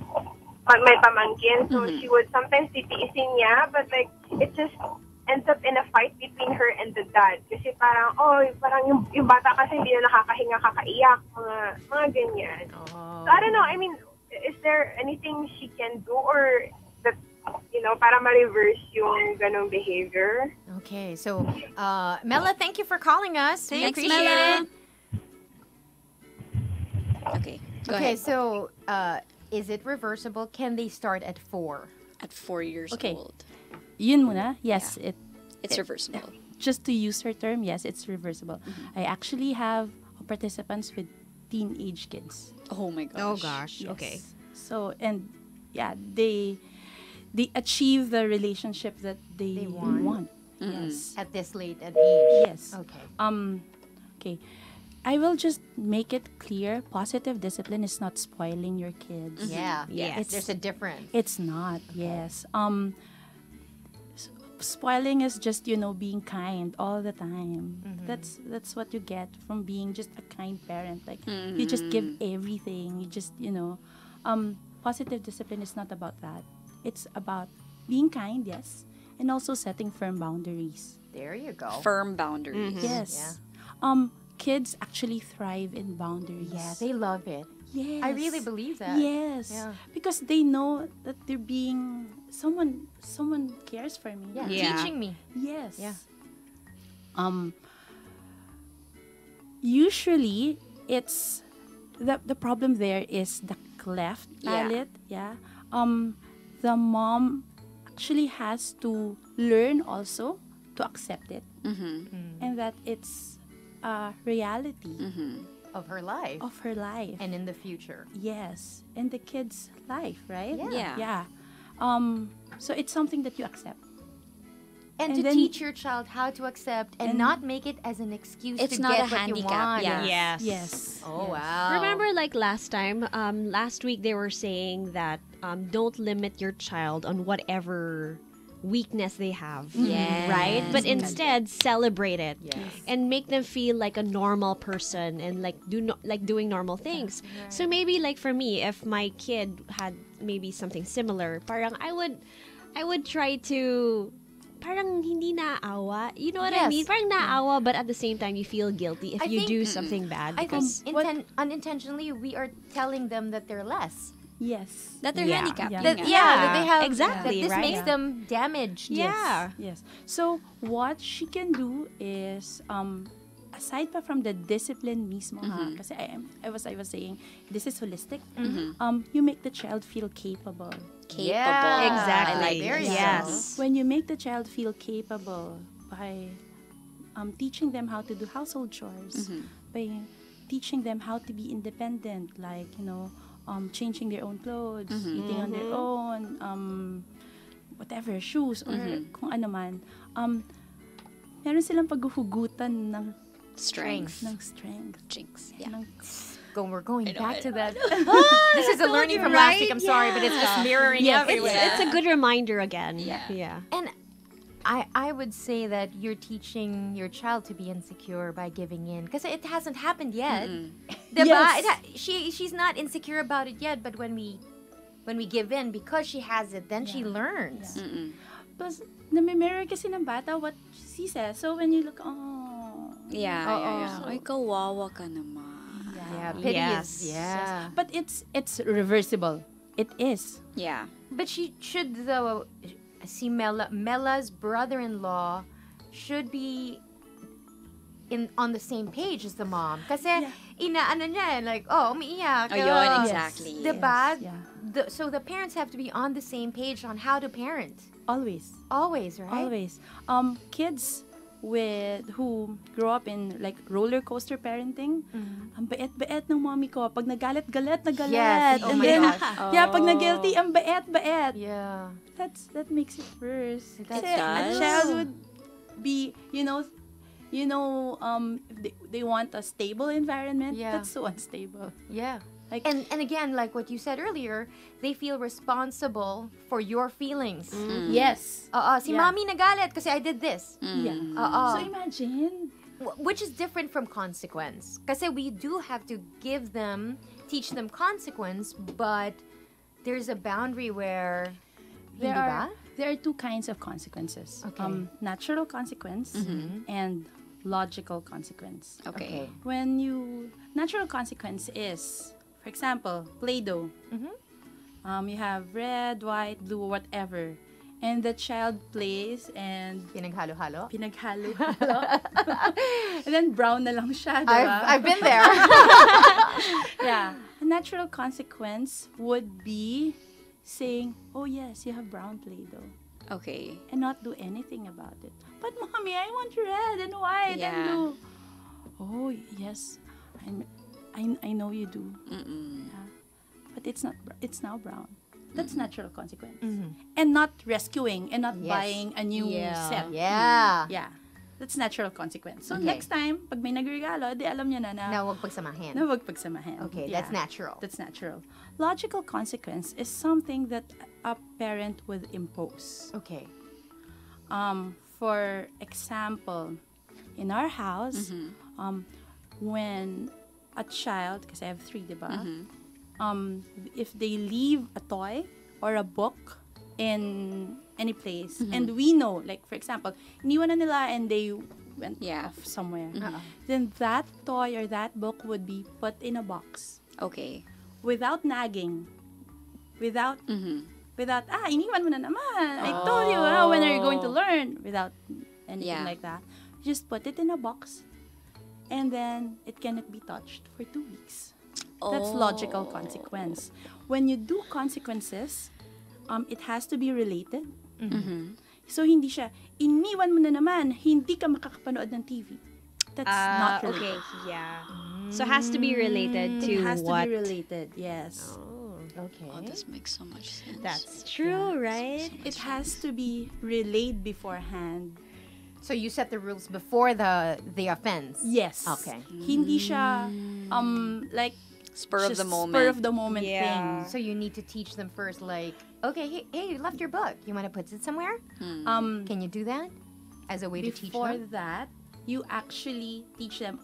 [SPEAKER 7] my pamangkin. So, she would sometimes titiisin niya, but like, it just ends up in a fight between her and the dad. Kasi parang, parang yung bata kasi hindi na nakakahinga, kakaiyak, mga ganyan. So, I don't know, I mean, is there anything she can do or that, you know, para ma-reverse yung ganong behavior?
[SPEAKER 5] Okay, so, Mela, thank you for calling us. We
[SPEAKER 3] Thanks,
[SPEAKER 5] appreciate
[SPEAKER 3] Mela.
[SPEAKER 5] it.
[SPEAKER 3] Okay, go
[SPEAKER 5] Okay,
[SPEAKER 3] ahead.
[SPEAKER 5] so, is it reversible? Can they start at 4?
[SPEAKER 3] At 4 years
[SPEAKER 6] Okay.
[SPEAKER 3] old.
[SPEAKER 6] Yun muna, yes,
[SPEAKER 3] It's reversible.
[SPEAKER 6] just to use her term, yes, it's reversible. I actually have participants with teenage kids.
[SPEAKER 3] Oh my gosh.
[SPEAKER 4] Oh gosh.
[SPEAKER 6] Yes.
[SPEAKER 4] Okay.
[SPEAKER 6] So, and yeah, they achieve the relationship that they want. Yes.
[SPEAKER 5] At this late an age?
[SPEAKER 6] Yes.
[SPEAKER 5] Okay.
[SPEAKER 6] Okay. I will just make it clear, positive discipline is not spoiling your kids.
[SPEAKER 5] Yeah.
[SPEAKER 4] Yes.
[SPEAKER 5] There's a difference.
[SPEAKER 6] It's not, yes. Spoiling is just, you know, being kind all the time. That's what you get from being just a kind parent. Like, you just give everything. You just, you know, positive discipline is not about that. It's about being kind, yes, and also setting firm boundaries.
[SPEAKER 5] There you go.
[SPEAKER 3] Firm boundaries.
[SPEAKER 6] Yes. Kids actually thrive in boundaries.
[SPEAKER 5] Yeah, they love it.
[SPEAKER 6] Yes.
[SPEAKER 5] I really believe that.
[SPEAKER 6] Yes.
[SPEAKER 5] Yeah.
[SPEAKER 6] Because they know that they're being someone cares for me.
[SPEAKER 5] Yeah.
[SPEAKER 4] Yeah.
[SPEAKER 5] Teaching me.
[SPEAKER 6] Yes.
[SPEAKER 5] Yeah.
[SPEAKER 6] Usually it's the problem there is the cleft palate. Yeah. The mom actually has to learn also to accept it, and that it's a reality
[SPEAKER 5] Of her life.
[SPEAKER 6] of her life.
[SPEAKER 5] And in the future.
[SPEAKER 6] Yes, in the kid's life, right?
[SPEAKER 3] Yeah.
[SPEAKER 6] Yeah. So it's something that you accept.
[SPEAKER 5] And,
[SPEAKER 6] And
[SPEAKER 5] to
[SPEAKER 6] then-
[SPEAKER 5] teach your child how to accept and not make it as an excuse
[SPEAKER 3] It's
[SPEAKER 5] to
[SPEAKER 3] not
[SPEAKER 5] get
[SPEAKER 3] a
[SPEAKER 5] what
[SPEAKER 3] handicap,
[SPEAKER 5] you want.
[SPEAKER 3] yeah.
[SPEAKER 4] Yes.
[SPEAKER 6] Yes.
[SPEAKER 5] Oh, wow.
[SPEAKER 4] Remember, like last time, last week they were saying that don't limit your child on whatever weakness they have.
[SPEAKER 3] Yes.
[SPEAKER 4] Right? But instead, celebrate it.
[SPEAKER 5] Yes.
[SPEAKER 4] And make them feel like a normal person and like doing normal things. So maybe like for me, if my kid had maybe something similar, parang I would try to parang hindi naaawa. You know what I
[SPEAKER 5] Yes.
[SPEAKER 4] mean? Parang naaawa, but at the same time, you feel guilty if
[SPEAKER 5] I
[SPEAKER 4] you
[SPEAKER 5] think-
[SPEAKER 4] do something bad.
[SPEAKER 5] I think
[SPEAKER 4] because
[SPEAKER 5] unintentionally we are telling them that they're less.
[SPEAKER 6] Yes.
[SPEAKER 3] That they're
[SPEAKER 4] Yeah.
[SPEAKER 3] handicapped.
[SPEAKER 6] Yeah.
[SPEAKER 5] That,
[SPEAKER 3] nga.
[SPEAKER 5] that they have
[SPEAKER 4] exactly,
[SPEAKER 5] that this
[SPEAKER 4] right?
[SPEAKER 5] makes them damaged.
[SPEAKER 4] yeah.
[SPEAKER 6] Yes. So what she can do is aside pa from the discipline mismo kasi I was saying this is holistic. You make the child feel capable.
[SPEAKER 3] Capable.
[SPEAKER 5] Yeah.
[SPEAKER 4] Exactly.
[SPEAKER 3] I like
[SPEAKER 5] There you
[SPEAKER 3] this.
[SPEAKER 5] go.
[SPEAKER 4] Yes.
[SPEAKER 6] When you make the child feel capable by teaching them how to do household chores, by teaching them how to be independent, like, you know, changing their own clothes, eating on their own, whatever, shoes, or kung ano man, meron silang paghuhugutan ng
[SPEAKER 3] Strength.
[SPEAKER 6] strength.
[SPEAKER 3] Jinx. Yeah.
[SPEAKER 6] Ng,
[SPEAKER 5] We're going back to that. This is a learning
[SPEAKER 4] you're
[SPEAKER 5] from last
[SPEAKER 4] right.
[SPEAKER 5] week. I'm sorry, but it's just mirroring
[SPEAKER 4] Yes,
[SPEAKER 5] everywhere.
[SPEAKER 4] it's a good reminder again. Yeah.
[SPEAKER 5] And I would say that you're teaching your child to be insecure by giving in because it hasn't happened yet. Diba?
[SPEAKER 6] Yes.
[SPEAKER 5] She's not insecure about it yet, but when we give in because she has it, then she learns.
[SPEAKER 6] Plus, nami-mirror kasi ng bata what she says. So when you look,
[SPEAKER 3] Yeah. Ay, kawawa ka naman.
[SPEAKER 5] Yeah, pity
[SPEAKER 4] Yes.
[SPEAKER 5] is, yeah.
[SPEAKER 6] But it's reversible. It is.
[SPEAKER 3] Yeah.
[SPEAKER 5] But she should, though, si Mela's brother-in-law should be on the same page as the mom. Kasi, inaano niya, like, umiiyak.
[SPEAKER 3] Oh, yun, exactly.
[SPEAKER 5] Diba?
[SPEAKER 6] Yeah.
[SPEAKER 5] So the parents have to be on the same page on how to parent.
[SPEAKER 6] Always.
[SPEAKER 5] Always, right?
[SPEAKER 6] Always. Kids who grow up in like roller coaster parenting, ang bait-bait ng mommy ko. Pag nagalit, nagalit.
[SPEAKER 5] Yes. Oh
[SPEAKER 6] And
[SPEAKER 5] my
[SPEAKER 6] then,
[SPEAKER 5] gosh.
[SPEAKER 6] yeah, pag nag-guilty, ang bait-bait.
[SPEAKER 5] Yeah.
[SPEAKER 6] That makes it worse.
[SPEAKER 5] That
[SPEAKER 6] Kasi a
[SPEAKER 3] does.
[SPEAKER 6] child would be, they want a stable environment.
[SPEAKER 5] Yeah.
[SPEAKER 6] That's so unstable.
[SPEAKER 5] Yeah.
[SPEAKER 6] Like,
[SPEAKER 5] And again, like what you said earlier, they feel responsible for your feelings.
[SPEAKER 6] yes.
[SPEAKER 5] Si
[SPEAKER 6] Yeah.
[SPEAKER 5] mommy nagalit kasi I did this.
[SPEAKER 6] Yeah. So imagine.
[SPEAKER 5] Which is different from consequence. Kasi we do have to teach them consequence, but there's a boundary where,
[SPEAKER 6] There
[SPEAKER 5] hindi ba?
[SPEAKER 6] are two kinds of consequences.
[SPEAKER 5] Okay.
[SPEAKER 6] Natural consequence and logical consequence.
[SPEAKER 3] Okay.
[SPEAKER 6] Natural consequence is, for example, Play-Doh. You have red, white, blue, whatever. And the child plays and
[SPEAKER 5] Pinaghalo-halo?
[SPEAKER 6] pinaghalo-halo. And then brown na lang siya, diba?
[SPEAKER 5] I've been there.
[SPEAKER 6] Yeah. A natural consequence would be saying, oh yes, you have brown Play-Doh.
[SPEAKER 3] Okay.
[SPEAKER 6] And not do anything about it. But mommy, I want red and white
[SPEAKER 3] Yeah.
[SPEAKER 6] and blue. Oh yes, I know you do. Yeah. But it's now brown. That's natural consequence. And not rescuing and not
[SPEAKER 5] Yes.
[SPEAKER 6] buying a new set.
[SPEAKER 5] Yeah.
[SPEAKER 6] Yeah. That's natural consequence. So
[SPEAKER 5] Okay.
[SPEAKER 6] next time, pag may nagregalo, di alam niya na
[SPEAKER 5] Na huwag pagsamahin.
[SPEAKER 6] na wag pagsamahin.
[SPEAKER 5] Okay,
[SPEAKER 6] Yeah.
[SPEAKER 5] that's natural.
[SPEAKER 6] That's natural. Logical consequence is something that a parent would impose.
[SPEAKER 5] Okay.
[SPEAKER 6] For example, in our house, when a child, because I have 3, diba? If they leave a toy or a book in any place, and we know, like for example, iniwan na nila and they went off somewhere, then that toy or that book would be put in a box
[SPEAKER 3] Okay.
[SPEAKER 6] without nagging, without iniwan mo na naman. I told you, when are you going to learn? Without anything like that. Just put it in a box, and then it cannot be touched for 2 weeks. That's logical consequence. When you do consequences, it has to be related. So hindi siya, iniwan mo na naman, hindi ka makakapanood ng TV. That's not related.
[SPEAKER 4] Okay, yeah. So it has to be related to
[SPEAKER 6] It has
[SPEAKER 4] what?
[SPEAKER 6] to be related, yes.
[SPEAKER 5] Okay.
[SPEAKER 3] Oh, this makes so much sense.
[SPEAKER 4] That's true, right?
[SPEAKER 6] It has to be relayed beforehand.
[SPEAKER 5] So you set the rules before the offense.
[SPEAKER 6] Yes.
[SPEAKER 5] Okay.
[SPEAKER 6] Hindi siya like
[SPEAKER 3] Spur of
[SPEAKER 6] just
[SPEAKER 3] the moment.
[SPEAKER 6] Spur of the moment
[SPEAKER 4] Yeah.
[SPEAKER 6] thing.
[SPEAKER 5] So you need to teach them first, like, okay, hey, you left your book. You want to put it somewhere? Can you do that as a way to teach
[SPEAKER 6] Before
[SPEAKER 5] them?
[SPEAKER 6] that, you actually teach them,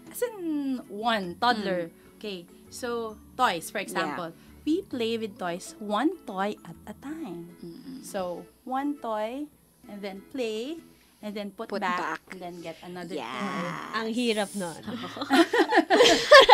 [SPEAKER 6] as in one toddler. Okay, so toys, for example. We play with toys, one toy at a time. So, one toy, and then play, and then put back, and then get another toy.
[SPEAKER 4] Ang hirap nun.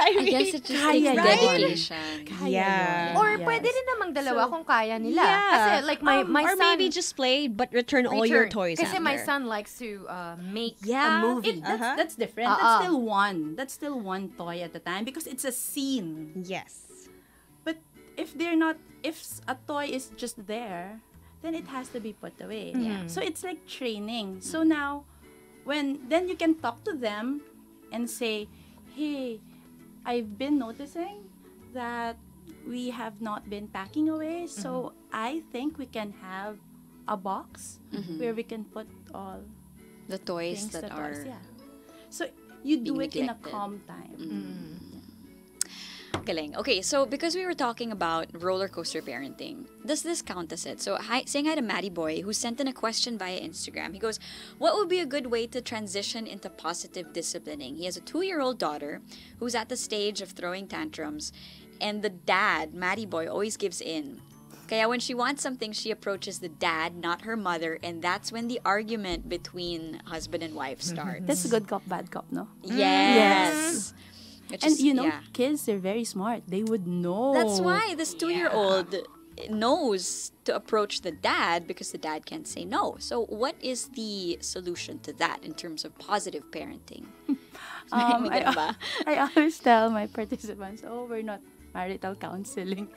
[SPEAKER 3] I guess it just takes
[SPEAKER 6] Kaya yun.
[SPEAKER 3] dedication.
[SPEAKER 4] Yeah.
[SPEAKER 5] Or
[SPEAKER 6] Yes.
[SPEAKER 5] pwede rin namang dalawa kung kaya nila.
[SPEAKER 4] Yeah.
[SPEAKER 5] Kasi like my
[SPEAKER 4] or
[SPEAKER 5] son...
[SPEAKER 4] maybe just play but return all your toys
[SPEAKER 5] Kasi
[SPEAKER 4] after.
[SPEAKER 5] my son likes to make
[SPEAKER 4] Yeah.
[SPEAKER 5] a movie.
[SPEAKER 6] That's different. That's still one. That's still one toy at a time because it's a scene.
[SPEAKER 4] Yes.
[SPEAKER 6] But if a toy is just there, then it has to be put away. So it's like training. So now, then you can talk to them and say, hey, I've been noticing that we have not been packing away, so I think we can have a box where we can put all
[SPEAKER 3] The toys
[SPEAKER 6] things
[SPEAKER 3] that are
[SPEAKER 6] So you do
[SPEAKER 3] being
[SPEAKER 6] it in a
[SPEAKER 3] neglected.
[SPEAKER 6] calm time.
[SPEAKER 3] Galing. Okay, so because we were talking about roller coaster parenting, does this count as it? So saying hi to Matty Boy, who sent in a question via Instagram. He goes, what would be a good way to transition into positive disciplining? He has a 2-year-old daughter who's at the stage of throwing tantrums, and the dad, Matty Boy, always gives in. Kaya when she wants something, she approaches the dad, not her mother, and that's when the argument between husband and wife starts.
[SPEAKER 6] That's a good cop, bad cop, no?
[SPEAKER 3] Yes. Which
[SPEAKER 6] And
[SPEAKER 3] is-
[SPEAKER 6] you know,
[SPEAKER 3] yeah.
[SPEAKER 6] kids, they're very smart. They would know.
[SPEAKER 3] That's why this 2-year-old knows to approach the dad because the dad can't say no. So what is the solution to that in terms of positive parenting? May ganun ba?
[SPEAKER 6] I always tell my participants, we're not marital counseling.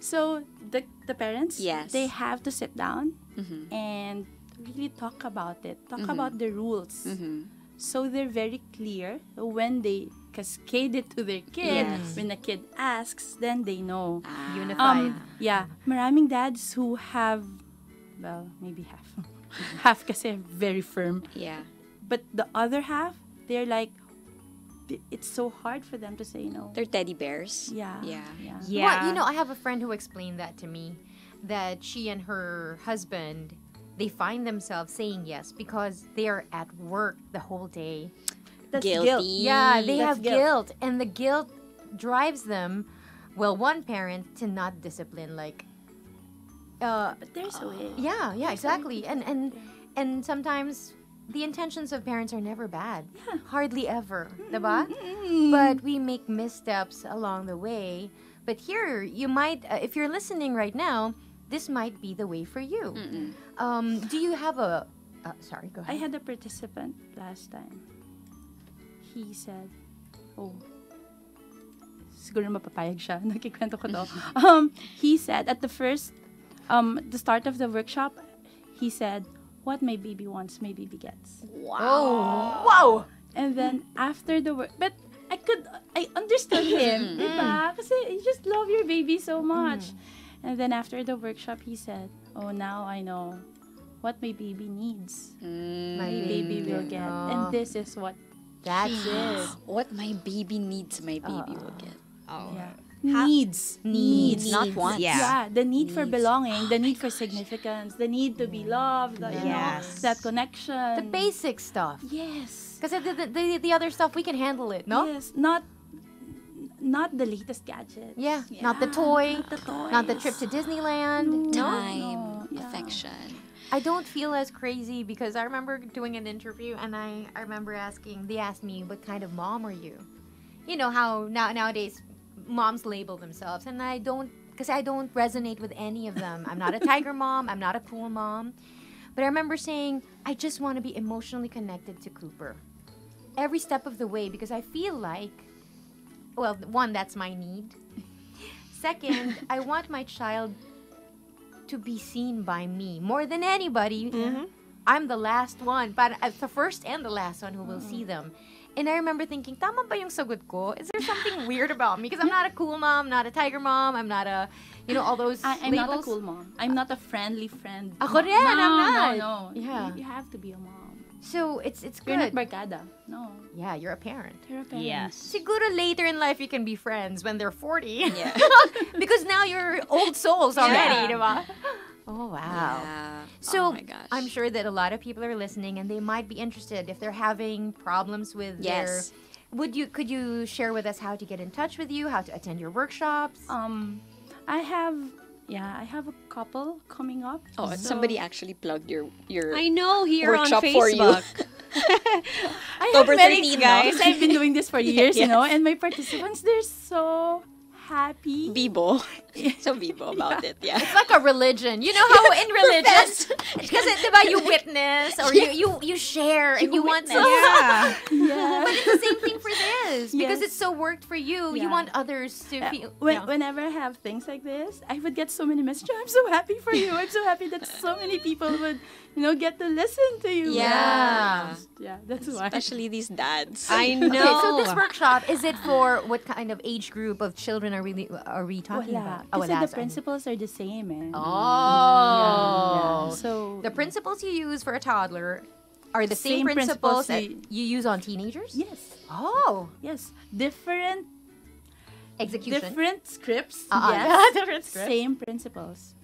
[SPEAKER 6] So the parents,
[SPEAKER 3] Yes.
[SPEAKER 6] they have to sit down and really talk about it. Talk about the rules. So they're very clear when they cascade it to their kid.
[SPEAKER 3] Yes.
[SPEAKER 6] When the kid asks, then they know.
[SPEAKER 5] Unified.
[SPEAKER 6] Yeah, maraming dads who have, well, maybe half. Half kasi very firm.
[SPEAKER 3] Yeah.
[SPEAKER 6] But the other half, they're like, it's so hard for them to say no.
[SPEAKER 3] They're teddy bears.
[SPEAKER 6] Yeah.
[SPEAKER 3] Yeah.
[SPEAKER 5] Well, you know, I have a friend who explained that to me, that she and her husband, they find themselves saying yes because they are at work the whole day.
[SPEAKER 6] That's
[SPEAKER 3] Guilty.
[SPEAKER 6] guilt.
[SPEAKER 5] Yeah, they
[SPEAKER 6] That's
[SPEAKER 5] have
[SPEAKER 6] guilt.
[SPEAKER 5] guilt. And the guilt drives them, well, one parent to not discipline, like,
[SPEAKER 6] But there's a way.
[SPEAKER 5] yeah, exactly. And sometimes the intentions of parents are never bad. Hardly ever, diba? But we make missteps along the way. But here, you might, if you're listening right now, this might be the way for you. Do you have a... sorry, go
[SPEAKER 6] I
[SPEAKER 5] ahead.
[SPEAKER 6] had a participant last time. He said, siguro mapapayag siya. Nakikwento ko to. He said, at the first, the start of the workshop, he said, what my baby wants, my baby gets.
[SPEAKER 5] Wow!
[SPEAKER 6] And then after the work, but I understood him, diba? Kasi you just love your baby so much. And then after the workshop, he said, now I know what my baby needs. My baby will get. And this is what
[SPEAKER 5] That's
[SPEAKER 6] she
[SPEAKER 5] it.
[SPEAKER 6] is.
[SPEAKER 3] What my baby needs, my baby will get.
[SPEAKER 6] Yeah. Needs.
[SPEAKER 3] Not wants.
[SPEAKER 6] Yeah, the need for belonging, the need for significance, the need to be loved, you know, that connection.
[SPEAKER 5] The basic stuff.
[SPEAKER 6] Yes.
[SPEAKER 5] Because the other stuff, we can handle it, no?
[SPEAKER 6] Yes, not the latest gadget.
[SPEAKER 5] Yeah. Not the toy.
[SPEAKER 6] Not the toys.
[SPEAKER 5] Not the trip to Disneyland. No?
[SPEAKER 3] Time,
[SPEAKER 6] yeah.
[SPEAKER 3] affection.
[SPEAKER 5] I don't feel as crazy because I remember doing an interview and I remember they asked me, what kind of mom are you? You know how nowadays moms label themselves, and I don't resonate with any of them. I'm not a tiger mom. I'm not a cool mom. But I remember saying, I just want to be emotionally connected to Cooper every step of the way because I feel like, well, one, that's my need. Second, I want my child to be seen by me more than anybody. I'm the last one, but the first and the last one who will see them. And I remember thinking, tama ba yung sagot ko? Is there something weird about me? Because I'm not a cool mom, not a tiger mom, I'm not a, all those
[SPEAKER 6] I'm
[SPEAKER 5] labels.
[SPEAKER 6] not a cool mom. I'm not a friendly friend.
[SPEAKER 5] Ako rin, I'm not.
[SPEAKER 6] No.
[SPEAKER 5] Yeah.
[SPEAKER 6] You have to be a mom.
[SPEAKER 5] So it's
[SPEAKER 6] You're not
[SPEAKER 5] good.
[SPEAKER 6] barkada. No.
[SPEAKER 5] Yeah, you're a parent.
[SPEAKER 6] You're a parent.
[SPEAKER 4] Yes.
[SPEAKER 5] Siguro later in life you can be friends when they're 40.
[SPEAKER 3] Yeah.
[SPEAKER 5] Because now you're old souls already, diba? Oh, wow.
[SPEAKER 3] Yeah.
[SPEAKER 5] So
[SPEAKER 3] Oh my gosh.
[SPEAKER 5] I'm sure that a lot of people are listening and they might be interested if they're having problems with
[SPEAKER 3] Yes.
[SPEAKER 5] could you share with us how to get in touch with you, how to attend your workshops?
[SPEAKER 6] I have a couple coming up.
[SPEAKER 3] Oh,
[SPEAKER 6] So
[SPEAKER 3] somebody actually plugged your
[SPEAKER 4] I know, here on
[SPEAKER 3] workshop for you.
[SPEAKER 4] Facebook.
[SPEAKER 6] I have
[SPEAKER 3] October
[SPEAKER 6] many
[SPEAKER 3] 13,
[SPEAKER 6] guys.
[SPEAKER 3] no?
[SPEAKER 6] I've been doing this for years,
[SPEAKER 3] Yes.
[SPEAKER 6] and my participants, they're so happy.
[SPEAKER 3] Bibo. So Bibo about it, yeah.
[SPEAKER 5] It's like a religion. You know how in religions, because you witness or you share and you want to.
[SPEAKER 4] Yeah.
[SPEAKER 6] Yeah.
[SPEAKER 5] But it's the same thing for this because
[SPEAKER 6] Yes.
[SPEAKER 5] it's so worked for you. You
[SPEAKER 6] Yeah.
[SPEAKER 5] want others to feel.
[SPEAKER 6] Whenever I have things like this, I would get so many messages. I'm so happy for you. I'm so happy that so many people would, get to listen to you.
[SPEAKER 3] Yeah.
[SPEAKER 6] Yeah, that's why.
[SPEAKER 3] Especially these dads.
[SPEAKER 4] I know.
[SPEAKER 5] Okay, so this workshop, is it for what kind of age group of children are we talking
[SPEAKER 6] Wala.
[SPEAKER 5] about?
[SPEAKER 6] Kasi the principles are the same, eh.
[SPEAKER 5] Oh.
[SPEAKER 6] Yeah. So
[SPEAKER 5] The principles you use for a toddler are the same
[SPEAKER 6] Same
[SPEAKER 5] principles
[SPEAKER 6] principles
[SPEAKER 5] that you use on teenagers?
[SPEAKER 6] yes.
[SPEAKER 5] Oh.
[SPEAKER 6] Yes, different
[SPEAKER 5] Execution.
[SPEAKER 6] Different scripts,
[SPEAKER 5] yes. Different scripts.
[SPEAKER 6] Same principles.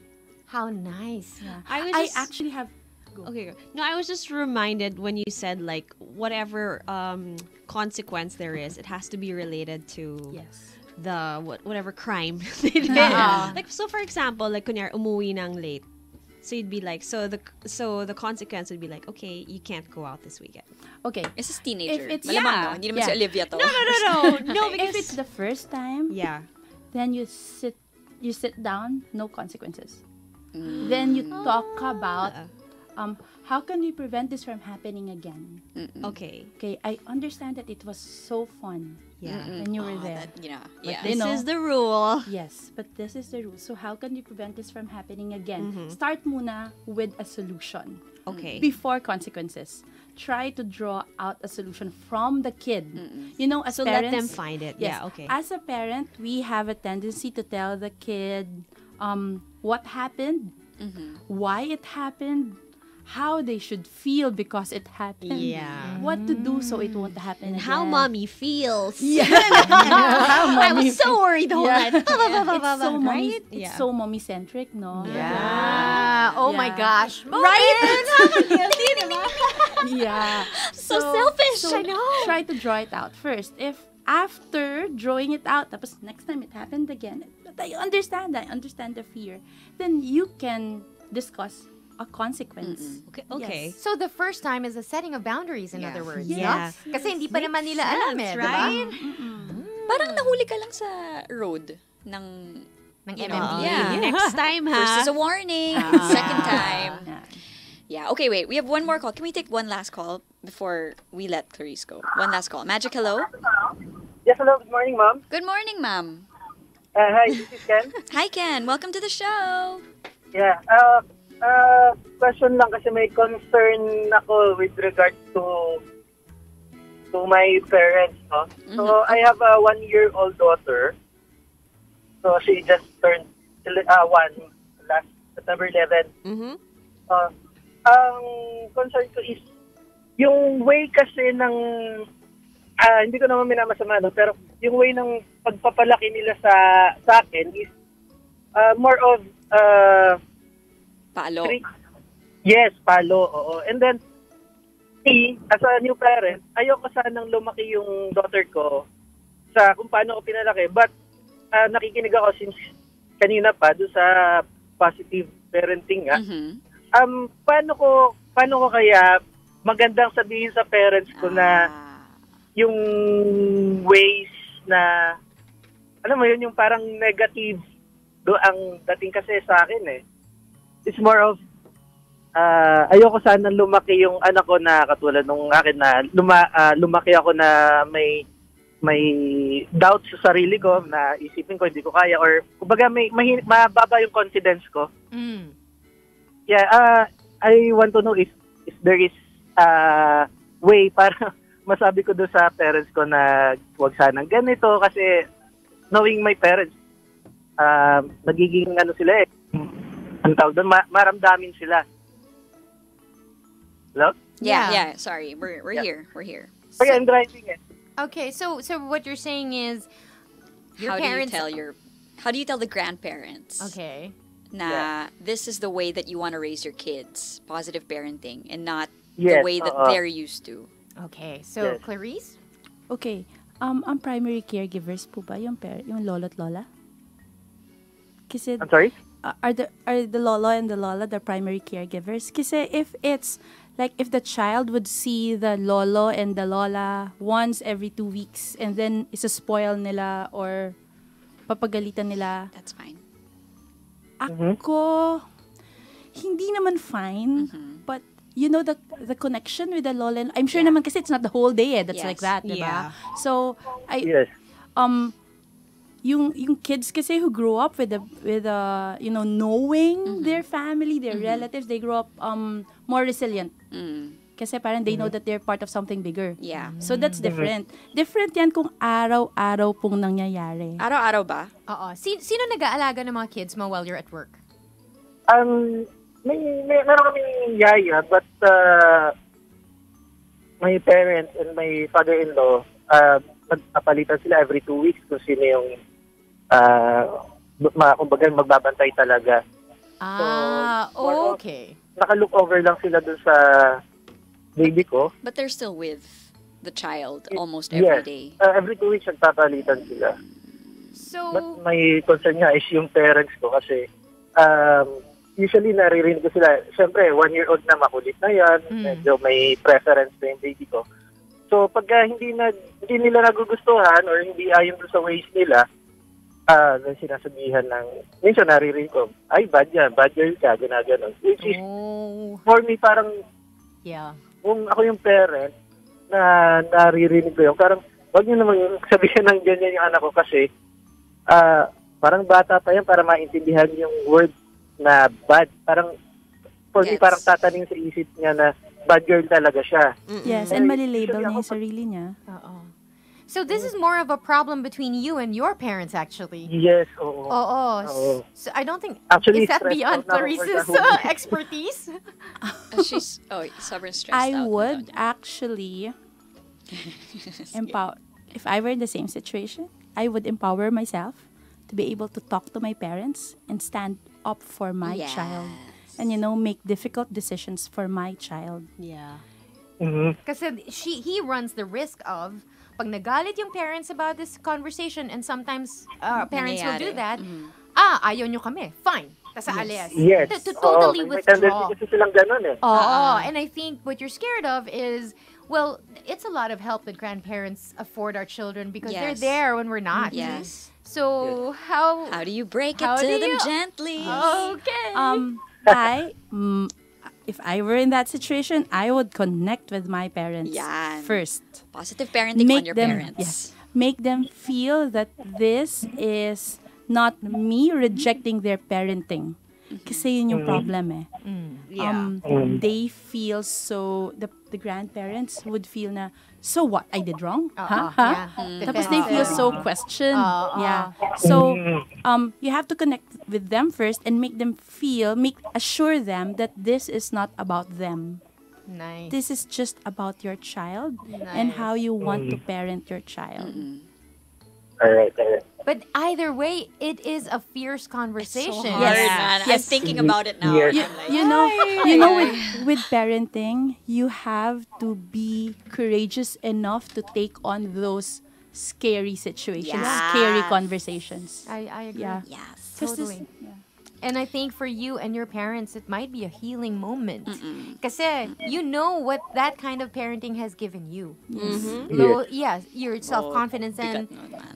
[SPEAKER 5] How nice.
[SPEAKER 6] Yeah.
[SPEAKER 4] I
[SPEAKER 6] actually have...
[SPEAKER 4] Okay. No, I was just reminded when you said like whatever consequence there is, it has to be related to the whatever crime they did. Like so, for example, like kunyari umuwi ng late, so you'd be like, so the consequence would be like, okay, you can't go out this weekend.
[SPEAKER 6] Okay.
[SPEAKER 3] It's a teenager.
[SPEAKER 6] If it's
[SPEAKER 3] Malamang, no? Hindi naman si Olivia to.
[SPEAKER 4] No, because
[SPEAKER 6] if it's the first time, then you sit down, no consequences. Then you talk about how can we prevent this from happening again?
[SPEAKER 4] Okay,
[SPEAKER 6] I understand that it was so fun when you were there.
[SPEAKER 4] But this is the rule.
[SPEAKER 6] Yes, but this is the rule. So how can we prevent this from happening again? Start muna with a solution.
[SPEAKER 4] Okay.
[SPEAKER 6] Before consequences. Try to draw out a solution from the kid. You know, as
[SPEAKER 4] so
[SPEAKER 6] parents,
[SPEAKER 4] let them find it.
[SPEAKER 6] Yes,
[SPEAKER 4] Yeah, okay.
[SPEAKER 6] As a parent, we have a tendency to tell the kid what happened, why it happened, how they should feel because it happened.
[SPEAKER 4] Yeah.
[SPEAKER 6] What to do so it won't happen again.
[SPEAKER 4] How mommy feels.
[SPEAKER 6] Yeah.
[SPEAKER 4] I was so worried the whole night.
[SPEAKER 6] It's so mommy-centric, no?
[SPEAKER 5] Yeah. Oh my gosh.
[SPEAKER 6] Yeah.
[SPEAKER 3] So selfish.
[SPEAKER 6] So
[SPEAKER 5] I know.
[SPEAKER 6] Try to draw it out first. If after drawing it out, tapos next time it happened again, but I understand the fear, then you can discuss a consequence.
[SPEAKER 4] Okay.
[SPEAKER 6] Yes.
[SPEAKER 5] So the first time is a setting of boundaries, in other words.
[SPEAKER 4] Yeah.
[SPEAKER 5] No? Kasi hindi pa naman nila alam
[SPEAKER 4] right?
[SPEAKER 3] Parang nahuli ka lang sa road ng
[SPEAKER 5] MMDA.
[SPEAKER 3] Yeah.
[SPEAKER 4] Next time,
[SPEAKER 3] First is
[SPEAKER 4] ha?
[SPEAKER 3] a warning. Second time. Yeah. Okay, wait. We have one more call. Can we take one last call before we let Clarice go? One last call. Magic, hello?
[SPEAKER 8] Yes, hello. Good morning, ma'am.
[SPEAKER 3] Good morning, ma'am.
[SPEAKER 8] Hi, this is Ken.
[SPEAKER 3] Hi, Ken. Welcome to the show.
[SPEAKER 8] Yeah. Question lang kasi may concern ako with regard to my parents, no? So, I have a 1-year-old daughter. So, she just turned 1 last September 11. Ang concern ko is yung way kasi ng hindi ko naman minamasama, no? Pero yung way ng pagpapalaki nila sa akin is more of
[SPEAKER 3] Palo.
[SPEAKER 8] Yes, palo, oo. And then, me, as a new parent, ayoko sanang lumaki yung daughter ko sa kung paano ko pinalaki. But, nakikinig ako since kanina pa doon sa positive parenting nga. Paano ko kaya magandang sabihin sa parents ko na yung ways na, alam mo yun, yung parang negative do ang dating kasi sa akin eh. It's more of, ayoko sana lumaki yung anak ko na katulad nung akin na lumaki ako na may doubt sa sarili ko na isipin ko hindi ko kaya or kumbaga mababa yung confidence ko. Yeah, I want to know if there is way para masabi ko doon sa parents ko na huwag sanang ganito kasi knowing my parents, nagiging ano sila eh. Ang tawag doon, maramdamin sila. Hello?
[SPEAKER 3] Yeah. Sorry, we're here. We're here.
[SPEAKER 8] Okay, I'm driving it.
[SPEAKER 5] Okay, so what you're saying is your parents.
[SPEAKER 3] How do you tell the grandparents?
[SPEAKER 5] Okay.
[SPEAKER 3] Na this is the way that you want to raise your kids, positive parenting, and not the way that they're used to.
[SPEAKER 5] Okay, so Clarice.
[SPEAKER 6] Okay, ang primary caregivers po ba yung lolo at lola? Kasi
[SPEAKER 8] I'm sorry?
[SPEAKER 6] Are the lolo and the lola the primary caregivers? Kasi if it's like if the child would see the lolo and the lola once every 2 weeks and then isa-spoil nila or papagalitan nila.
[SPEAKER 3] That's fine.
[SPEAKER 6] Ako, hindi naman fine, but you know the connection with the lola, I'm sure naman kasi it's not the whole day that's like that, diba?
[SPEAKER 4] Yeah.
[SPEAKER 6] So, yung kids kasi who grow up with you know, knowing their family, their relatives, they grow up more resilient. Kasi parang they know that they're part of something bigger.
[SPEAKER 3] Yeah.
[SPEAKER 6] So that's different. Different yan kung araw-araw pong nangyayari.
[SPEAKER 3] Araw-araw ba?
[SPEAKER 5] Oo. Sino nag-aalaga ng mga kids mo while you're at work?
[SPEAKER 8] Meron kaming yaya, but my parents and my father-in-law, nagpapalitan sila every 2 weeks kung sino yung kumbaga magbabantay talaga.
[SPEAKER 5] Okay.
[SPEAKER 8] Naka-look over lang sila dun sa baby ko.
[SPEAKER 3] But they're still with the child almost every day.
[SPEAKER 8] Every 2 weeks nagpapalitan sila.
[SPEAKER 5] So,
[SPEAKER 8] But may concern nga is yung parents ko kasi usually naririnig ko sila, siyempre 1-year-old na makulit na yan, medyo may preference na yung baby ko. So pagka hindi nila nagugustuhan or hindi ayon sa ways nila, sinasabihan ng, minsan naririnig ko, ay bad girl ka, gano'n. Which is, for me parang, kung ako yung parent na naririnig ko yun, parang wag niyo naman sabihin ng ganyan yung anak ko kasi parang bata pa yan para maintindihan yung word na bad. Parang, for me, parang tataning sa isip niya na bad girl talaga siya.
[SPEAKER 6] Yes, and malilabel niya yung sarili niya.
[SPEAKER 5] So this is more of a problem between you and your parents, actually.
[SPEAKER 8] Yes, oo.
[SPEAKER 5] So I don't think,
[SPEAKER 8] actually,
[SPEAKER 5] is that beyond Clarice's expertise?
[SPEAKER 3] She's stubborn, stressed out.
[SPEAKER 6] I would actually empower, if I were in the same situation, I would empower myself to be able to talk to my parents and stand up for my child. And, make difficult decisions for my child.
[SPEAKER 4] Yeah.
[SPEAKER 5] Kasi he runs the risk of, pag nagalit yung parents about this conversation, and sometimes parents will do that, ayaw nyo kami, fine. Tas aalis.
[SPEAKER 8] Yes.
[SPEAKER 5] To totally withdraw.
[SPEAKER 8] Kasi silang ganun
[SPEAKER 5] And I think what you're scared of is, well, it's a lot of help that grandparents afford our children because they're there when we're not.
[SPEAKER 3] Yes.
[SPEAKER 5] So how
[SPEAKER 3] do you break it to them gently?
[SPEAKER 5] Okay.
[SPEAKER 6] If I were in that situation, I would connect with my parents first.
[SPEAKER 3] Positive parenting on your parents.
[SPEAKER 6] Yes. Make them feel that this is not me rejecting their parenting. Kasi yun yung problem eh. They feel so, the grandparents would feel na, so what? I did wrong? Tapos they feel so questioned. So, you have to connect with them first and make them feel, assure them that this is not about them.
[SPEAKER 5] Nice.
[SPEAKER 6] This is just about your child and how you want to parent your child.
[SPEAKER 8] All right.
[SPEAKER 5] But either way, it is a fierce conversation.
[SPEAKER 3] It's so hard, man. I'm thinking about it now.
[SPEAKER 8] Yes.
[SPEAKER 6] You know, with parenting, you have to be courageous enough to take on those scary situations, scary conversations.
[SPEAKER 5] I agree.
[SPEAKER 6] Yeah.
[SPEAKER 3] Yes.
[SPEAKER 5] Totally. And I think for you and your parents, it might be a healing moment. Kasi you know what that kind of parenting has given you. Your self-confidence and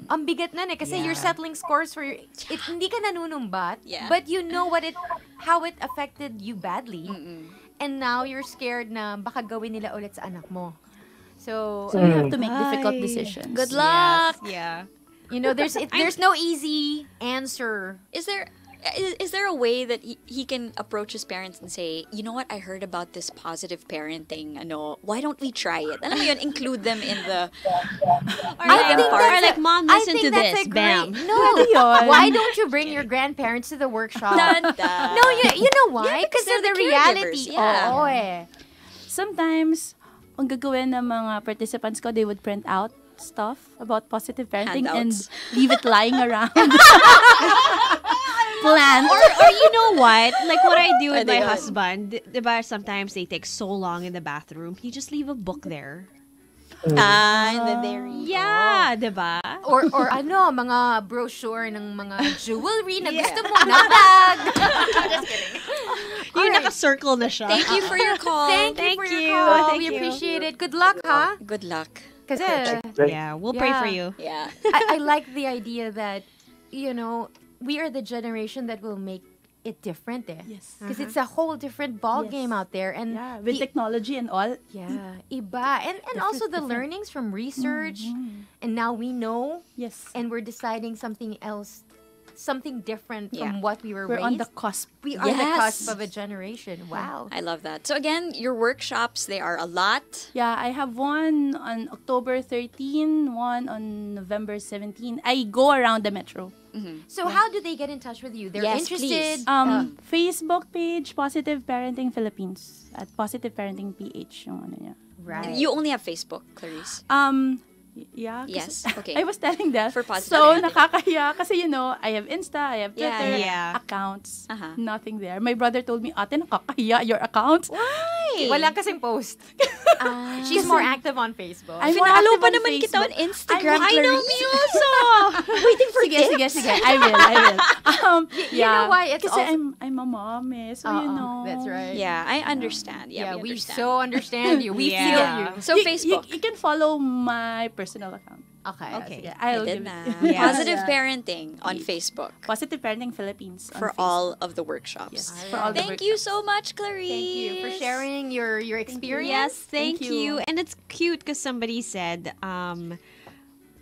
[SPEAKER 5] ang bigat nun eh. Kasi you're settling scores for hindi ka nanunumbat, but you know how it affected you badly. And now you're scared na baka gawin nila ulit sa anak mo. So
[SPEAKER 6] you have to make difficult decisions.
[SPEAKER 3] Good luck.
[SPEAKER 4] Yeah.
[SPEAKER 5] There's no easy answer.
[SPEAKER 3] Is there a way that he can approach his parents and say, you know what, I heard about this positive parenting, why don't we try it? Alam mo yun, include them in the
[SPEAKER 4] Mom, listen to this. Bam.
[SPEAKER 5] No. Why don't you bring your grandparents to the workshop? No, you know why? Because of the reality. Oo eh.
[SPEAKER 6] Sometimes, ang gagawin ng mga participants ko, they would print out stuff about positive parenting
[SPEAKER 3] Handouts.
[SPEAKER 6] and leave it lying around. Plans.
[SPEAKER 4] Or you know what? Like what I do with my husband, diba, sometimes they take so long in the bathroom, he just leave a book there.
[SPEAKER 3] And then they read.
[SPEAKER 4] Yeah, diba?
[SPEAKER 5] Or mga brochure ng mga jewelry na gusto mo na bag. Just kidding.
[SPEAKER 4] Yung naka-circle na siya.
[SPEAKER 3] Thank you for your call.
[SPEAKER 5] Thank you for your call. We appreciate it. Good luck, ha?
[SPEAKER 3] Good luck.
[SPEAKER 5] Kasi,
[SPEAKER 4] we'll pray for you.
[SPEAKER 3] Yeah.
[SPEAKER 5] I like the idea that, we are the generation that will make it different eh.
[SPEAKER 6] Yes.
[SPEAKER 5] Because it's a whole different ball game out there. And
[SPEAKER 6] with technology and all.
[SPEAKER 5] Yeah. Iba. And also the learnings from research. And now we know.
[SPEAKER 6] Yes.
[SPEAKER 5] And we're deciding something else. Something different from what we were raised.
[SPEAKER 6] We're on the cusp.
[SPEAKER 5] We are the cusp of a generation. Wow.
[SPEAKER 3] I love that. So again, your workshops, they are a lot.
[SPEAKER 6] Yeah, I have one on October 13, one on November 17. I go around the metro.
[SPEAKER 5] So how do they get in touch with you? They're interested.
[SPEAKER 6] Facebook page, Positive Parenting Philippines. At Positive Parenting PH. Yung ano niya.
[SPEAKER 5] Right.
[SPEAKER 3] You only have Facebook, Clarice.
[SPEAKER 6] Yeah.
[SPEAKER 3] Yes, okay.
[SPEAKER 6] I was telling them.
[SPEAKER 3] For positive
[SPEAKER 6] So,
[SPEAKER 3] parenting.
[SPEAKER 6] nakakahiya. Kasi, I have Insta, I have Twitter,
[SPEAKER 4] Yeah.
[SPEAKER 6] accounts.
[SPEAKER 3] Uh-huh.
[SPEAKER 6] Nothing there. My brother told me, ate, nakakahiya your accounts.
[SPEAKER 3] Why?
[SPEAKER 5] Wala kasing post. She's more active on Facebook.
[SPEAKER 6] I'm more
[SPEAKER 3] Finalo
[SPEAKER 6] active
[SPEAKER 3] pa
[SPEAKER 6] on
[SPEAKER 3] naman kita on
[SPEAKER 6] Facebook.
[SPEAKER 3] Instagram,
[SPEAKER 6] I know,
[SPEAKER 3] Clarice.
[SPEAKER 6] me also.
[SPEAKER 3] Waiting for
[SPEAKER 6] Sige,
[SPEAKER 3] tips.
[SPEAKER 6] sige. I will.
[SPEAKER 5] You know why? It's
[SPEAKER 6] Kasi
[SPEAKER 5] also...
[SPEAKER 6] I'm a mom, so
[SPEAKER 5] That's right.
[SPEAKER 3] Yeah, I understand. Yeah,
[SPEAKER 5] we
[SPEAKER 3] understand.
[SPEAKER 5] so understand you. We
[SPEAKER 4] Yeah.
[SPEAKER 5] feel you.
[SPEAKER 3] So Facebook.
[SPEAKER 6] You can follow my personal account.
[SPEAKER 5] Okay.
[SPEAKER 6] Sige,
[SPEAKER 3] I
[SPEAKER 6] I'll
[SPEAKER 3] did
[SPEAKER 6] give
[SPEAKER 3] na.
[SPEAKER 6] it.
[SPEAKER 3] Positive
[SPEAKER 6] Yeah.
[SPEAKER 3] parenting on Facebook
[SPEAKER 6] Positive Parenting Philippines on
[SPEAKER 3] for
[SPEAKER 6] Facebook.
[SPEAKER 3] all of the workshops.
[SPEAKER 6] Yes, for all the
[SPEAKER 3] Thank you so much, Clarice.
[SPEAKER 5] Thank you for sharing your experience.
[SPEAKER 4] Yes, thank
[SPEAKER 6] Thank
[SPEAKER 4] you.
[SPEAKER 6] you.
[SPEAKER 4] And it's cute because somebody said,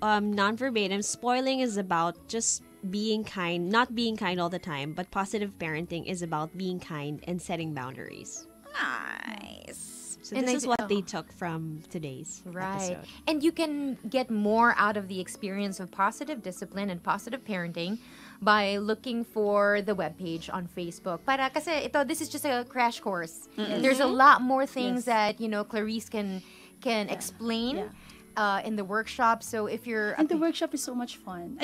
[SPEAKER 4] non-verbatim, spoiling is about just being kind, not being kind all the time, but positive parenting is about being kind and setting boundaries.
[SPEAKER 3] Nice.
[SPEAKER 4] So
[SPEAKER 5] And
[SPEAKER 4] this is
[SPEAKER 5] I-
[SPEAKER 4] what they took from today's
[SPEAKER 5] Right.
[SPEAKER 4] episode.
[SPEAKER 5] And you can get more out of the experience of positive discipline and positive parenting by looking for the webpage on Facebook. Kasi this is just a crash course. There's a lot more things that, Clarice can explain in the workshop. So if you're...
[SPEAKER 6] And the workshop is so much fun.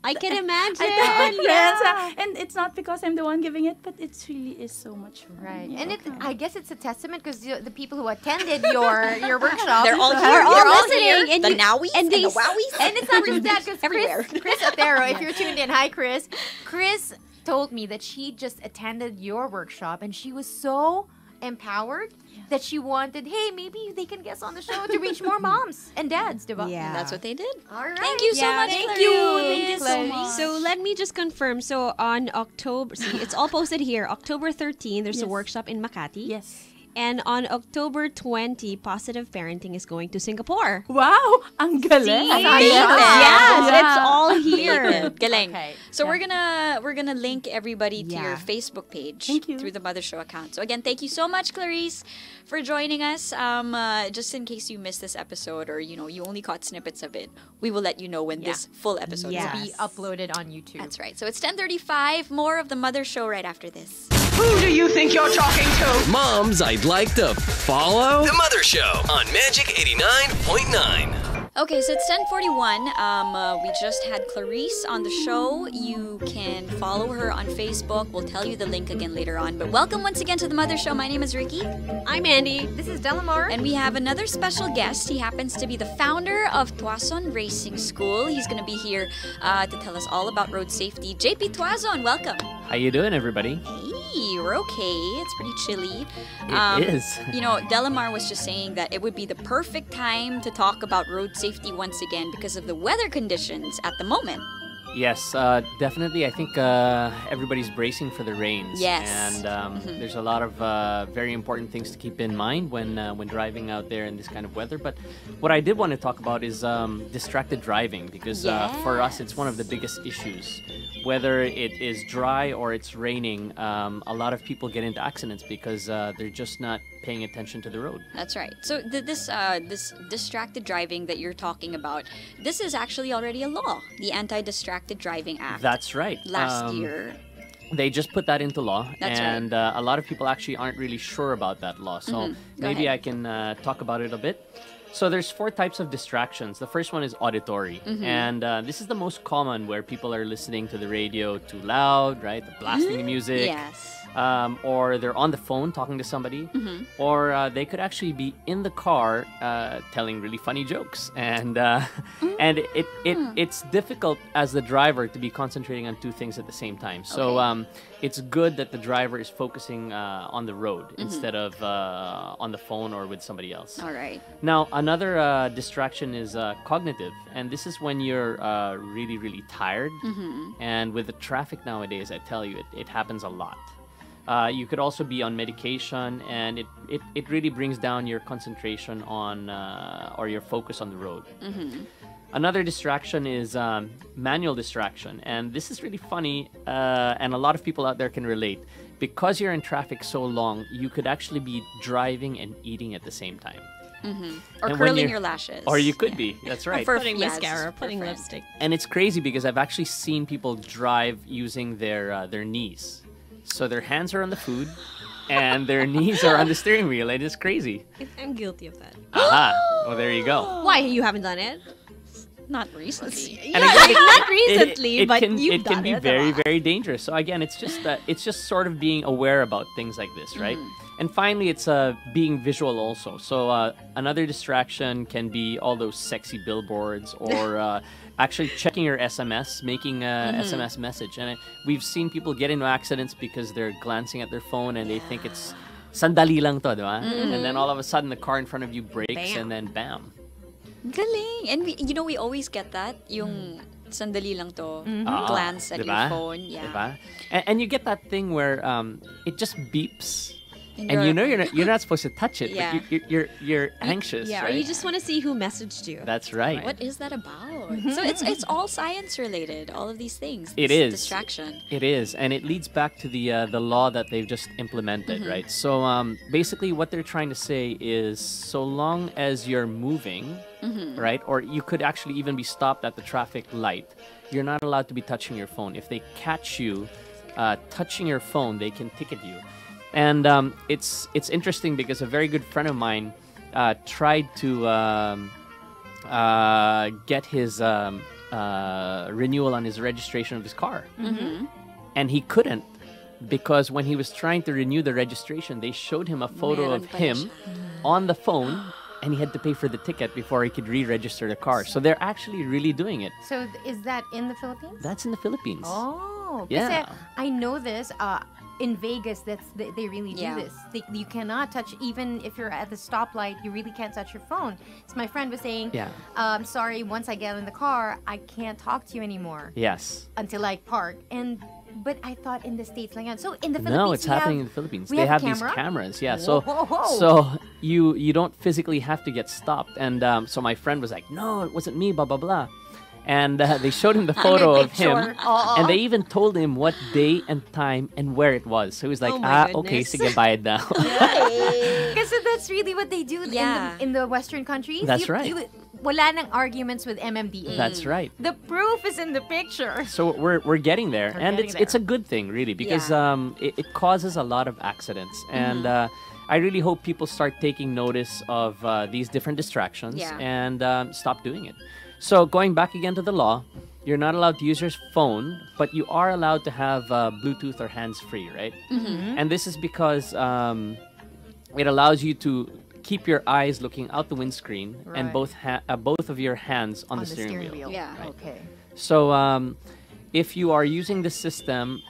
[SPEAKER 4] I can imagine.
[SPEAKER 6] I tell my friends, and it's not because I'm the one giving it, but it really is so much fun.
[SPEAKER 5] Right.
[SPEAKER 6] Yeah.
[SPEAKER 5] And I guess it's a testament because the people who attended your workshop,
[SPEAKER 3] They're all here.
[SPEAKER 5] They're all
[SPEAKER 3] They're all
[SPEAKER 5] listening.
[SPEAKER 3] here. The nowies and the
[SPEAKER 4] they-
[SPEAKER 3] wowies.
[SPEAKER 5] And it's not just that, because
[SPEAKER 3] Everywhere.
[SPEAKER 5] Chris Otero, if you're tuned in, hi Chris. Chris told me that she just attended your workshop and she was so empowered that she wanted, hey, maybe they can guest on the show to reach more moms and dads, diba?
[SPEAKER 4] Yeah.
[SPEAKER 3] And that's what they did.
[SPEAKER 5] All right.
[SPEAKER 3] Thank you so
[SPEAKER 4] Yeah,
[SPEAKER 3] much,
[SPEAKER 4] thank
[SPEAKER 3] Clarice.
[SPEAKER 4] you.
[SPEAKER 6] Thank you so much.
[SPEAKER 4] So let me just confirm. So on October, see, it's all posted here. October 13, there's a
[SPEAKER 6] Yes.
[SPEAKER 4] workshop in Makati.
[SPEAKER 6] Yes.
[SPEAKER 4] And on October 20, Positive Parenting is going to Singapore.
[SPEAKER 6] Wow! Ang galing!
[SPEAKER 4] Yes,
[SPEAKER 6] Yeah.
[SPEAKER 4] it's all here.
[SPEAKER 3] Galing.
[SPEAKER 5] Okay.
[SPEAKER 3] So we're gonna link everybody to your
[SPEAKER 4] Yeah.
[SPEAKER 3] Facebook page
[SPEAKER 6] Thank you.
[SPEAKER 3] through the Mother Show account. So again, thank you so much, Clarice, for joining us. Just in case you missed this episode or you only caught snippets of it, we will let you know when this full episode
[SPEAKER 4] Yeah.
[SPEAKER 3] will
[SPEAKER 5] Be uploaded on YouTube.
[SPEAKER 3] That's right. So it's 10:35. More of the Mother Show right after this.
[SPEAKER 1] Who do you think you're talking to? Moms I'd like to follow? The Mother Show on Magic 89.9.
[SPEAKER 3] Okay, so it's 10:41. We just had Clarice on the show. You can follow her on Facebook. We'll tell you the link again later on. But welcome once again to the Mother Show. My name is Ricky.
[SPEAKER 4] I'm Andy.
[SPEAKER 5] This is Delamar.
[SPEAKER 3] And we have another special guest. He happens to be the founder of Tuason Racing School. He's going to be here to tell us all about road safety. JP Tuason, welcome.
[SPEAKER 9] How you doing, everybody?
[SPEAKER 3] Hey, we're okay. It's pretty chilly.
[SPEAKER 9] It is.
[SPEAKER 3] Delamar was just saying that it would be the perfect time to talk about road safety once again because of the weather conditions at the moment.
[SPEAKER 9] Yes, definitely. I think everybody's bracing for the rains.
[SPEAKER 3] Yes.
[SPEAKER 9] And there's a lot of very important things to keep in mind when driving out there in this kind of weather. But what I did want to talk about is distracted driving because for us, it's one of the biggest issues. Whether it is dry or it's raining, a lot of people get into accidents because they're just not paying attention to the road.
[SPEAKER 3] That's right. So this distracted driving that you're talking about, this is actually already a law, the Anti-Distracted Driving Act.
[SPEAKER 9] That's right.
[SPEAKER 3] Last year.
[SPEAKER 9] They just put that into law,
[SPEAKER 3] That's
[SPEAKER 9] and a lot of people actually aren't really sure about that law. So maybe
[SPEAKER 3] ahead.
[SPEAKER 9] I can talk about it a bit. So there's 4 types of distractions. The first one is auditory, and this is the most common, where people are listening to the radio too loud, right? They're blasting the music.
[SPEAKER 3] Yes.
[SPEAKER 9] Or they're on the phone talking to somebody, or they could actually be in the car telling really funny jokes, and it's difficult as the driver to be concentrating on 2 things at the same time. So it's good that the driver is focusing on the road instead of on the phone or with somebody else.
[SPEAKER 3] All right.
[SPEAKER 9] Now, another distraction is cognitive, and this is when you're really, really tired. And with the traffic nowadays, I tell you, it happens a lot. You could also be on medication, and it really brings down your concentration on or your focus on the road. Another distraction is manual distraction, and this is really funny, and a lot of people out there can relate. Because you're in traffic so long, you could actually be driving and eating at the same time.
[SPEAKER 3] Or
[SPEAKER 9] And when
[SPEAKER 3] curling
[SPEAKER 9] you're-
[SPEAKER 3] your lashes.
[SPEAKER 9] Or you could be, that's right.
[SPEAKER 4] Putting
[SPEAKER 3] yes,
[SPEAKER 4] mascara,
[SPEAKER 3] for
[SPEAKER 4] putting
[SPEAKER 3] friends.
[SPEAKER 4] lipstick.
[SPEAKER 9] And it's crazy because I've actually seen people drive using their knees. So their hands are on the food, and their knees are on the steering wheel. It is crazy.
[SPEAKER 4] I'm guilty of that.
[SPEAKER 9] Aha! Well, there you go.
[SPEAKER 4] Why? You haven't done it?
[SPEAKER 3] Not recently.
[SPEAKER 9] And again,
[SPEAKER 4] Not recently, but
[SPEAKER 9] it
[SPEAKER 4] you've
[SPEAKER 9] can
[SPEAKER 4] done
[SPEAKER 9] be
[SPEAKER 4] it a
[SPEAKER 9] very,
[SPEAKER 4] lot.
[SPEAKER 9] very dangerous. So again, it's just sort of being aware about things like this, right? And finally, it's being visual also. So another distraction can be all those sexy billboards or actually checking your SMS, making a SMS message. And we've seen people get into accidents because they're glancing at their phone and they think it's sandali lang to, diba? And then all of a sudden, the car in front of you breaks and then bam.
[SPEAKER 3] Galing. And we always get that. Yung sandali lang to. Glance at your phone. Yeah.
[SPEAKER 9] Diba? And you get that thing where it just beeps. And
[SPEAKER 3] you're-
[SPEAKER 9] you're not supposed to touch it,
[SPEAKER 3] Yeah.
[SPEAKER 9] but you're anxious,
[SPEAKER 4] Yeah,
[SPEAKER 9] right?
[SPEAKER 4] or you just want to see who messaged you.
[SPEAKER 9] That's right.
[SPEAKER 3] What is that about? So it's all science related. All of these things.
[SPEAKER 9] It
[SPEAKER 3] This
[SPEAKER 9] is
[SPEAKER 3] distraction.
[SPEAKER 9] It is, and it leads back to the law that they've just implemented, right? So basically, what they're trying to say is, so long as you're moving, right, or you could actually even be stopped at the traffic light, you're not allowed to be touching your phone. If they catch you touching your phone, they can ticket you. And it's interesting because a very good friend of mine tried to get his renewal on his registration of his car. And he couldn't because when he was trying to renew the registration, they showed him a photo of him on the phone and he had to pay for the ticket before he could re-register the car. So they're actually really doing it.
[SPEAKER 5] So is that in the Philippines?
[SPEAKER 9] That's in the Philippines.
[SPEAKER 5] Oh,
[SPEAKER 9] Yeah.
[SPEAKER 5] kasi I know this. In Vegas, they really do this. You cannot touch, even if you're at the stoplight, you really can't touch your phone. So my friend was saying, I'm sorry, once I get in the car, I can't talk to you anymore.
[SPEAKER 9] Yes.
[SPEAKER 5] Until I park. But I thought in the States like that. So in the Philippines,
[SPEAKER 9] No, it's happening in the Philippines.
[SPEAKER 5] we
[SPEAKER 9] They
[SPEAKER 5] have
[SPEAKER 9] have these
[SPEAKER 5] camera?
[SPEAKER 9] cameras. Yeah.
[SPEAKER 5] Whoa.
[SPEAKER 9] So you don't physically have to get stopped. And so my friend was like, no, it wasn't me, blah, blah, blah. And they showed him the photo of him. And they even told him what day and time and where it was. So he was like, okay, sige, bayad na.
[SPEAKER 5] Because that's really what they do in the Western countries.
[SPEAKER 9] That's right.
[SPEAKER 5] Wala nang arguments with MMDA.
[SPEAKER 9] That's right.
[SPEAKER 5] The proof is in the picture.
[SPEAKER 9] So we're getting there, and
[SPEAKER 5] getting
[SPEAKER 9] it's a good thing, really, because it causes a lot of accidents, and I really hope people start taking notice of these different distractions and stop doing it. So going back again to the law, you're not allowed to use your phone, but you are allowed to have Bluetooth or hands-free, right? And this is because it allows you to keep your eyes looking out the windscreen and both of your hands on the steering wheel.
[SPEAKER 5] Yeah.
[SPEAKER 9] Right?
[SPEAKER 5] Okay.
[SPEAKER 9] So if you are using the system,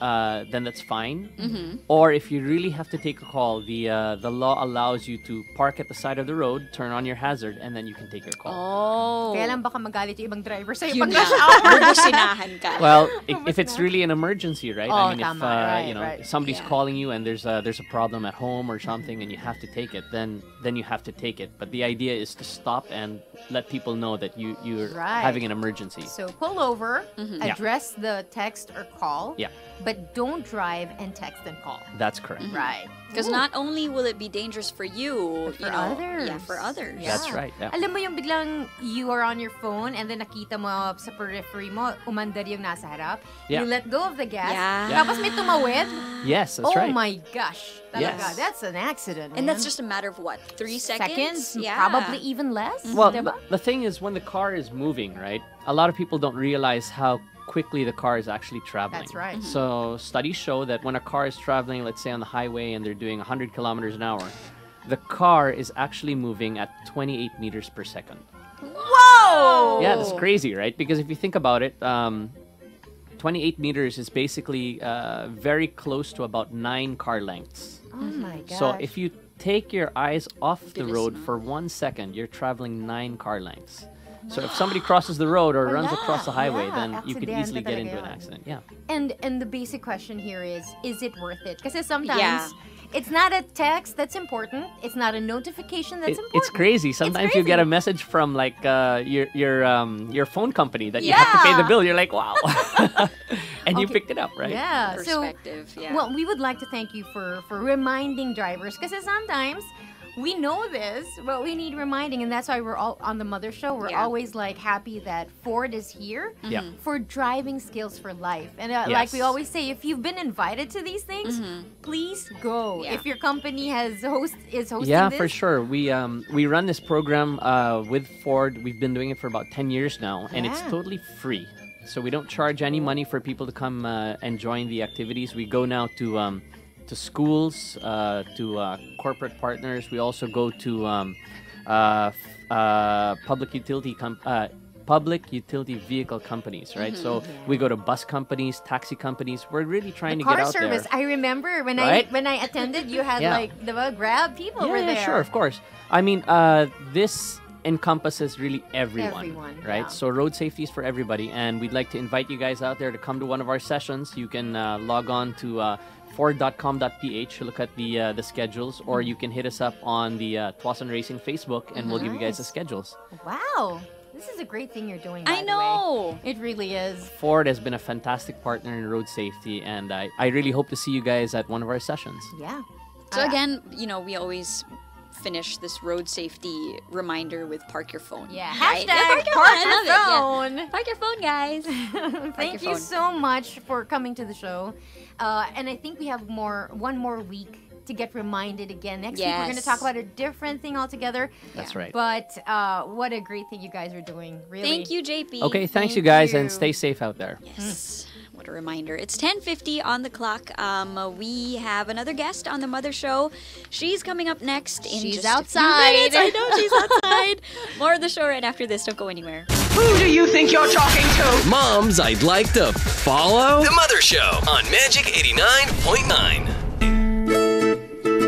[SPEAKER 9] then that's fine. Or if you really have to take a call, the law allows you to park at the side of the road, turn on your hazard, and then you can take your call.
[SPEAKER 3] Oh.
[SPEAKER 5] Kaya lang baka magalit yung ibang driver sa'yo
[SPEAKER 3] Yun
[SPEAKER 5] pag
[SPEAKER 3] na.
[SPEAKER 5] rush hour.
[SPEAKER 3] Bubusinahan ka.
[SPEAKER 9] Well, if it's really an emergency, right? I mean,
[SPEAKER 5] tama.
[SPEAKER 9] if
[SPEAKER 5] Right.
[SPEAKER 9] somebody's calling you and there's a problem at home or something, and you have to take it, then you have to take it. But the idea is to stop and let people know that you're having an emergency.
[SPEAKER 5] So pull over, address the text or call.
[SPEAKER 9] Yeah.
[SPEAKER 5] But don't drive and text and call.
[SPEAKER 9] That's correct.
[SPEAKER 5] Right.
[SPEAKER 3] Because not only will it be dangerous for you,
[SPEAKER 5] For others.
[SPEAKER 3] Yeah, for others.
[SPEAKER 5] Yeah.
[SPEAKER 9] That's right. Yeah.
[SPEAKER 5] Alam mo yung biglang you are on your phone and then nakita mo sa periphery mo, umandar yung nasa harap.
[SPEAKER 9] Yeah.
[SPEAKER 5] You let go of the gas.
[SPEAKER 3] Yeah.
[SPEAKER 5] Tapos may tumawid.
[SPEAKER 9] Yes, that's
[SPEAKER 5] Oh
[SPEAKER 9] right.
[SPEAKER 5] my gosh. Talaga.
[SPEAKER 9] Yes.
[SPEAKER 5] That's an accident,
[SPEAKER 3] And
[SPEAKER 5] man.
[SPEAKER 3] that's just a matter of what? 3 seconds? Yeah.
[SPEAKER 5] Probably even less.
[SPEAKER 9] Well,
[SPEAKER 5] diba?
[SPEAKER 9] the thing is, when the car is moving, right, a lot of people don't realize how quickly the car is actually traveling.
[SPEAKER 5] That's right.
[SPEAKER 9] So studies show that when a car is traveling, let's say on the highway, and they're doing 100 kilometers an hour, the car is actually moving at 28 meters per second.
[SPEAKER 5] Whoa!
[SPEAKER 9] Yeah, that's crazy, right? Because if you think about it, 28 meters is basically very close to about 9 car lengths.
[SPEAKER 5] Oh my gosh.
[SPEAKER 9] So if you take your eyes off the road for 1 second, you're traveling 9 car lengths. So if somebody crosses the road or runs across the highway, then you could easily get into an accident. Yeah.
[SPEAKER 5] And the basic question here is it worth it? Because sometimes it's not a text that's important. It's not a notification that's important.
[SPEAKER 9] It's crazy. Sometimes you get a message from like your phone company that you have to pay the bill. You're like, wow. And you picked it up, right?
[SPEAKER 5] Yeah.
[SPEAKER 3] Perspective,
[SPEAKER 5] so, well, we would like to thank you for reminding drivers because sometimes we know this, but we need reminding, and that's why we're all on the Mother Show. We're always like happy that Ford is here for driving skills for life. And like we always say, if you've been invited to these things, please go. If your company is hosting this.
[SPEAKER 9] For sure. We run this program with Ford. We've been doing it for about 10 years now, and it's totally free. So we don't charge any money for people to come and join the activities. We go now to schools, to corporate partners. We also go to public utility vehicle companies, right? So we go to bus companies, taxi companies. We're really trying to get out
[SPEAKER 5] service.
[SPEAKER 9] there.
[SPEAKER 5] I remember when I attended, you had like the Grab people were there.
[SPEAKER 9] Yeah, sure, of course. I mean, this encompasses really everyone, right? So road safety is for everybody, and we'd like to invite you guys out there to come to one of our sessions. You can log on to ford.com.ph, look at the schedules, or you can hit us up on the Tuason Racing Facebook, and we'll give you guys the schedules.
[SPEAKER 5] Wow. This is a great thing you're doing, by
[SPEAKER 3] I know.
[SPEAKER 5] the way. It really is.
[SPEAKER 9] Ford has been a fantastic partner in road safety, and I really hope to see you guys at one of our sessions.
[SPEAKER 5] Yeah.
[SPEAKER 3] So again, we always finish this road safety reminder with park your phone.
[SPEAKER 5] Yeah.
[SPEAKER 3] Right?
[SPEAKER 5] Hashtag
[SPEAKER 3] park your
[SPEAKER 5] phone.
[SPEAKER 3] Yeah. Park your phone, guys.
[SPEAKER 5] Thank you so much for coming to the show. And I think we have one more week to get reminded again. Next week, we're going to talk about a different thing altogether.
[SPEAKER 9] That's right.
[SPEAKER 5] But what a great thing you guys are doing. Really.
[SPEAKER 3] Thank you, JP.
[SPEAKER 9] Okay, thanks you guys, and stay safe out there.
[SPEAKER 3] Yes. What a reminder. It's 10:50 on the clock. We have another guest on the Mother Show. She's coming up next in
[SPEAKER 4] She's
[SPEAKER 3] just
[SPEAKER 4] outside.
[SPEAKER 3] A few minutes. I know she's outside. More of the show right after this. Don't go anywhere.
[SPEAKER 1] Who do you think you're talking to? Moms I'd like to follow? The Mother Show on Magic 89.9.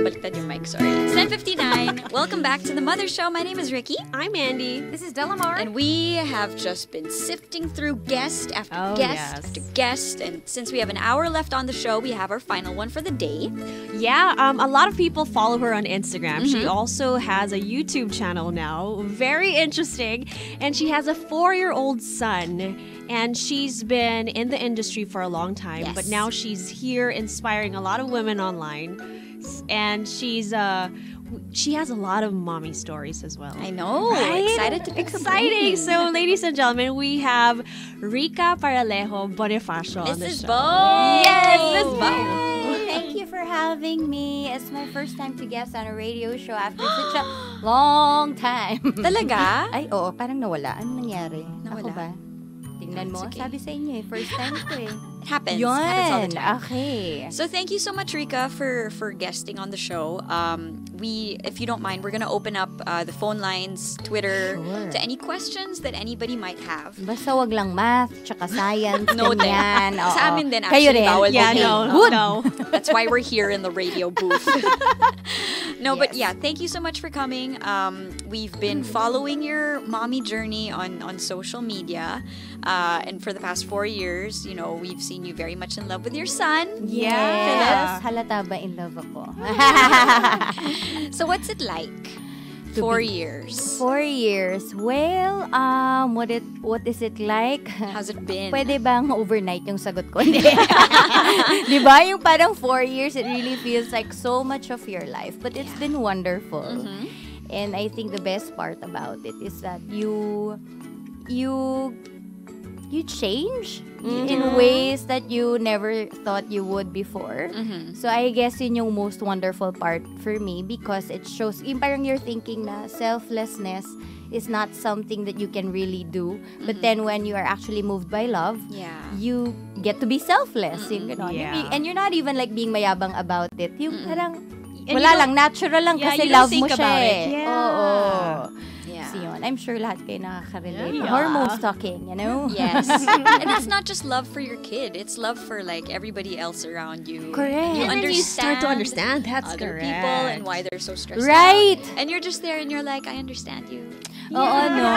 [SPEAKER 3] Baliktad yung mic, sorry. It's 10:59. Welcome back to the Mother Show. My name is Ricky.
[SPEAKER 4] I'm Andy.
[SPEAKER 5] This is Delamar.
[SPEAKER 3] And we have just been sifting through guest after guest after guest. And since we have an hour left on the show, we have our final one for the day.
[SPEAKER 4] Yeah, a lot of people follow her on Instagram. She also has a YouTube channel now. Very interesting. And she has a 4-year-old son. And she's been in the industry for a long time. But now she's here inspiring a lot of women online. And she has a lot of mommy stories as well.
[SPEAKER 3] I know.
[SPEAKER 4] Right?
[SPEAKER 3] Excited to pick
[SPEAKER 4] Exciting. So, ladies and gentlemen, we have Rica Peralejo-Bonifacio on the show.
[SPEAKER 3] Mrs. Bo!
[SPEAKER 4] Yes, Miss Bo!
[SPEAKER 10] Thank you for having me. It's my first time to guest on a radio show after such a long time.
[SPEAKER 3] Talaga?
[SPEAKER 10] Ay, oo. Parang nawala. Ano nangyari?
[SPEAKER 3] Nawala.
[SPEAKER 10] Ako ba? Tingnan mo.
[SPEAKER 3] Okay.
[SPEAKER 10] Sabi sa inyo first time ko eh.
[SPEAKER 3] It happens.
[SPEAKER 10] Yun.
[SPEAKER 3] Happens all the time.
[SPEAKER 10] Okay.
[SPEAKER 3] So thank you so much, Rica, for guesting on the show. If you don't mind, we're gonna open up the phone lines, Twitter, to any questions that anybody might have.
[SPEAKER 10] Basta wag lang math, tsaka science,
[SPEAKER 3] No,
[SPEAKER 10] ganyan. Oo.
[SPEAKER 3] Sa amin din,
[SPEAKER 10] Kayo
[SPEAKER 3] actually,
[SPEAKER 10] rin?
[SPEAKER 3] bawal
[SPEAKER 4] Yeah,
[SPEAKER 3] din.
[SPEAKER 4] no.
[SPEAKER 3] That's why we're here in the radio booth. No, but yeah, thank you so much for coming. We've been following your mommy journey on social media. And for the past 4 years, we've seen you very much in love with your son.
[SPEAKER 10] Yes. Halata ba in love ako?
[SPEAKER 3] So what's it like? 4 years.
[SPEAKER 10] 4 years. Well, what is it like?
[SPEAKER 3] How's it been?
[SPEAKER 10] Pwede bang overnight yung sagot ko? Di ba? Yung parang 4 years, it really feels like so much of your life. But it's been wonderful. And I think the best part about it is that you change in ways that you never thought you would before. So I guess yun yung most wonderful part for me because it shows, yung parang you're thinking na selflessness is not something that you can really do. But then when you are actually moved by love, you get to be selfless. Yung ganon. And you're not even like being mayabang about it. Yung parang, wala lang, natural lang kasi love mo siya eh. Oo. So yun, I'm sure lahat kayo nakaka-relate. Hormones talking,
[SPEAKER 3] Yes. And it's not just love for your kid. It's love for like everybody else around you.
[SPEAKER 10] Correct.
[SPEAKER 3] You
[SPEAKER 4] And then you start to understand.
[SPEAKER 3] That's other people and why they're so stressed
[SPEAKER 10] Right.
[SPEAKER 3] out. And you're just there and you're like, I understand you.
[SPEAKER 10] Oo, no.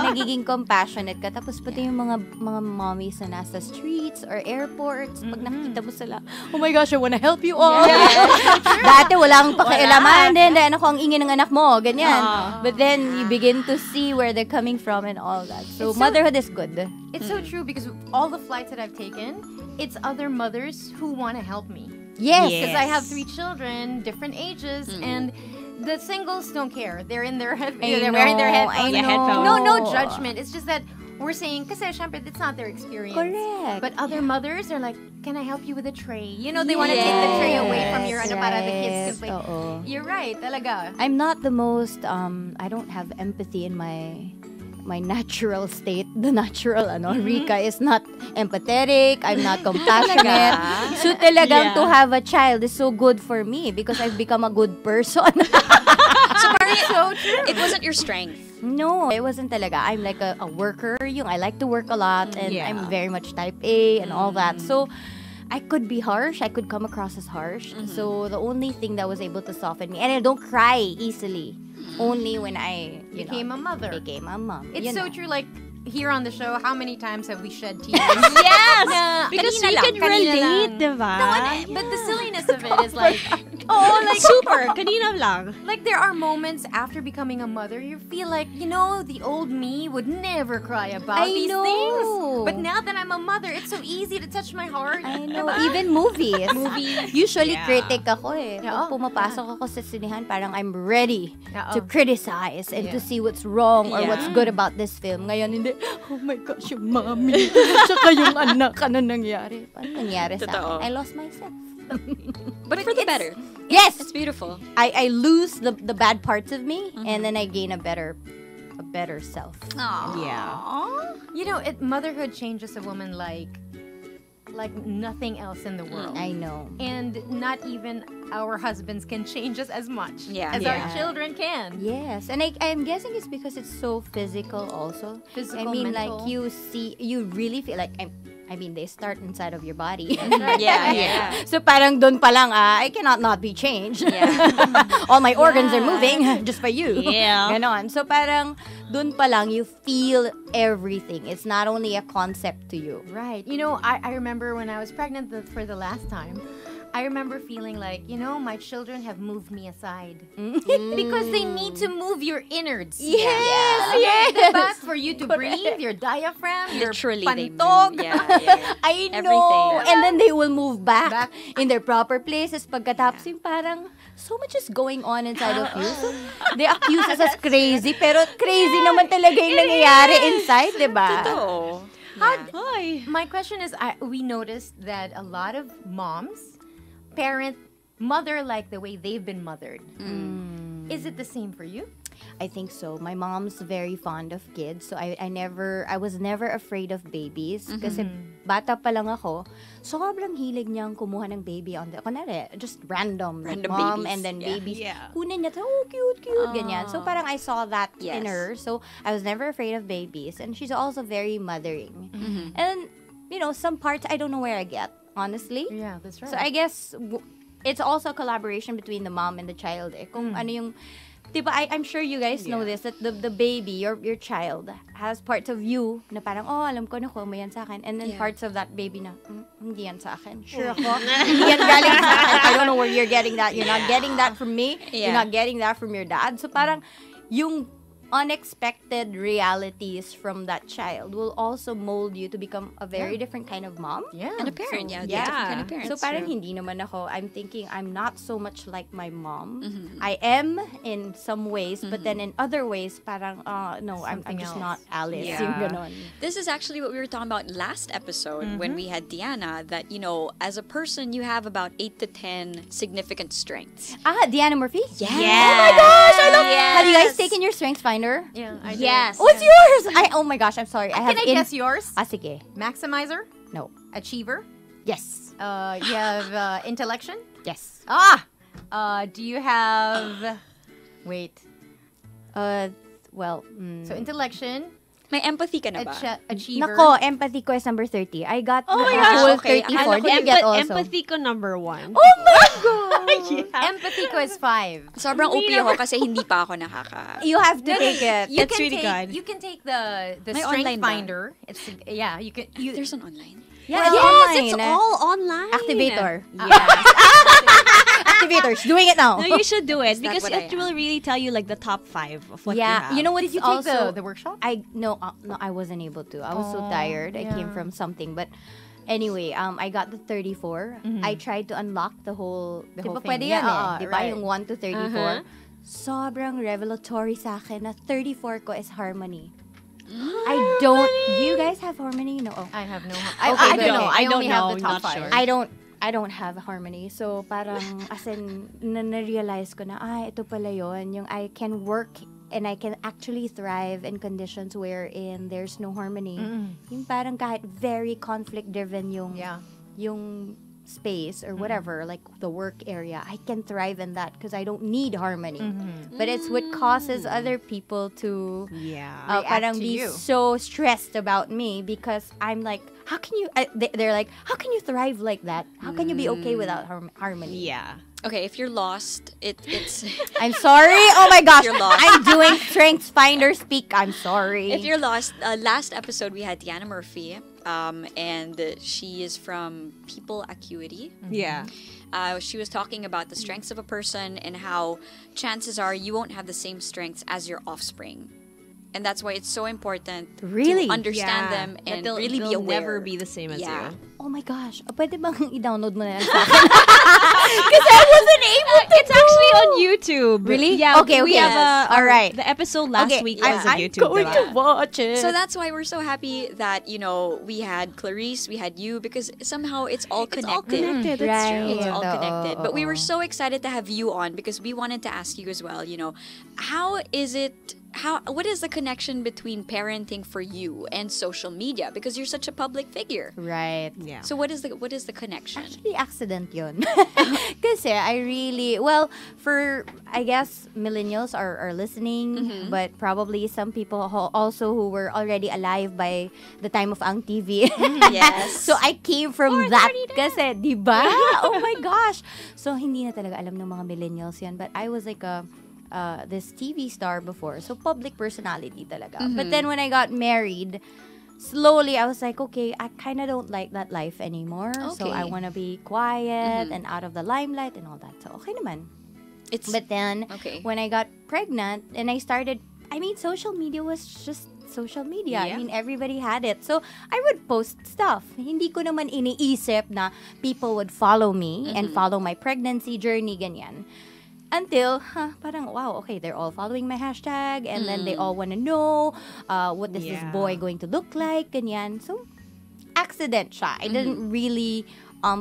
[SPEAKER 10] Nagiging compassionate ka. Tapos pati yung mga mommies na nasa streets or airports, pag nakikita mo sila, oh my gosh, I wanna help you all. Dati walang pakialaman din. Dahil ako ang ingin ng anak mo. Ganyan. But then, you begin to see where they're coming from and all that. So, motherhood is good.
[SPEAKER 5] It's so true because all the flights that I've taken, it's other mothers who want to help me.
[SPEAKER 10] Yes.
[SPEAKER 5] Because I have 3 children, different ages, and the singles don't care. They're in their head.
[SPEAKER 10] I
[SPEAKER 5] They're wearing their
[SPEAKER 10] know,
[SPEAKER 5] headphones.
[SPEAKER 10] I know.
[SPEAKER 5] No judgment. It's just that we're saying, kasi syempre, it's not their experience.
[SPEAKER 10] Correct.
[SPEAKER 5] But other mothers are like, can I help you with a tray? You know, they want to take the tray away from your, para the kids can play. You're right, talaga.
[SPEAKER 10] I'm not the most, I don't have empathy in my natural state. The natural, Rica is not empathetic. I'm not compassionate. So talagang to have a child is so good for me because I've become a good person.
[SPEAKER 3] So parang so true. It wasn't your strength.
[SPEAKER 10] No, it wasn't talaga. I'm like a worker. I like to work a lot and I'm very much type A and all that. So I could be harsh. I could come across as harsh. So the only thing that was able to soften me, and I don't cry easily, only when I
[SPEAKER 5] became a mother.
[SPEAKER 10] Became a mom.
[SPEAKER 5] It's so true. Like here on the show, how many times have we shed tears?
[SPEAKER 4] Yes! Because we can relate, diba?
[SPEAKER 5] No, but the silliness of it is like,
[SPEAKER 4] super, kanina lang.
[SPEAKER 5] Like there are moments after becoming a mother, you feel like, the old me would never cry about these things. But now that I'm a mother, it's so easy to touch my heart.
[SPEAKER 10] I know. Even movies. Usually critic ako eh. Pag pumapasok ako sa sinihan, parang I'm ready to criticize and to see what's wrong or what's good about this film. Ngayon, hindi, oh my gosh, yung mommy. Tsaka yung anak, ano nangyari? Ano nangyari sa akin? I lost myself.
[SPEAKER 3] But for the better.
[SPEAKER 10] Yes!
[SPEAKER 3] It's beautiful.
[SPEAKER 10] I lose the bad parts of me and then I gain a better self.
[SPEAKER 3] Aww.
[SPEAKER 5] Yeah. Motherhood changes a woman like nothing else in the world.
[SPEAKER 10] I know.
[SPEAKER 5] And not even our husbands can change us as much as our children can.
[SPEAKER 10] Yes. And I'm guessing it's because it's so physical also.
[SPEAKER 5] Physical,
[SPEAKER 10] I mean,
[SPEAKER 5] mental.
[SPEAKER 10] like you really feel like, they start inside of your body.
[SPEAKER 3] Yeah.
[SPEAKER 10] So parang dun pa lang, I cannot not be changed.
[SPEAKER 3] Yeah.
[SPEAKER 10] All my organs are moving just for you.
[SPEAKER 4] Yeah.
[SPEAKER 10] Ganon. So parang dun pa lang, you feel everything. It's not only a concept to you.
[SPEAKER 5] Right. I remember when I was pregnant for the last time, I remember feeling like, my children have moved me aside. Because they need to move your innards.
[SPEAKER 10] Yes.
[SPEAKER 5] But for you to breathe, your diaphragm,
[SPEAKER 3] Literally,
[SPEAKER 5] your
[SPEAKER 3] they
[SPEAKER 5] pantog.
[SPEAKER 3] move. Yeah.
[SPEAKER 10] I know.
[SPEAKER 3] Everything.
[SPEAKER 10] And then they will move back in their proper places. Pagkatapos yung parang, so much is going on inside of you. So, they accuse us as crazy, pero crazy naman talaga yung nangyayari inside, diba?
[SPEAKER 3] Totoo.
[SPEAKER 5] My question is, we noticed that a lot of moms mother like the way they've been mothered. Is it the same for you?
[SPEAKER 10] I think so. My mom's very fond of kids, so I was never afraid of babies. Kasi bata pa lang ako, sobrang hilig niyang kumuha ng baby on kunwari, just random mom
[SPEAKER 3] babies.
[SPEAKER 10] And then babies.
[SPEAKER 4] Yeah.
[SPEAKER 10] Kunin niya, cute, ganyan. So parang I saw that in her. So I was never afraid of babies. And she's also very mothering. And, some parts I don't know where I get, honestly.
[SPEAKER 5] Yeah, that's right.
[SPEAKER 10] So I guess it's also a collaboration between the mom and the child. Kung ano yung, diba, I'm sure you guys know this, that the baby, your child, has parts of you na parang, alam ko na ko, may yan sa akin. And then parts of that baby na, hindi yan sa akin. Sure ako. Hindi yan galing sa akin. I don't know where you're getting that. You're not getting that from me. You're not getting that from your dad. So parang, yung unexpected realities from that child will also mold you to become a very different kind of mom.
[SPEAKER 5] Yeah.
[SPEAKER 3] And a parent,
[SPEAKER 10] So,
[SPEAKER 3] different kind of parent.
[SPEAKER 10] So parang hindi naman ako, I'm thinking I'm not so much like my mom. I am in some ways, but then in other ways, parang, no, I'm just not Alice.
[SPEAKER 3] Yeah.
[SPEAKER 10] Yung ganon.
[SPEAKER 3] This is actually what we were talking about last episode when we had Diana, that, as a person, you have about 8 to 10 significant strengths.
[SPEAKER 10] Diana Murphy?
[SPEAKER 3] Yes.
[SPEAKER 10] Oh my gosh, I love Have you guys taken your Strengths Finder?
[SPEAKER 5] Yeah, I
[SPEAKER 4] Yes.
[SPEAKER 5] did.
[SPEAKER 10] What's yours? Oh my gosh, I'm sorry.
[SPEAKER 5] Can I guess yours?
[SPEAKER 10] Sige.
[SPEAKER 5] Maximizer?
[SPEAKER 10] No.
[SPEAKER 5] Achiever?
[SPEAKER 10] Yes.
[SPEAKER 5] You have intellection?
[SPEAKER 10] Yes.
[SPEAKER 5] Do you have... Wait.
[SPEAKER 10] Well,
[SPEAKER 5] So intellection,
[SPEAKER 3] May empathy ka na ba?
[SPEAKER 5] achiever.
[SPEAKER 10] Nako, empathy ko is number 30. I got
[SPEAKER 4] Oh my
[SPEAKER 10] the
[SPEAKER 4] gosh,
[SPEAKER 10] whole
[SPEAKER 3] okay.
[SPEAKER 10] 34. Did you get also?
[SPEAKER 4] Empathy ko number 1.
[SPEAKER 10] Oh my God!
[SPEAKER 5] Empathy ko is 5.
[SPEAKER 3] Sobrang OP ako kasi hindi pa ako nakaka...
[SPEAKER 10] You have to take it.
[SPEAKER 5] You
[SPEAKER 4] That's
[SPEAKER 5] can
[SPEAKER 4] really
[SPEAKER 5] take,
[SPEAKER 4] good.
[SPEAKER 5] You can take the
[SPEAKER 3] May
[SPEAKER 5] Strength
[SPEAKER 3] online ba?
[SPEAKER 5] Finder. It's you can
[SPEAKER 3] There's an online.
[SPEAKER 10] Yeah,
[SPEAKER 4] Yes, it's all online.
[SPEAKER 10] Activator.
[SPEAKER 5] yeah.
[SPEAKER 10] Activators. Doing it now.
[SPEAKER 4] No, you should do it
[SPEAKER 3] that
[SPEAKER 4] because
[SPEAKER 3] what I
[SPEAKER 4] it will really tell you like the top 5 of what you
[SPEAKER 10] Yeah.
[SPEAKER 4] have.
[SPEAKER 10] You know what?
[SPEAKER 5] Did you take
[SPEAKER 10] also
[SPEAKER 5] the workshop?
[SPEAKER 10] No, I wasn't able to. I was so tired. I came from something, but anyway, I got the 34. I tried to unlock the whole
[SPEAKER 5] whole
[SPEAKER 10] Diba
[SPEAKER 5] thing.
[SPEAKER 10] pwede yan
[SPEAKER 5] Yeah,
[SPEAKER 10] eh. Diba
[SPEAKER 5] right.
[SPEAKER 10] yung 1 to 34. sobrang revelatory sa akin na 34 ko is harmony. I don't. Do you guys have harmony? No. Oh.
[SPEAKER 5] I have no.
[SPEAKER 10] Okay,
[SPEAKER 5] I don't know.
[SPEAKER 4] I don't
[SPEAKER 5] only have
[SPEAKER 4] know,
[SPEAKER 5] the top
[SPEAKER 4] not
[SPEAKER 5] 5.
[SPEAKER 4] sure.
[SPEAKER 10] I don't have harmony. So parang as in na-realize ko na ito pala yon, yung I can work and I can actually thrive in conditions wherein there's no harmony. Yung parang kahit very conflict driven yung space or whatever, like the work area, I can thrive in that because I don't need harmony. But it's what causes other people to parang be so stressed about me because I'm like, how can you? They're like, how can you thrive like that? How can you be okay without harmony?
[SPEAKER 4] Yeah.
[SPEAKER 3] Okay, if you're lost, it's...
[SPEAKER 10] I'm sorry. Oh my gosh.
[SPEAKER 3] You're lost.
[SPEAKER 10] I'm doing Strengths Finder speak. I'm sorry.
[SPEAKER 3] If you're lost, last episode we had Diana Murphy, and she is from People Acuity.
[SPEAKER 4] Yeah.
[SPEAKER 3] She was talking about the strengths of a person and how chances are you won't have the same strengths as your offspring. And that's why it's so important to understand them and really be aware.
[SPEAKER 4] They'll never be the same as you.
[SPEAKER 10] Oh my gosh. Pwede bang i-download mo na lang sa akin? Because I wasn't able to.
[SPEAKER 4] It's actually on YouTube.
[SPEAKER 10] Really?
[SPEAKER 4] Yeah.
[SPEAKER 10] Okay.
[SPEAKER 4] We have
[SPEAKER 10] all right.
[SPEAKER 4] The episode last week was on
[SPEAKER 10] I'm
[SPEAKER 4] YouTube.
[SPEAKER 10] going to watch it.
[SPEAKER 3] So that's why we're so happy that, we had Clarice, we had you, because somehow it's all connected.
[SPEAKER 4] It's all connected. That's true.
[SPEAKER 3] It's all connected. But we were so excited to have you on because we wanted to ask you as well, what is the connection between parenting for you and social media? Because you're such a public figure.
[SPEAKER 10] Right.
[SPEAKER 4] Yeah.
[SPEAKER 3] So what is the connection?
[SPEAKER 10] Actually, accident yun. Kasi I really, for, I guess, millennials are listening, but probably some people also who were already alive by the time of Ang TV.
[SPEAKER 3] Yes.
[SPEAKER 10] So I came from that. Kasi, di ba? Oh my gosh. So hindi na talaga alam ng mga millennials yan. But I was like this TV star before. So public personality talaga. But then when I got married, slowly I was like, okay, I kind of don't like that life anymore. So I want to be quiet and out of the limelight and all that. So okay naman. But then when I got pregnant and social media was just social media.
[SPEAKER 4] Yeah.
[SPEAKER 10] I mean, everybody had it. So I would post stuff. Hindi ko naman iniisip na people would follow me and follow my pregnancy journey, ganyan. Until, parang, wow, okay, they're all following my hashtag and then they all want to know what is this boy going to look like, ganyan. So, accident siya. I didn't really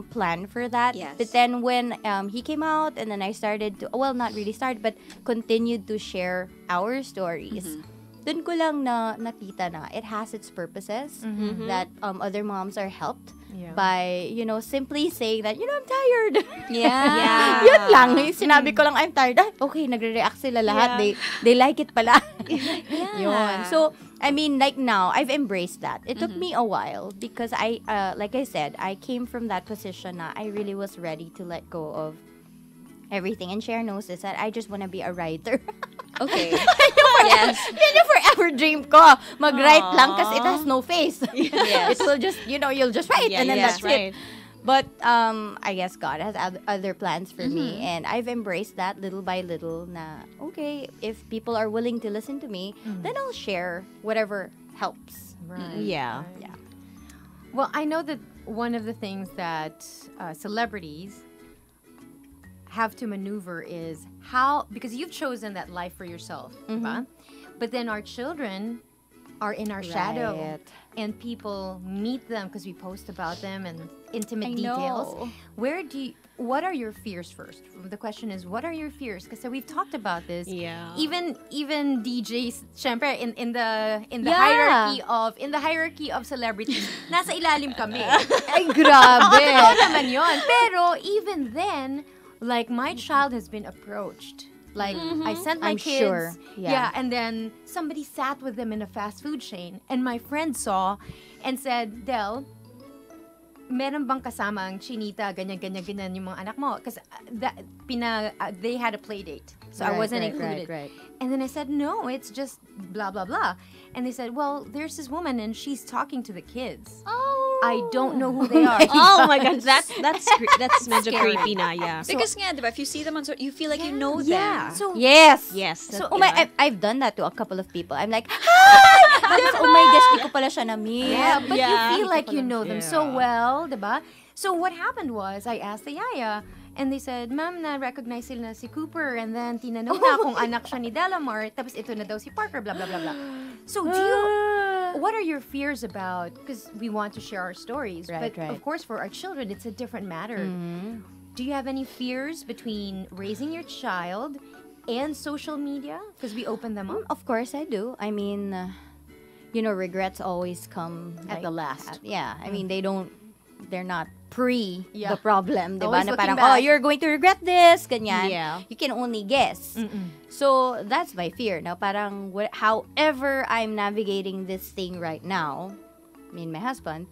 [SPEAKER 10] plan for that.
[SPEAKER 3] Yes.
[SPEAKER 10] But then when he came out and then I started to, not really started, but continued to share our stories, dun ko lang nakita na it has its purposes, that other moms are helped by, simply saying that, I'm tired.
[SPEAKER 3] Yeah.
[SPEAKER 10] Yun lang. Sinabi ko lang, I'm tired. Okay, nagre-react sila lahat. They like it pala. Yun. So, I mean, like now, I've embraced that. It took me a while because like I said, I came from that position na I really was ready to let go of everything. And Cher knows this, that I just want to be a writer.
[SPEAKER 3] Okay.
[SPEAKER 10] Yes. Yan yung forever dream ko. Mag-write lang kasi it has no face.
[SPEAKER 3] Yes.
[SPEAKER 10] It will just, you'll just write and then that's it. But I guess God has other plans for me. And I've embraced that little by little na, okay, if people are willing to listen to me, then I'll share whatever helps.
[SPEAKER 5] Right.
[SPEAKER 4] Yeah.
[SPEAKER 10] Yeah.
[SPEAKER 5] Well, I know that one of the things that celebrities have to maneuver is because you've chosen that life for yourself, diba? But then our children are in our shadow, and people meet them because we post about them and intimate details. What are your fears first? The question is, what are your fears? Because we've talked about this.
[SPEAKER 4] Yeah.
[SPEAKER 5] Even DJs, syempre, in the hierarchy of celebrities, nasa ilalim kami.
[SPEAKER 10] Ay, grabe.
[SPEAKER 5] Totoo naman yun. Pero even then, like, my child has been approached. Like, I sent my kids.
[SPEAKER 10] Sure. Yeah.
[SPEAKER 5] And then somebody sat with them in a fast food chain. And my friend saw and said, Del, meron bang kasamang chinita, ganyan yung mga anak mo? Because they had a play date. So I wasn't included.
[SPEAKER 10] Right.
[SPEAKER 5] And then I said, no, it's just blah, blah, blah. And they said, well, there's this woman and she's talking to the kids.
[SPEAKER 10] Oh.
[SPEAKER 5] I don't know who they are.
[SPEAKER 4] Oh my God, that's medyo creepy na, yeah.
[SPEAKER 3] Because nga, diba, if you see them you feel like you know them.
[SPEAKER 5] So,
[SPEAKER 10] Yes.
[SPEAKER 5] So,
[SPEAKER 10] I've done that to a couple of people. I'm like, hi! Tapos, oh my gosh, di ko pala siya na-meet.
[SPEAKER 5] yeah, but you feel like you know them so well, diba? So what happened was, I asked the yaya, And they said, ma'am, na-recognize sila si Cooper. And then, tinanong na kung anak siya ni Delamar. Tapos ito na daw si Parker, blah, blah, blah, blah. So, what are your fears about? Because we want to share our stories. But, of course, for our children, it's a different matter. Do you have any fears between raising your child and social media? Because we open them up.
[SPEAKER 10] Of course, I do. I mean, regrets always come
[SPEAKER 5] At the last.
[SPEAKER 10] I mean, they're not the problem, di ba?
[SPEAKER 5] Always
[SPEAKER 10] Na
[SPEAKER 5] looking
[SPEAKER 10] parang,
[SPEAKER 5] back.
[SPEAKER 10] you're going to regret this, ganyan.
[SPEAKER 5] Yeah.
[SPEAKER 10] You can only guess. So, that's my fear. Now, parang, however I'm navigating this thing right now, me and my husband,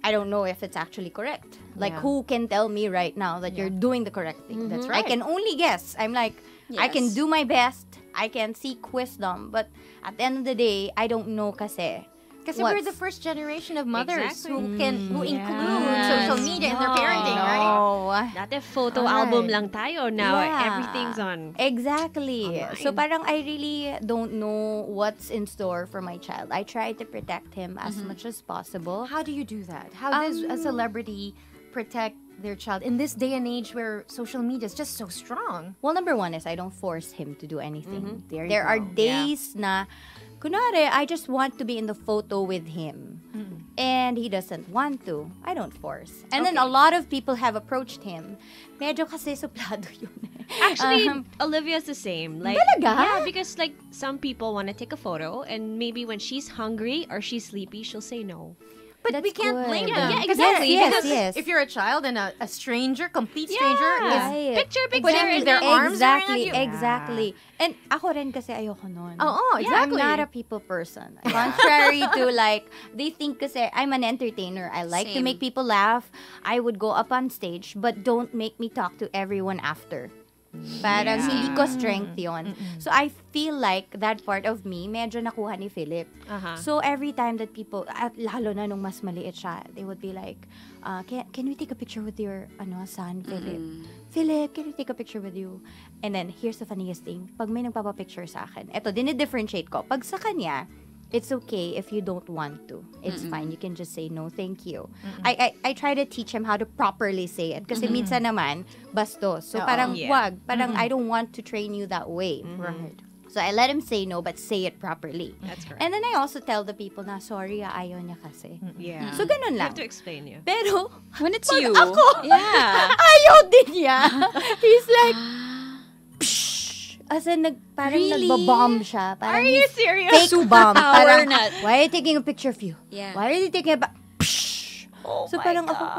[SPEAKER 10] I don't know if it's actually correct. Like, who can tell me right now that you're doing the correct thing?
[SPEAKER 5] That's right.
[SPEAKER 10] I can only guess. I'm like, I can do my best. I can seek wisdom. But at the end of the day, I don't know kasi.
[SPEAKER 5] Kasi we're the first generation of mothers who include social media in their parenting, right?
[SPEAKER 4] Dati photo album lang tayo. Now everything's on.
[SPEAKER 10] Exactly.
[SPEAKER 4] Online.
[SPEAKER 10] So parang I really don't know what's in store for my child. I try to protect him as much as possible.
[SPEAKER 5] How do you do that? How does a celebrity protect their child in this day and age where social media is just so strong?
[SPEAKER 10] Well, number one is I don't force him to do anything.
[SPEAKER 5] you
[SPEAKER 10] There are
[SPEAKER 5] go.
[SPEAKER 10] days na, kunwari, I just want to be in the photo with him. And he doesn't want to. I don't force. And then a lot of people have approached him. Medyo kasi suplado yun.
[SPEAKER 4] Actually, Olivia's the same. Like,
[SPEAKER 10] Talaga?
[SPEAKER 4] yeah, because like some people want to take a photo, and maybe when she's hungry or she's sleepy, she'll say no.
[SPEAKER 5] But we can't blame
[SPEAKER 4] Yeah,
[SPEAKER 5] them.
[SPEAKER 4] yeah,
[SPEAKER 5] Because
[SPEAKER 4] exactly.
[SPEAKER 10] Yes.
[SPEAKER 5] if you're a child and a stranger, complete stranger, is
[SPEAKER 4] Picture,
[SPEAKER 5] putting their arms around you.
[SPEAKER 10] Exactly. And ako rin kasi ayoko nun.
[SPEAKER 5] Oo, exactly.
[SPEAKER 10] I'm not a people person. Contrary to like, they think kasi I'm an entertainer. I like to make people laugh. I would go up on stage, but don't make me talk to everyone after. Parang hindi ko strength yun. So I feel like that part of me medyo nakuha ni Philip. So every time that people, at lalo na nung mas maliit siya, they would be like, can we take a picture with your son, Philip? Philip, can we take a picture with you? And then here's the funniest thing, pag may nagpapapicture sa akin, eto, dinidifferentiate ko. Pag sa kanya, it's okay if you don't want to. It's fine. You can just say no, thank you. I try to teach him how to properly say it. Kasi minsan naman, bastos. So parang wag. Parang I don't want to train you that way.
[SPEAKER 5] Right.
[SPEAKER 10] So I let him say no, but say it properly.
[SPEAKER 4] That's correct.
[SPEAKER 10] And then I also tell the people na, sorry, ayaw niya kasi.
[SPEAKER 4] Yeah.
[SPEAKER 10] So ganun
[SPEAKER 4] You
[SPEAKER 10] lang.
[SPEAKER 4] have to explain you.
[SPEAKER 10] Pero,
[SPEAKER 3] When it's
[SPEAKER 10] pag
[SPEAKER 3] you.
[SPEAKER 10] ako, ayaw din niya. He's like, as in, parang nagbabomb siya. Parang
[SPEAKER 4] Are you serious?
[SPEAKER 10] fake bomb.
[SPEAKER 3] Power
[SPEAKER 10] Parang,
[SPEAKER 3] nut.
[SPEAKER 10] why are you taking a picture of you?
[SPEAKER 3] Yeah.
[SPEAKER 10] Why are you taking a so parang ako,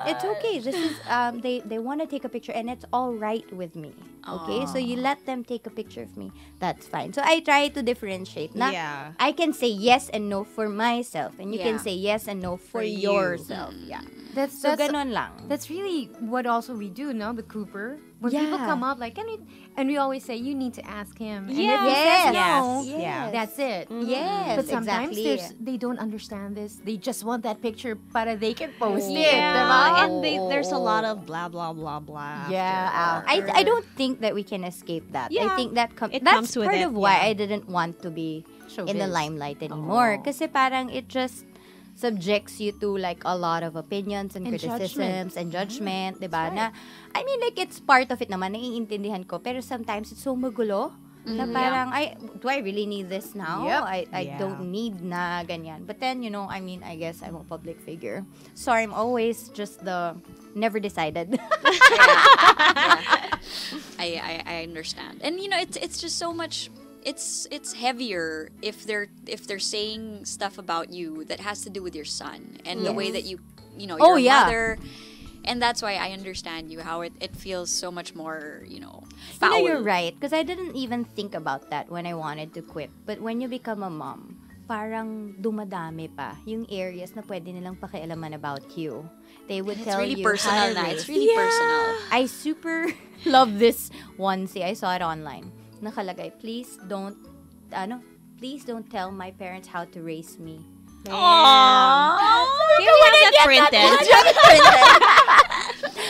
[SPEAKER 10] it's okay. This is, they want to take a picture and it's all right with me. Okay? So you let them take a picture of me. That's fine. So I try to differentiate. Na, I can say yes and no for myself. And you can say yes and no for yourself. Yeah.
[SPEAKER 5] That's
[SPEAKER 10] Ganon lang.
[SPEAKER 5] That's really what also we do, no? With Cooper. When people come up like, and we always say, you need to ask him. And if he says no, that's it.
[SPEAKER 10] Yes,
[SPEAKER 5] But sometimes
[SPEAKER 10] exactly.
[SPEAKER 5] they don't understand this. They just want that picture para they can post it.
[SPEAKER 4] Yeah,
[SPEAKER 5] Diba?
[SPEAKER 4] and there's a lot of blah blah blah blah.
[SPEAKER 5] Yeah.
[SPEAKER 10] I don't think that we can escape that.
[SPEAKER 4] Yeah.
[SPEAKER 10] I think that
[SPEAKER 4] It
[SPEAKER 10] that's
[SPEAKER 4] comes with
[SPEAKER 10] part
[SPEAKER 4] it,
[SPEAKER 10] of why
[SPEAKER 4] yeah.
[SPEAKER 10] I didn't want to be in the
[SPEAKER 5] Showbiz.
[SPEAKER 10] limelight anymore. Kasi parang it just subjects you to like a lot of opinions and criticisms and judgment, diba? Na, I mean, like, it's part of it naman, naiintindihan ko, pero sometimes it's so magulo, na parang, do I really need this now? I don't need na ganyan. But then, I mean, I guess I'm a public figure. So I'm always just the never decided.
[SPEAKER 3] I understand. And it's just so much. It's heavier if they're saying stuff about you that has to do with your son and the way that you're a mother. And that's why I understand you, how it feels so much more, foul.
[SPEAKER 10] You're right. Because I didn't even think about that when I wanted to quit. But when you become a mom, parang dumadami pa yung areas na pwede nilang pakialaman about you. They would tell
[SPEAKER 3] really
[SPEAKER 10] you
[SPEAKER 3] personal
[SPEAKER 10] how to
[SPEAKER 3] na.
[SPEAKER 10] raise.
[SPEAKER 3] It's really personal.
[SPEAKER 10] I super love this onesie. I saw it online. Nakalagay, please don't tell my parents how to raise me.
[SPEAKER 4] Aww. Can we have that printed?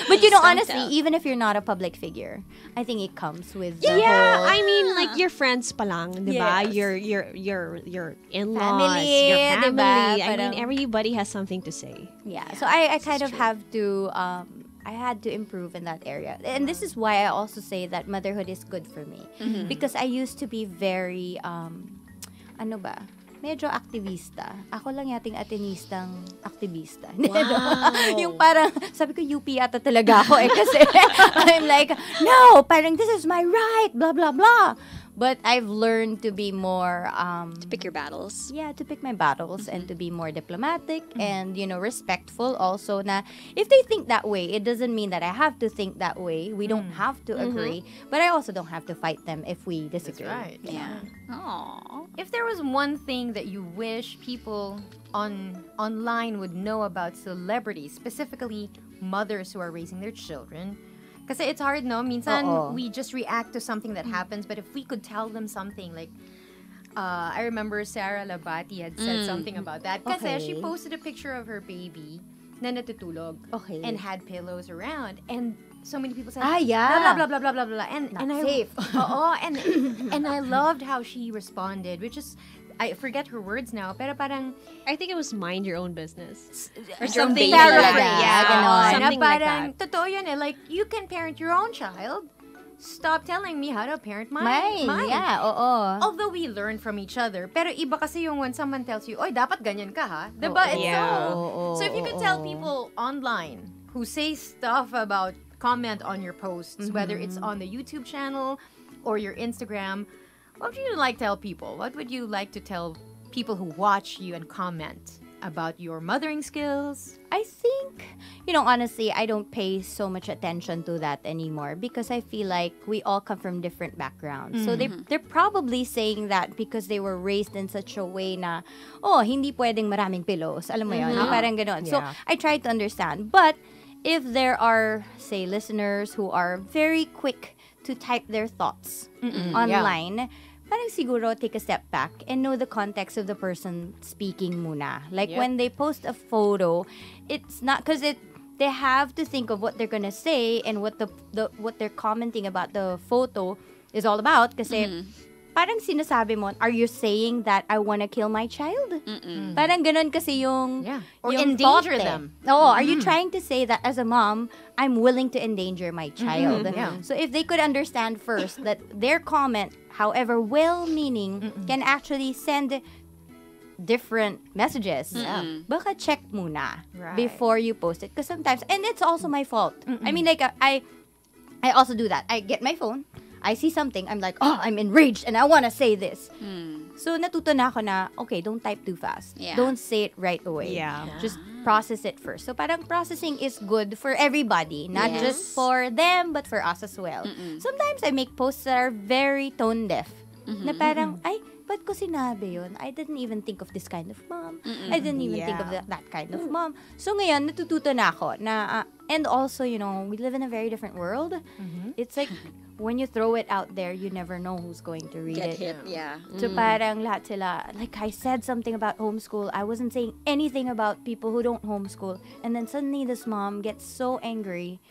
[SPEAKER 10] But honestly, even if you're not a public figure, I think it comes with the whole
[SPEAKER 4] I mean, like your friends pa lang, diba? Your in-laws,
[SPEAKER 10] Family,
[SPEAKER 4] your family.
[SPEAKER 10] diba?
[SPEAKER 4] I mean, everybody has something to say.
[SPEAKER 10] Yeah, so I kind of have to I had to improve in that area. And this is why I also say that motherhood is good for me. Because I used to be very, ano ba? Medyo aktivista. Ako lang yating atenistang aktivista.
[SPEAKER 3] Wow.
[SPEAKER 10] Yung parang, sabi ko, UP ata talaga ako eh. Kasi I'm like, no, parang this is my right, blah, blah, blah. But I've learned to be more...
[SPEAKER 3] to pick your battles.
[SPEAKER 10] Yeah, to pick my battles and to be more diplomatic and, respectful also. Na if they think that way, it doesn't mean that I have to think that way. We don't have to agree. But I also don't have to fight them if we disagree.
[SPEAKER 5] That's right.
[SPEAKER 3] Yeah. Aww.
[SPEAKER 5] If there was one thing that you wish people online would know about celebrities, specifically mothers who are raising their children, kasi it's hard, no? Minsan, we just react to something that happens, but if we could tell them something, like, I remember Sarah Labati had said something about that. Kasi she posted a picture of her baby na natutulog and had pillows around. And so many people said, blah, blah, blah, blah, blah, blah. And
[SPEAKER 10] safe.
[SPEAKER 5] And I loved how she responded, which is, I forget her words now, pero parang...
[SPEAKER 4] I think it was mind your own business.
[SPEAKER 3] Or
[SPEAKER 10] something
[SPEAKER 3] paraphrase.
[SPEAKER 10] Something
[SPEAKER 5] like
[SPEAKER 10] that.
[SPEAKER 5] Totoo yun eh. Like, you can parent your own child. Stop telling me how to parent mine.
[SPEAKER 10] Yeah,
[SPEAKER 5] Although we learn from each other, pero iba kasi yung when someone tells you, oy, dapat ganyan ka ha? Diba? So if you could tell people online who say stuff about, comment on your posts, whether it's on the YouTube channel or your Instagram, what would you like to tell people? What would you like to tell people who watch you and comment about your mothering skills?
[SPEAKER 10] I think, honestly, I don't pay so much attention to that anymore because I feel like we all come from different backgrounds. So they're probably saying that because they were raised in such a way na, hindi pwedeng maraming pillows. Alam mo yun? Parang ganon. So I try to understand. But if there are, say, listeners who are very quick to type their thoughts online, parang siguro take a step back and know the context of the person speaking muna. Like when they post a photo, it's not because they have to think of what they're gonna say and what what they're commenting about the photo is all about. Kasi parang sinasabi mo, are you saying that I wanna kill my child? Parang ganon kasi yung
[SPEAKER 5] or
[SPEAKER 10] yung
[SPEAKER 5] endanger
[SPEAKER 10] thought,
[SPEAKER 5] them.
[SPEAKER 10] Are you trying to say that as a mom, I'm willing to endanger my child? So if they could understand first that their comment, however well-meaning, can actually send different messages. Baka check muna before you post it. Because sometimes, and it's also my fault. I mean, like, I also do that. I get my phone, I see something, I'm like, I'm enraged and I want to say this. So natuto na ako na, okay, don't type too fast. Don't say it right away. Just process it first. So parang processing is good for everybody, not just for them, but for us as well. Sometimes I make posts that are very tone deaf. Na parang, ay, ba't ko sinabi yun? I didn't even think of this kind of mom. I didn't even think of that kind of mom. So ngayon, natututo na ako na, and also, we live in a very different world. It's like, when you throw it out there, you never know who's going to read it.
[SPEAKER 3] Get hit,
[SPEAKER 10] So parang lahat sila, like I said something about homeschool, I wasn't saying anything about people who don't homeschool. And then suddenly this mom gets so angry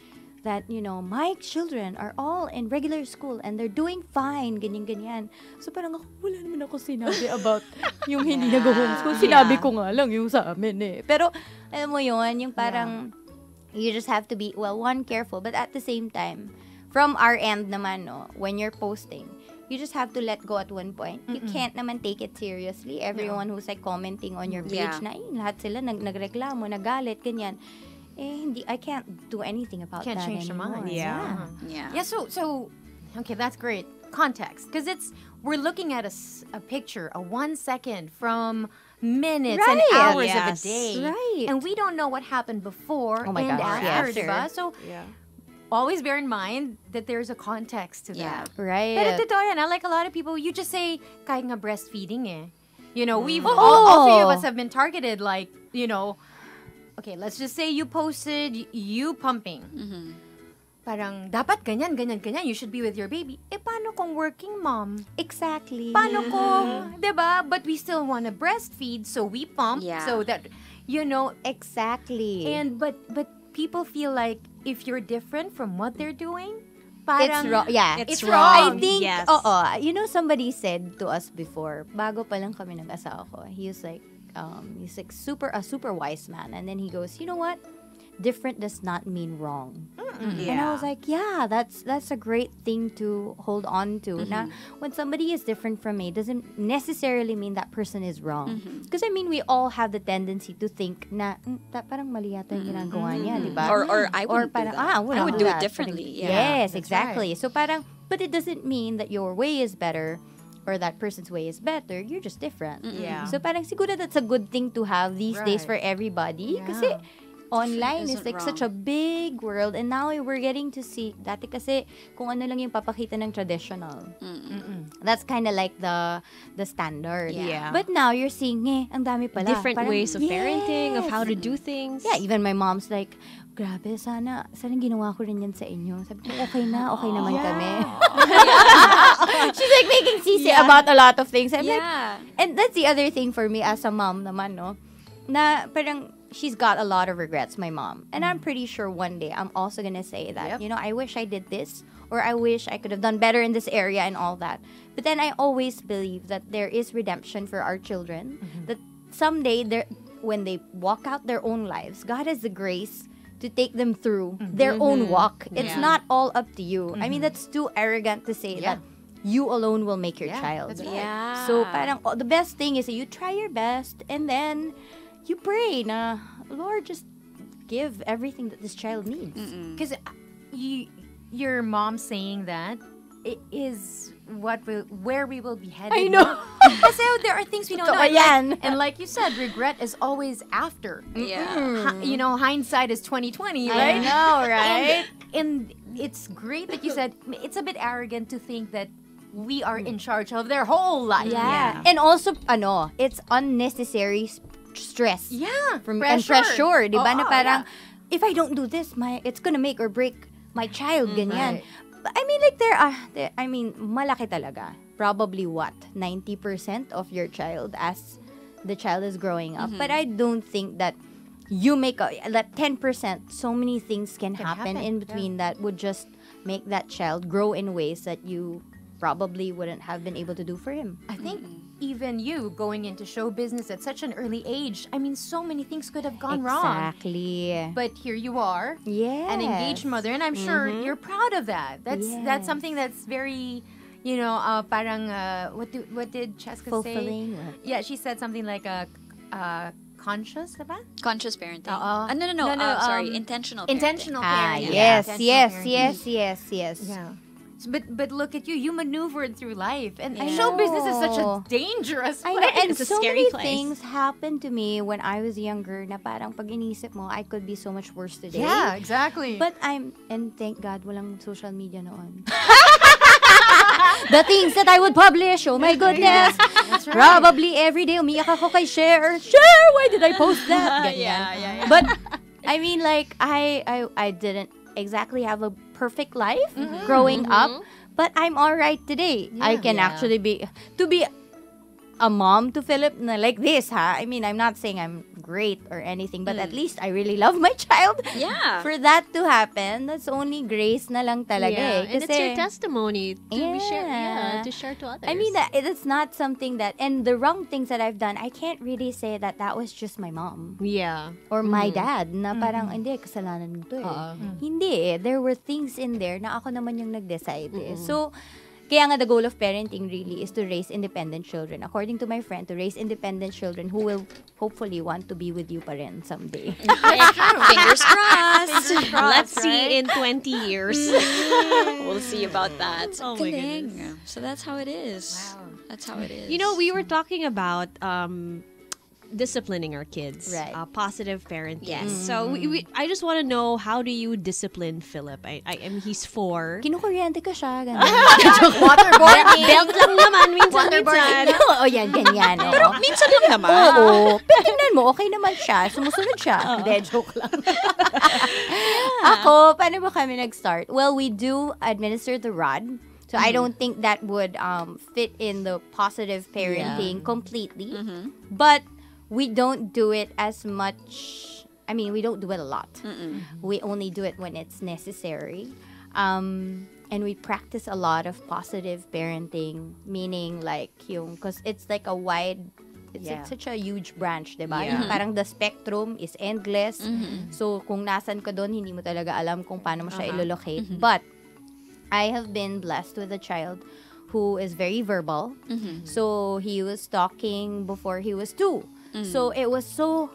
[SPEAKER 10] that, my children are all in regular school and they're doing fine, ganyan. So parang ako, wala naman ako sinabi about yung hindi nag-homeschool. Sinabi ko nga lang yung sa amin eh. Pero, alam mo yun, yung parang, you just have to be, one, careful, but at the same time, from our end naman, when you're posting, you just have to let go at one point. You can't naman take it seriously. Everyone who's like commenting on your page na, lahat sila nagreklamo, nagalit, ganyan. I can't do anything about that
[SPEAKER 5] change their
[SPEAKER 10] anymore.
[SPEAKER 5] mind. So okay, that's great context because we're looking at a picture, a 1 second from minutes and hours of a day, and we don't know what happened before and after. Diba? So always bear in mind that there's a context to that.
[SPEAKER 10] Right.
[SPEAKER 5] Pero totoo yan, like a lot of people, you just say, kaya nga breastfeeding eh. We've all three of us have been targeted, like, okay, let's just say you posted you pumping. Parang, dapat ganyan, you should be with your baby. Paano kung working mom?
[SPEAKER 10] Exactly.
[SPEAKER 5] Paano kung, diba? But we still want to breastfeed, so we pump, so that,
[SPEAKER 10] Exactly.
[SPEAKER 5] And, but people feel like if you're different from what they're doing, parang,
[SPEAKER 10] it's wrong. Yeah,
[SPEAKER 5] it's wrong.
[SPEAKER 10] I think, somebody said to us before, bago pa lang kami nag-asawa ko, he's like a super wise man. And then he goes, you know what? different does not mean wrong. And I was like, yeah, that's a great thing to hold on to. Na when somebody is different from me, doesn't necessarily mean that person is wrong. Because I mean, we all have the tendency to think na parang mali yata yung ginagawa niya, di ba?
[SPEAKER 3] Or I wouldn't do that. I would do it
[SPEAKER 10] that.
[SPEAKER 3] differently. Yeah.
[SPEAKER 10] Yes, exactly.
[SPEAKER 5] Right.
[SPEAKER 10] So parang, but it doesn't mean that your way is better or that person's way is better. You're just different.
[SPEAKER 4] Yeah.
[SPEAKER 10] So parang siguro that's a good thing to have these days for everybody. Kasi online is like such a big world, and now we're getting to see dati kasi kung ano lang yung papakita ng traditional. That's kind of like the standard.
[SPEAKER 4] Yeah.
[SPEAKER 10] But now you're seeing ang dami pala.
[SPEAKER 4] Different
[SPEAKER 10] Parang,
[SPEAKER 4] ways of parenting, of how to do things.
[SPEAKER 10] Yeah, even my mom's like, grabe, sana ginawa ko rin yan sa inyo. Sabi ko, okay naman kami. She's like making sisi about a lot of things. I'm like, and that's the other thing for me as a mom naman, no? Na parang, she's got a lot of regrets, my mom. And I'm pretty sure one day I'm also gonna say that, you know, I wish I did this, or I wish I could have done better in this area and all that. But then I always believe that there is redemption for our children, that someday, when they walk out their own lives, God has the grace to take them through their own walk. It's not all up to you. I mean, that's too arrogant to say that you alone will make your child.
[SPEAKER 5] That's right.
[SPEAKER 3] Yeah.
[SPEAKER 10] So parang, the best thing is that you try your best, and then you pray na, Lord, just give everything that this child needs.
[SPEAKER 5] Because your mom saying that it is where we will be headed.
[SPEAKER 10] I know.
[SPEAKER 5] Kasi there are things we don't know.
[SPEAKER 10] And
[SPEAKER 5] like you said, regret is always after.
[SPEAKER 3] Yeah.
[SPEAKER 5] You know, hindsight is 20/20,
[SPEAKER 10] I
[SPEAKER 5] right?
[SPEAKER 10] know, right?
[SPEAKER 5] And it's great that you said it's a bit arrogant to think that we are in charge of their whole life.
[SPEAKER 10] Yeah. And also, it's unnecessary stress.
[SPEAKER 5] Yeah.
[SPEAKER 10] And pressure, di ba? Na parang,
[SPEAKER 5] yeah.
[SPEAKER 10] if I don't do this, it's gonna make or break my child, ganyan.
[SPEAKER 5] Right.
[SPEAKER 10] But I mean, like, malaki talaga. Probably 90% of your child as the child is growing up. But I don't think that you make that 10%, so many things can happen in between that would just make that child grow in ways that you probably wouldn't have been able to do for him.
[SPEAKER 5] I think even you going into show business at such an early age, I mean, so many things could have gone wrong.
[SPEAKER 10] Exactly.
[SPEAKER 5] But here you are, an engaged mother, and I'm sure you're proud of that. That's something that's very, you know, parang what did Cheska
[SPEAKER 10] fulfilling.
[SPEAKER 5] say? Yeah, she said something like conscious, diba?
[SPEAKER 3] Conscious parenting.
[SPEAKER 5] No,
[SPEAKER 3] Sorry, intentional parenting.
[SPEAKER 5] Intentional
[SPEAKER 10] Ah,
[SPEAKER 5] parenting.
[SPEAKER 10] yes.
[SPEAKER 5] Yeah. But look at you. You maneuvered through life. And show business is such a dangerous place.
[SPEAKER 10] I know, and
[SPEAKER 4] It's a
[SPEAKER 10] so
[SPEAKER 4] scary
[SPEAKER 10] many
[SPEAKER 4] place.
[SPEAKER 10] things happened to me when I was younger na parang pag inisip mo, I could be so much worse today.
[SPEAKER 5] Yeah, exactly.
[SPEAKER 10] But and thank God, walang social media noon. The things that I would publish, oh my goodness.
[SPEAKER 5] That's right.
[SPEAKER 10] Probably every day, umiyak ako kay Share, why did I post that? Ganyan.
[SPEAKER 3] Yeah.
[SPEAKER 10] But, I mean, like, I didn't exactly have a perfect life growing up, but I'm all right today. I can actually be a mom to Philip na like this, ha? I mean, I'm not saying I'm great or anything, but at least I really love my child.
[SPEAKER 3] Yeah.
[SPEAKER 10] For that to happen, that's only grace na lang talaga eh.
[SPEAKER 4] And it's your testimony to share,
[SPEAKER 10] Yeah.
[SPEAKER 4] to share to others.
[SPEAKER 10] I mean, it's not something that, and the wrong things that I've done, I can't really say that was just my mom.
[SPEAKER 4] Yeah.
[SPEAKER 10] Or my dad, na parang, hindi, kasalanan mo to eh. Hindi eh. There were things in there na ako naman yung nag-decide eh. So, kaya nga the goal of parenting really is to raise independent children. According to my friend, to raise independent children who will hopefully want to be with you pa rin someday.
[SPEAKER 3] Fingers crossed.
[SPEAKER 4] Let's see in 20 years.
[SPEAKER 3] We'll see about that.
[SPEAKER 4] Oh my
[SPEAKER 3] Galing.
[SPEAKER 4] goodness.
[SPEAKER 3] So that's how it is. Wow. That's how it is.
[SPEAKER 4] You know, we were talking about disciplining our kids.
[SPEAKER 10] Right.
[SPEAKER 4] Positive parenting.
[SPEAKER 3] Yes.
[SPEAKER 4] So I just want to know, how do you discipline Philip? He's 4.
[SPEAKER 10] Kinukuryente ka siya, ganun.
[SPEAKER 5] Waterboarding.
[SPEAKER 4] Belt lang naman, minsan.
[SPEAKER 10] Oo, yan, ganyan.
[SPEAKER 3] Pero minsan din naman.
[SPEAKER 10] Oo. Pero tingnan mo, okay naman siya. Sumusunod siya. Hindi, joke lang. Ako, paano ba kami nag-start? Well, we do administer the rod. So I don't think that would fit in the positive parenting completely. But we don't do it as much. I mean, we don't do it a lot. We only do it when it's necessary. And we practice a lot of positive parenting, meaning like because it's like a wide it's
[SPEAKER 5] Yeah.
[SPEAKER 10] such a huge branch, diba?
[SPEAKER 4] Yeah.
[SPEAKER 10] Yung parang the spectrum is endless. So, kung nasan ka doon, hindi mo talaga alam kung paano mo siya ilolocate. But, I have been blessed with a child who is very verbal. So, he was talking before he was 2. So, it was so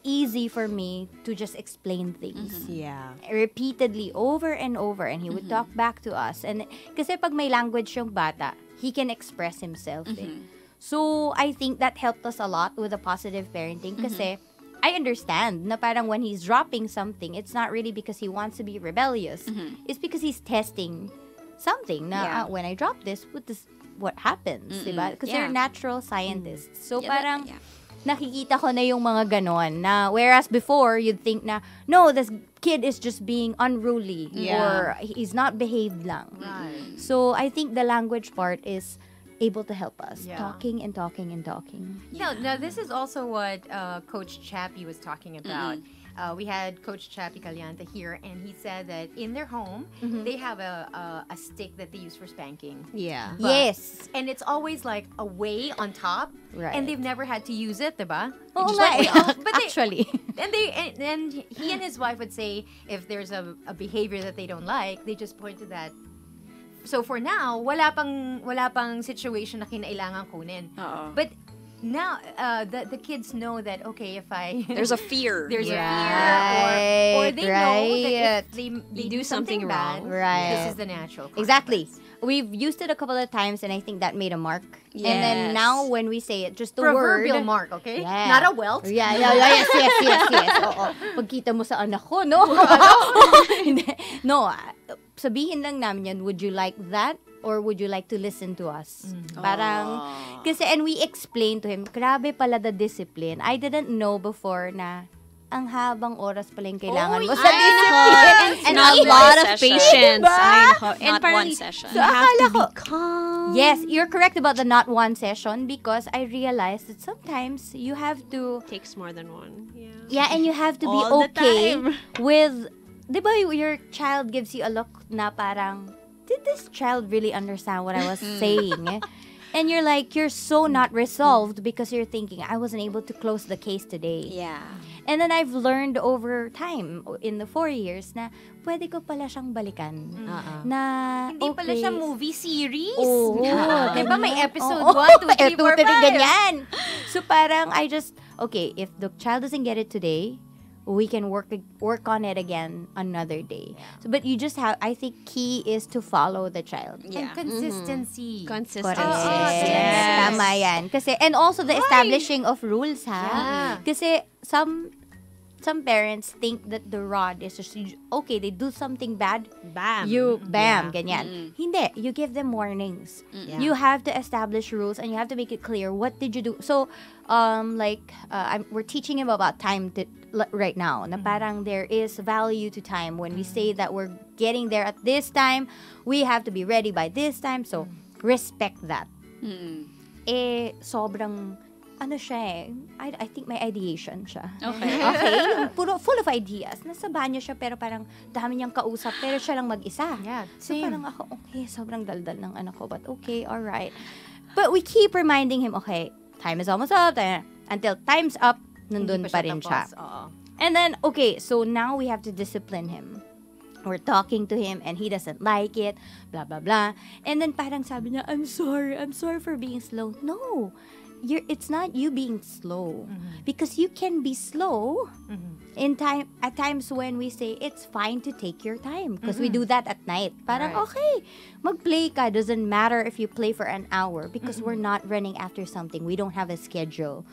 [SPEAKER 10] easy for me to just explain things.
[SPEAKER 4] Yeah.
[SPEAKER 10] Repeatedly, over and over. And he would talk back to us. And kasi pag may language yung bata, he can express himself. So, I think that helped us a lot with the positive parenting. Kasi, I understand na parang when he's dropping something, it's not really because he wants to be rebellious. It's because he's testing something. Na, when I drop this, what happens? Diba? Because they're natural scientists. So, parang nakikita ko na yung mga ganon. Na, whereas before, you'd think na, no, this kid is just being unruly. Or he's not behaved lang. So, I think the language part is able to help us. Talking and talking and talking.
[SPEAKER 5] Now, this is also what Coach Chappie was talking about. We had Coach Chappie Caliante here, and he said that in their home, they have a stick that they use for spanking.
[SPEAKER 4] Yeah.
[SPEAKER 10] Yes.
[SPEAKER 5] And it's always like a way on top.
[SPEAKER 10] Right.
[SPEAKER 5] And they've never had to use it, diba?
[SPEAKER 10] Oo
[SPEAKER 5] Just
[SPEAKER 10] nga
[SPEAKER 5] like,
[SPEAKER 10] eh. Actually.
[SPEAKER 5] And he and his wife would say, if there's a behavior that they don't like, they just point to that. So for now, wala pang situation na kinailangan kunin. But now, the kids know that, okay, if I...
[SPEAKER 3] There's a fear.
[SPEAKER 5] There's a fear. Or they know that if they
[SPEAKER 4] do something
[SPEAKER 5] bad,
[SPEAKER 4] wrong.
[SPEAKER 5] this is the natural consequence.
[SPEAKER 10] Exactly. We've used it a couple of times, and I think that made a mark. And then now, when we say it, just the
[SPEAKER 5] Proverbial
[SPEAKER 10] word...
[SPEAKER 5] mark, okay?
[SPEAKER 10] Yeah.
[SPEAKER 5] Not a welt.
[SPEAKER 10] Yes. Oo. Pagkita mo sa anak ko, no? Hindi. No, sabihin lang namin yan, would you like that? Or would you like to listen to us? Parang, kasi, and we explained to him, grabe pala the discipline. I didn't know before na ang habang oras pala yung kailangan mo sa discipline.
[SPEAKER 4] And
[SPEAKER 3] Not
[SPEAKER 4] a
[SPEAKER 3] one
[SPEAKER 4] lot of
[SPEAKER 3] session.
[SPEAKER 4] patience.
[SPEAKER 10] Diba?
[SPEAKER 4] Ay, nako. And
[SPEAKER 3] Not
[SPEAKER 4] parang
[SPEAKER 3] one session.
[SPEAKER 4] You have to be
[SPEAKER 10] ko-
[SPEAKER 4] calm.
[SPEAKER 10] Yes, you're correct about the not one session because I realized that sometimes you have to,
[SPEAKER 4] Takes more than one. Yeah.
[SPEAKER 10] yeah, and you have to be
[SPEAKER 4] All the
[SPEAKER 10] okay
[SPEAKER 4] time.
[SPEAKER 10] with, di ba your child gives you a look na parang, did this child really understand what I was saying? And you're like, you're so not resolved because you're thinking, I wasn't able to close the case today.
[SPEAKER 3] Yeah.
[SPEAKER 10] And then I've learned over time, in the 4 years, na pwede ko pala siyang balikan. Na,
[SPEAKER 5] Hindi pala
[SPEAKER 10] okay.
[SPEAKER 5] siya movie series.
[SPEAKER 10] Oo.
[SPEAKER 5] Diba may episode
[SPEAKER 10] Oo.
[SPEAKER 5] 1, 2, 3, 4, 5.
[SPEAKER 10] Ganyan. So parang okay, if the child doesn't get it today, we can work on it again another day. So, but you just have, I think key is to follow the child.
[SPEAKER 5] And consistency.
[SPEAKER 10] Correct.
[SPEAKER 5] Yes.
[SPEAKER 10] Yes. Tama yan. Kasi, and also the establishing of rules, ha?
[SPEAKER 5] Yeah.
[SPEAKER 10] Kasi some parents think that the rod is just, okay, they do something bad,
[SPEAKER 4] Bam.
[SPEAKER 10] bam, ganyan. Hindi. You give them warnings. You have to establish rules and you have to make it clear, what did you do? So, we're teaching him about time right now. Na parang there is value to time. When we say that we're getting there at this time, we have to be ready by this time. So, respect that. Sobrang, ano siya eh, I think may ideation siya.
[SPEAKER 3] Okay.
[SPEAKER 10] Yung full of ideas. Nasa banyo siya, pero parang dami niyang kausap, pero siya lang mag-isa.
[SPEAKER 5] Yeah,
[SPEAKER 10] So
[SPEAKER 5] same.
[SPEAKER 10] parang ako, okay, sobrang daldal ng anak ko, but okay, alright. But we keep reminding him, okay, time is almost up. Until time's up, nandun pa rin siya. And then, okay, so now we have to discipline him. We're talking to him and he doesn't like it, blah, blah, blah. And then parang sabi niya, I'm sorry for being slow. No, it's not you being slow. Because you can be slow at times when we say it's fine to take your time. Because we do that at night. Parang, okay, mag-play ka. Doesn't matter if you play for an hour because we're not running after something. We don't have a schedule.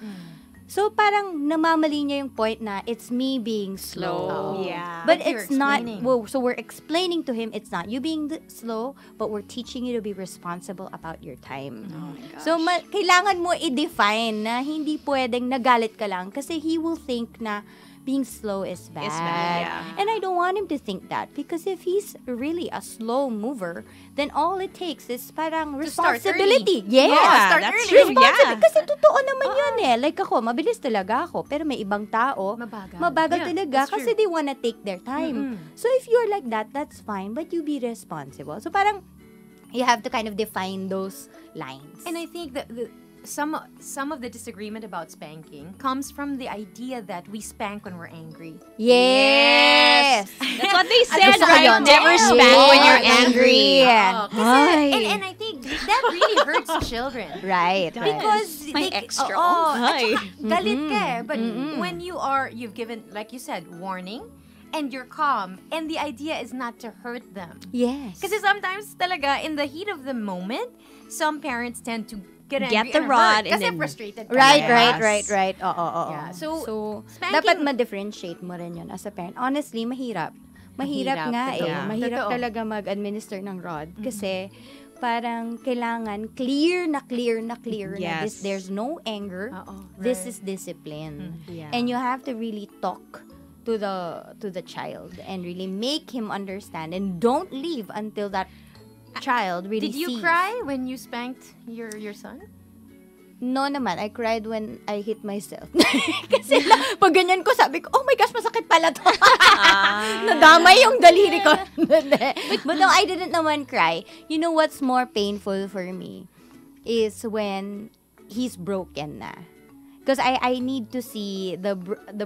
[SPEAKER 10] So parang namamali niya yung point na it's me being slow.
[SPEAKER 4] Yeah.
[SPEAKER 10] But
[SPEAKER 5] You're
[SPEAKER 10] it's not,
[SPEAKER 5] explaining.
[SPEAKER 10] so we're explaining to him it's not you being slow, but we're teaching you to be responsible about your time.
[SPEAKER 3] Oh my gosh.
[SPEAKER 10] So kailangan mo i-define na hindi pwedeng nagalit ka lang kasi he will think na being slow is bad.
[SPEAKER 4] yeah.
[SPEAKER 10] And I don't want him to think that because if he's really a slow mover, then all it takes is parang
[SPEAKER 5] start
[SPEAKER 10] responsibility.
[SPEAKER 5] early.
[SPEAKER 10] Yeah,
[SPEAKER 5] start
[SPEAKER 4] that's
[SPEAKER 5] early.
[SPEAKER 4] true. Yeah.
[SPEAKER 10] Kasi totoo naman yun eh. Like ako, mabilis talaga ako. Pero may ibang tao, mabagal
[SPEAKER 5] Yeah,
[SPEAKER 10] talaga
[SPEAKER 5] that's
[SPEAKER 10] kasi
[SPEAKER 5] true.
[SPEAKER 10] they wanna take their time. So if you're like that, that's fine. But you be responsible. So parang, you have to kind of define those lines.
[SPEAKER 5] And I think that some of the disagreement about spanking comes from the idea that we spank when we're angry.
[SPEAKER 10] Yes.
[SPEAKER 4] That's what they said,
[SPEAKER 10] gusto ko
[SPEAKER 4] right?
[SPEAKER 10] yun.
[SPEAKER 4] Never
[SPEAKER 10] Yes.
[SPEAKER 4] spank when you're
[SPEAKER 10] Yes.
[SPEAKER 4] angry.
[SPEAKER 5] And I think that really hurts children.
[SPEAKER 10] Right.
[SPEAKER 5] Because
[SPEAKER 3] My extra.
[SPEAKER 4] Ay.
[SPEAKER 5] galit ka eh. But when you've given, like you said, warning, and you're calm, and the idea is not to hurt them.
[SPEAKER 10] Yes.
[SPEAKER 5] Kasi sometimes talaga, in the heat of the moment, some parents tend to get angry
[SPEAKER 4] the
[SPEAKER 5] and
[SPEAKER 4] rod
[SPEAKER 5] hurt
[SPEAKER 4] and
[SPEAKER 5] kasi
[SPEAKER 4] then-
[SPEAKER 5] frustrated ka.
[SPEAKER 10] Right. Oo.
[SPEAKER 5] Yeah.
[SPEAKER 10] So,
[SPEAKER 5] spanking-
[SPEAKER 10] dapat ma-differentiate mo rin yun as a parent. Honestly, mahirap. Mahirap nga
[SPEAKER 5] totoo.
[SPEAKER 10] eh. Mahirap
[SPEAKER 5] Totoo.
[SPEAKER 10] talaga mag-administer ng rod. Kasi, parang kailangan clear na
[SPEAKER 4] Yes.
[SPEAKER 10] there's no anger. This is discipline.
[SPEAKER 4] Yeah.
[SPEAKER 10] And you have to really talk to the child and really make him understand, and don't leave until that child really
[SPEAKER 5] Did you
[SPEAKER 10] sees.
[SPEAKER 5] cry when you spanked your son?
[SPEAKER 10] No naman, I cried when I hit myself. Kasi pag ganyan ko, sabi ko, oh my gosh, masakit pala to. Nadamay yung daliri ko. But no, I didn't naman cry. You know what's more painful for me is when he's broken na. Because I need to see the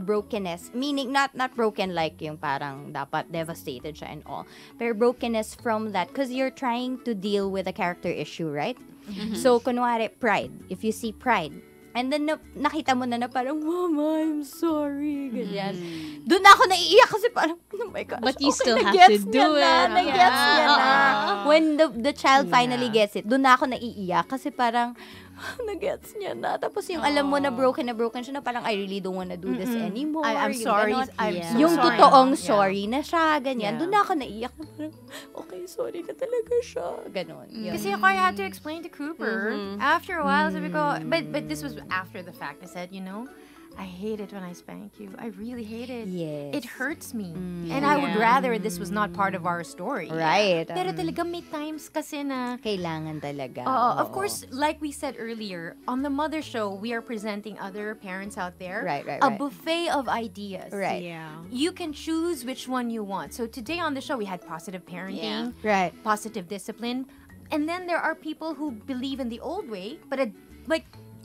[SPEAKER 10] brokenness, meaning not broken like yung parang dapat devastated siya and all, pero brokenness from that, because you're trying to deal with a character issue, right? So, kunwari, pride. If you see pride, and then nakita mo na parang, Mama, I'm sorry, ganyan. Doon ako naiiyak kasi parang, oh my gosh,
[SPEAKER 4] But you
[SPEAKER 10] okay,
[SPEAKER 4] still have
[SPEAKER 10] nagets
[SPEAKER 4] to do
[SPEAKER 10] niya na,
[SPEAKER 4] it.
[SPEAKER 10] nagets niya na. When the child finally gets it, doon na ako naiiyak kasi parang, nagets niya na. Tapos yung alam mo na broken siya na parang, I really don't wanna do this anymore.
[SPEAKER 5] I'm
[SPEAKER 10] Yung
[SPEAKER 5] sorry.
[SPEAKER 10] ganon.
[SPEAKER 5] I'm so
[SPEAKER 10] Yung
[SPEAKER 5] sorry.
[SPEAKER 10] totoong
[SPEAKER 5] Yeah.
[SPEAKER 10] sorry na siya, ganyan.
[SPEAKER 5] Yeah.
[SPEAKER 10] Doon na ako naiiyak na parang, okay, sorry ka talaga siya. Ganon. Yun.
[SPEAKER 5] Kasi ako, I had to explain to Cooper after a while. Sabi ko, but this was after the fact. I said, I hate it when I spank you. I really hate it.
[SPEAKER 10] Yes.
[SPEAKER 5] It hurts me. And I would rather this was not part of our story.
[SPEAKER 10] Right.
[SPEAKER 5] Pero talaga may times kasi na
[SPEAKER 10] Kailangan talaga.
[SPEAKER 5] Of course, like we said earlier, on the Mother Show, we are presenting other parents out there
[SPEAKER 10] Right.
[SPEAKER 5] a buffet of ideas.
[SPEAKER 10] Right.
[SPEAKER 4] Yeah.
[SPEAKER 5] You can choose which one you want. So today on the show, we had positive parenting,
[SPEAKER 10] Right.
[SPEAKER 5] positive discipline, and then there are people who believe in the old way, but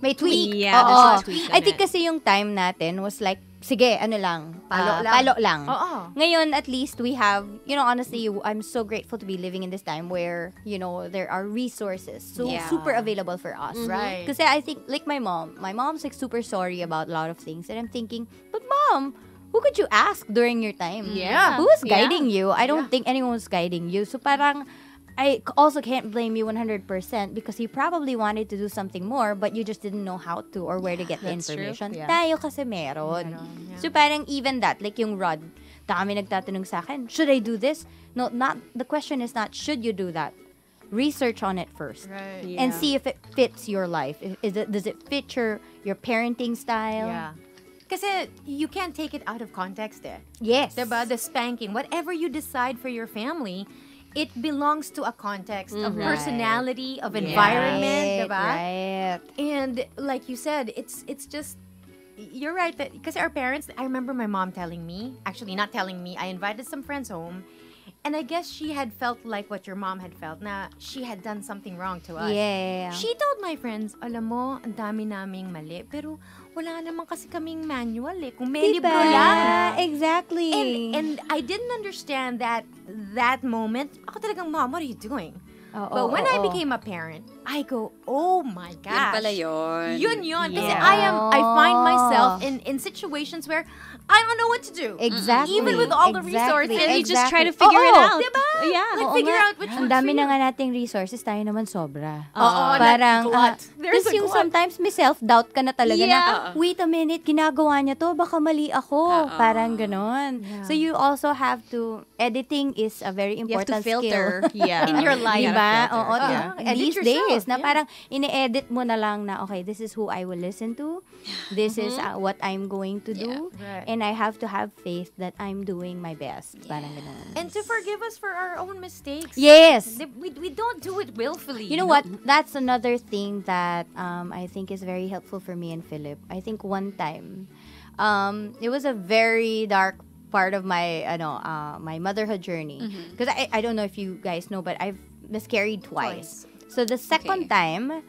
[SPEAKER 10] May tweak.
[SPEAKER 4] Yeah,
[SPEAKER 10] Oo.
[SPEAKER 4] there's a tweak on
[SPEAKER 10] I think
[SPEAKER 4] it.
[SPEAKER 10] kasi yung time natin was like, sige, ano lang, palo lang.
[SPEAKER 5] Oo.
[SPEAKER 10] Ngayon, at least we have, honestly, I'm so grateful to be living in this time where, there are resources so super available for us.
[SPEAKER 5] Right.
[SPEAKER 10] Kasi I think, like my mom's like super sorry about a lot of things. And I'm thinking, but Mom, who could you ask during your time?
[SPEAKER 5] Yeah.
[SPEAKER 10] Who was guiding you? I don't think anyone was guiding you. So parang, I also can't blame you 100% because you probably wanted to do something more but you just didn't know how to or where to get the
[SPEAKER 4] That's true.
[SPEAKER 10] information.
[SPEAKER 5] Yeah.
[SPEAKER 10] Tayo kasi meron. So parang even that, like yung rod, dami nagtatanong sa akin, should I do this? No, the question is not should you do that. Research on it first.
[SPEAKER 5] Right.
[SPEAKER 10] And see if it fits your life. Does it fit your parenting style?
[SPEAKER 5] Yeah. Kasi you can't take it out of context eh.
[SPEAKER 10] Yes.
[SPEAKER 5] Diba? The spanking. Whatever you decide for your family, it belongs to a context of personality, of environment, diba?
[SPEAKER 10] Right.
[SPEAKER 5] And like you said, it's just, you're right, that because our parents, I remember my mom telling me, actually not telling me, I invited some friends home, and I guess she had felt like what your mom had felt, na she had done something wrong to us.
[SPEAKER 10] Yeah.
[SPEAKER 5] She told my friends, alam mo, ang dami naming mali, pero wala naman kasi kaming manual eh. Kung may libro lang.
[SPEAKER 10] Exactly.
[SPEAKER 5] And I didn't understand that moment. Ako talagang, Mom, what are you doing? But when I became a parent, I go, oh my gosh.
[SPEAKER 3] Yun pala yun.
[SPEAKER 5] Yun. Kasi I find myself in situations where I don't know what to do.
[SPEAKER 10] Exactly.
[SPEAKER 5] Even with all the resources.
[SPEAKER 4] And you just try to figure it out.
[SPEAKER 5] Diba?
[SPEAKER 4] Yeah.
[SPEAKER 5] Like, figure out which
[SPEAKER 10] Ang
[SPEAKER 5] one's
[SPEAKER 10] dami
[SPEAKER 5] for
[SPEAKER 10] na
[SPEAKER 5] you.
[SPEAKER 10] nga nating resources, tayo naman sobra.
[SPEAKER 5] Parang, there's
[SPEAKER 10] Tapos
[SPEAKER 5] a
[SPEAKER 10] yung
[SPEAKER 5] glut.
[SPEAKER 10] sometimes may self-doubt ka na talaga
[SPEAKER 4] Yeah.
[SPEAKER 10] na, wait a minute, ginagawa niya to, baka mali ako. Parang ganon. So you also have to, editing is a very
[SPEAKER 4] You have to
[SPEAKER 10] important
[SPEAKER 4] filter.
[SPEAKER 10] skill.
[SPEAKER 4] Yeah.
[SPEAKER 5] In your life.
[SPEAKER 10] Diba?
[SPEAKER 4] filter.
[SPEAKER 10] Oo,
[SPEAKER 5] Yeah.
[SPEAKER 10] At
[SPEAKER 5] Edit
[SPEAKER 10] these
[SPEAKER 5] yourself,
[SPEAKER 10] days, na
[SPEAKER 5] yeah.
[SPEAKER 10] parang ini-edit mo na lang na, okay, this is who I will listen to. This is what I'm going to do.
[SPEAKER 5] Right.
[SPEAKER 10] And I have to have faith that I'm doing my best. Parang ganon.
[SPEAKER 5] And to forgive us for our own mistakes.
[SPEAKER 10] Yes.
[SPEAKER 5] We don't do it willfully.
[SPEAKER 10] You know what? That's another thing that I think is very helpful for me and Philip. I think one time, it was a very dark part of my my motherhood journey. Because I don't know if you guys know, but I've miscarried twice. So the second time,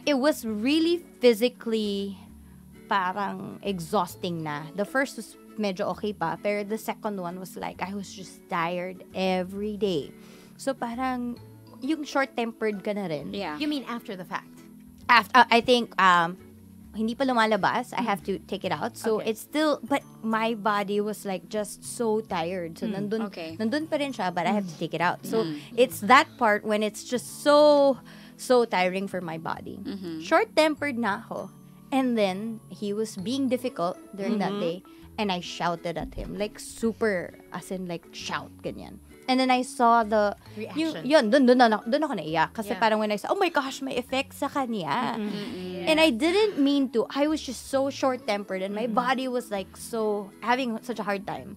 [SPEAKER 10] it was really physically parang exhausting na. The first was medyo okay pa, pero the second one was like, I was just tired every day. So parang, yung short-tempered ka na rin.
[SPEAKER 3] Yeah.
[SPEAKER 5] You mean after the fact?
[SPEAKER 10] I think, hindi pa lumalabas, I have to take it out. So it's still, but my body was like just so tired. So nandun pa rin siya, but I have to take it out. So it's that part when it's just so tiring for my body. Short-tempered na ako. And then, he was being difficult during that day. And I shouted at him. Like, super, as in like, shout, ganyan. And then I saw the
[SPEAKER 5] reaction.
[SPEAKER 10] Dun ako naiyak. Kasi parang when I saw, oh my gosh, may effect sa kanya. And I didn't mean to. I was just so short-tempered. And my body was like so, having such a hard time.